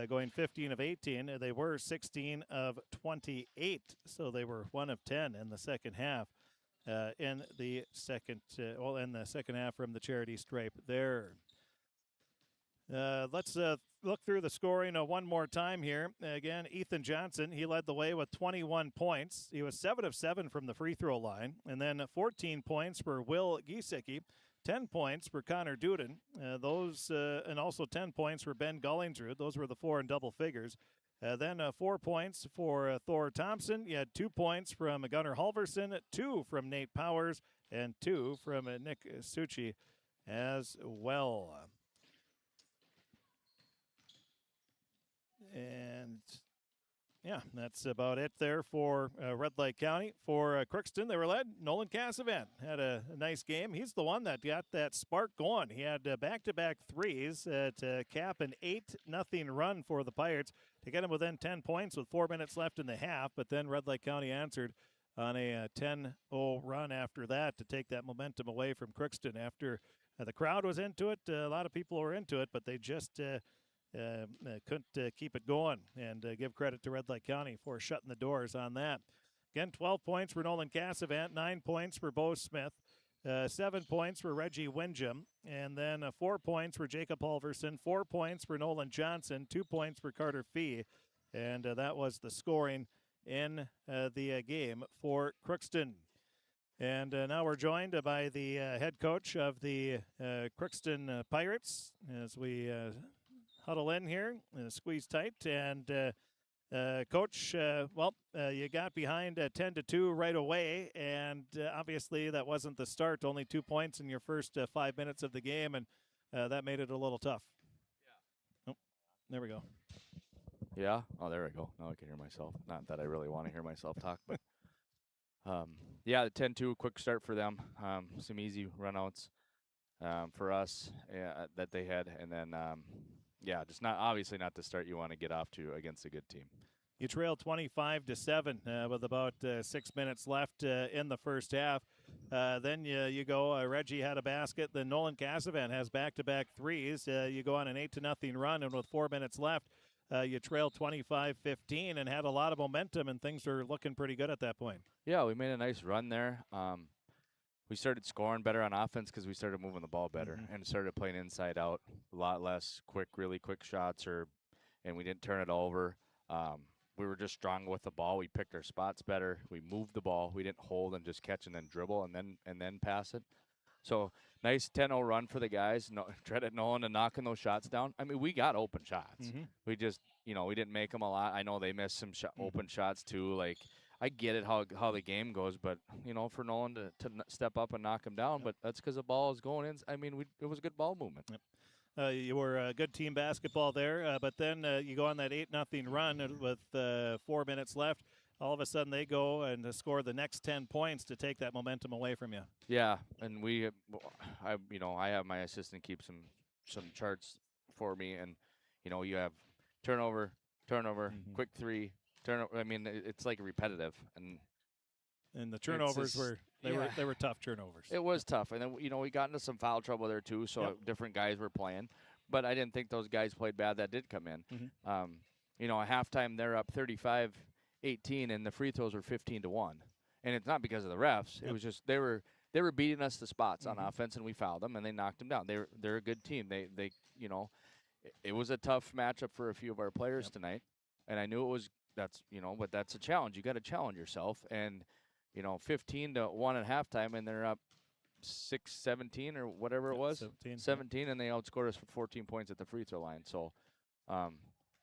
Speaker 1: going 15 of 18, they were 16 of 28. So they were 1 of 10 in the second half. In the second half from the charity stripe there. Let's look through the scoring one more time here. Again, Ethan Johnson, he led the way with 21 points. He was 7 of 7 from the free throw line. And then 14 points for Will Giesecke, 10 points for Connor Duden. And also 10 points for Ben Gullingsrud. Those were the 4 in double figures. Then 4 points for Thor Thompson. You had 2 points from Gunnar Halverson, 2 from Nate Powers, and 2 from Nick Succi as well. And yeah, that's about it there for Red Lake County. For Crookston, they were led. Nolan Cassavan had a nice game. He's the one that got that spark going. He had back-to-back threes to cap an 8-0 run for the Pirates to get him within 10 points with 4 minutes left in the half. But then Red Lake County answered on a 10-0 run after that to take that momentum away from Crookston. After the crowd was into it, a lot of people were into it, but they just couldn't keep it going, and give credit to Red Lake County for shutting the doors on that. Again, 12 points for Nolan Cassavant, 9 points for Bo Smith, 7 points for Reggie Windjam, and then 4 points for Jacob Halverson, 4 points for Nolan Johnson, 2 points for Carter Fee, and that was the scoring in the game for Crookston. And now we're joined by the head coach of the Crookston Pirates as we huddle in here and squeeze tight. And Coach, you got behind 10-2 right away, and obviously that wasn't the start. Only 2 points in your first 5 minutes of the game, and that made it a little tough. Yeah. Oh, there we go.
Speaker 6: Yeah. Oh, there we go. Now I can hear myself. Not that I really want to hear myself talk, but yeah, the 10-2 quick start for them. Some easy runouts for us that they had, and then. Yeah, just obviously not the start you want to get off to against a good team.
Speaker 1: You trailed 25-7 with about 6 minutes left in the first half. Then you go. Reggie had a basket. Then Nolan Cassavan has back-to-back threes. You go on an 8-0 run, and with 4 minutes left, you trailed 25-15 and had a lot of momentum, and things are looking pretty good at that point.
Speaker 6: Yeah, we made a nice run there. We started scoring better on offense because we started moving the ball better and started playing inside out, a lot less really quick shots, and we didn't turn it over. We were just strong with the ball. We picked our spots better. We moved the ball. We didn't hold and just catch and then dribble and then pass it. So nice 10-0 run for the guys. Credit Nolan to knocking those shots down. I mean, we got open shots. We just, we didn't make them a lot. I know they missed some open shots too. Like, I get it how the game goes, but, for Nolan to step up and knock him down, but that's because the ball is going in. I mean, it was a good ball movement.
Speaker 1: You were a good team basketball there, but then you go on that 8-0 run with 4 minutes left. All of a sudden they go and score the next 10 points to take that momentum away from you.
Speaker 6: Yeah, and I have my assistant keep some charts for me, and, you have turnover, quick three, turnover. I mean, it's like repetitive,
Speaker 1: and the turnovers were tough turnovers.
Speaker 6: It was tough, and then we got into some foul trouble there too. So different guys were playing, but I didn't think those guys played bad that did come in. At halftime they're up 35-18, and the free throws were 15-1, and it's not because of the refs. It was just they were beating us the spots on offense, and we fouled them, and they knocked them down. They're a good team. It was a tough matchup for a few of our players tonight, and I knew it was. But that's a challenge. You got to challenge yourself. And, 15-1 at halftime, and they're up 6-17 or whatever it was. 17, and they outscored us for 14 points at the free throw line. So,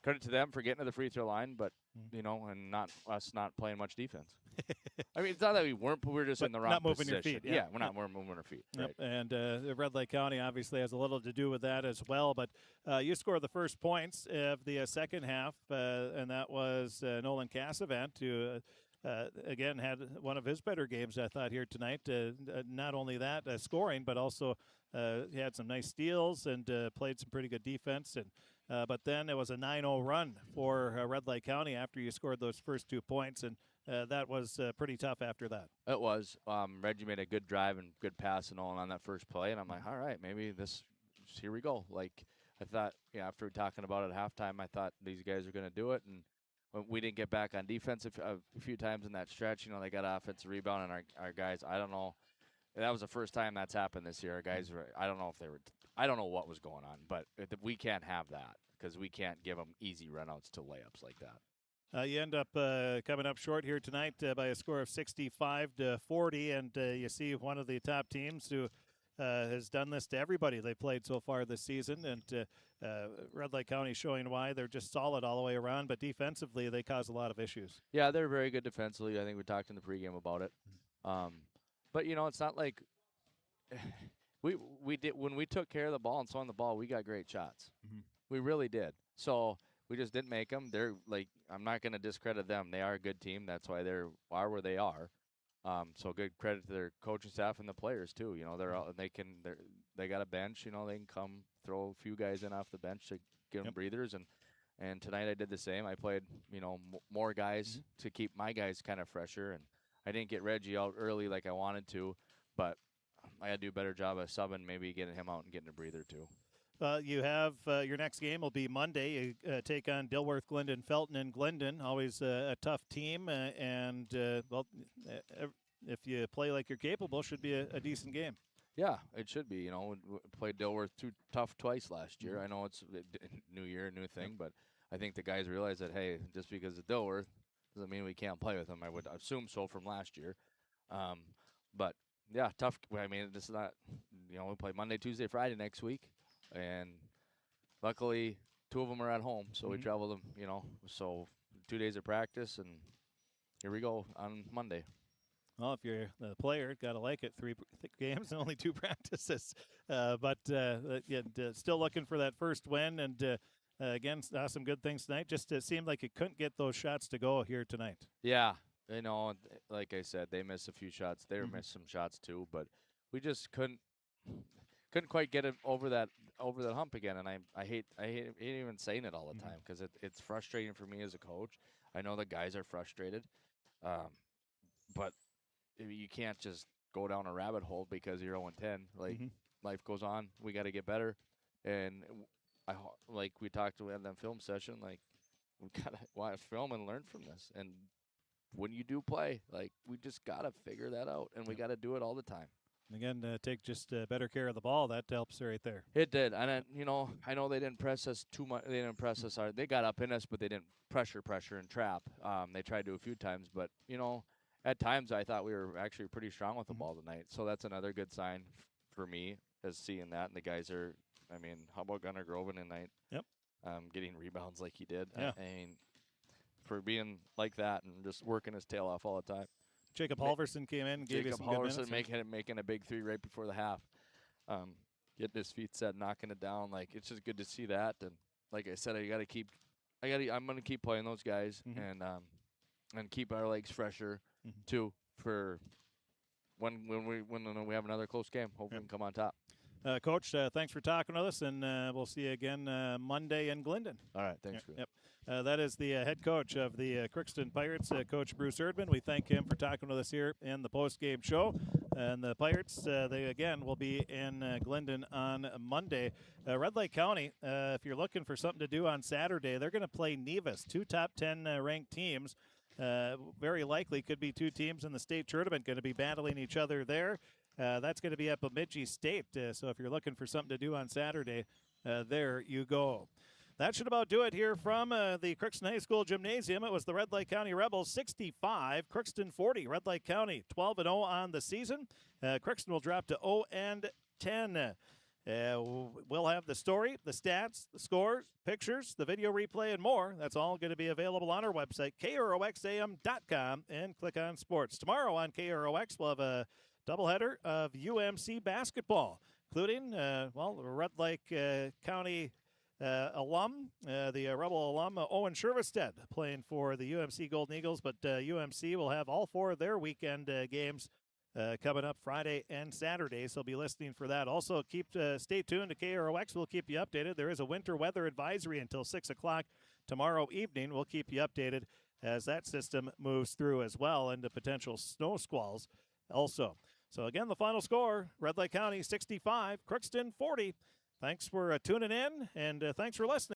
Speaker 6: credit to them for getting to the free throw line, but you know, and not us not playing much defense. I mean, it's not that we weren't, but we were just in the wrong
Speaker 1: not moving
Speaker 6: position.
Speaker 1: your feet. Yeah,
Speaker 6: we're moving our feet.
Speaker 1: Yep.
Speaker 6: Right.
Speaker 1: And Red Lake County obviously has a little to do with that as well. But you scored the first points of the second half, and that was Nolan Cassavant, who again had one of his better games, I thought, here tonight. Not only that, scoring, but also he had some nice steals and played some pretty good defense. And but then it was a 9-0 run for Red Lake County after you scored those first 2 points, and that was pretty tough after that.
Speaker 6: It was. Reggie made a good drive and good pass and all on that first play, and I'm like, all right, maybe here we go. Like, I thought, after talking about it at halftime, I thought these guys are going to do it, and when we didn't get back on defense a few times in that stretch. They got offensive rebound, and our guys, I don't know. That was the first time that's happened this year. Our guys were, I don't know what was going on, but we can't have that because we can't give them easy runouts to layups like that.
Speaker 1: You end up coming up short here tonight by a score of 65-40, and you see one of the top teams who has done this to everybody they played so far this season, and Red Lake County showing why. They're just solid all the way around, but defensively they cause a lot of issues.
Speaker 6: Yeah, they're very good defensively. I think we talked in the pregame about it. But, it's not like we did when we took care of the ball and swung the ball, we got great shots.
Speaker 1: Mm-hmm.
Speaker 6: We really did. So we just didn't make them. They're like, I'm not going to discredit them. They are a good team. That's why they are where they are. So good credit to their coaching staff and the players too. They got a bench. They can come throw a few guys in off the bench to give them breathers. And tonight I did the same. I played more guys to keep my guys kind of fresher. And I didn't get Reggie out early like I wanted to, but I got to do a better job of subbing, maybe getting him out and getting a breather too.
Speaker 1: You have your next game will be Monday. You take on Dilworth, Glendon, Felton, and Glendon. Always a tough team, and if you play like you're capable, should be a decent game.
Speaker 6: Yeah, it should be. We played Dilworth too tough twice last year. I know it's new year, new thing, but I think the guys realize that, hey, just because it's Dilworth doesn't mean we can't play with them. I would assume so from last year. But, yeah, tough. I mean, this is not, we play Monday, Tuesday, Friday next week. And luckily, 2 of them are at home, so we travel them, so 2 days of practice, and here we go on Monday.
Speaker 1: Well, if you're the player, got to like it. 3 games and only 2 practices. But still looking for that first win, and again, saw some good things tonight. Just seemed like it couldn't get those shots to go here tonight.
Speaker 6: Yeah, like I said, they missed a few shots. They missed some shots too, but we just couldn't quite get it over that hump again. And I hate even saying it all the time because it's frustrating for me as a coach. I know the guys are frustrated, but you can't just go down a rabbit hole because you're 0-10. Like life goes on. We got to get better, and like we talked about in that film session, like we got to watch film and learn from this. And when you do play, like we just got to figure that out, and we got to do it all the time.
Speaker 1: Again, take just better care of the ball. That helps right there.
Speaker 6: It did. And, I know they didn't press us too much. They didn't press us hard. They got up in us, but they didn't pressure, and trap. They tried to a few times. But, at times I thought we were actually pretty strong with the ball tonight. So that's another good sign for me as seeing that. And the guys are, how about Gunnar Groven tonight?
Speaker 1: Yep.
Speaker 6: Getting rebounds like he did.
Speaker 1: Yeah.
Speaker 6: For being like that and just working his tail off all the time.
Speaker 1: Jacob Halverson came in, gave you some good minutes.
Speaker 6: making a big 3 right before the half. Getting his feet set, knocking it down. Like, it's just good to see that. And like I said, I'm going to keep playing those guys and keep our legs fresher too for when we have another close game. Hopefully we can come on top.
Speaker 1: Coach, thanks for talking with us, and we'll see you again Monday in Glendon.
Speaker 6: All right, thanks.
Speaker 1: Yep. That is the head coach of the Crookston Pirates, Coach Bruce Erdman. We thank him for talking with us here in the post-game show. And the Pirates, they again will be in Glendon on Monday. Red Lake County, if you're looking for something to do on Saturday, they're going to play Nevis, 2 top 10 ranked teams. Very likely could be 2 teams in the state tournament going to be battling each other there. That's going to be at Bemidji State. So if you're looking for something to do on Saturday, there you go. That should about do it here from the Crookston High School Gymnasium. It was the Red Lake County Rebels 65, Crookston 40. Red Lake County 12-0 on the season. Crookston will drop to 0-10. We'll have the story, the stats, the scores, pictures, the video replay, and more. That's all going to be available on our website, KROXAM.com, and click on sports. Tomorrow on KROX, we'll have a doubleheader of UMC basketball, including, the Red Lake County alum, the Rebel alum, Owen Shervestead, playing for the UMC Golden Eagles. But UMC will have all 4 of their weekend games coming up Friday and Saturday, so be listening for that. Also, stay tuned to KROX. We'll keep you updated. There is a winter weather advisory until 6 o'clock tomorrow evening. We'll keep you updated as that system moves through as well into potential snow squalls also. So, again, the final score, Red Lake County 65, Crookston 40. Thanks for tuning in, and thanks for listening.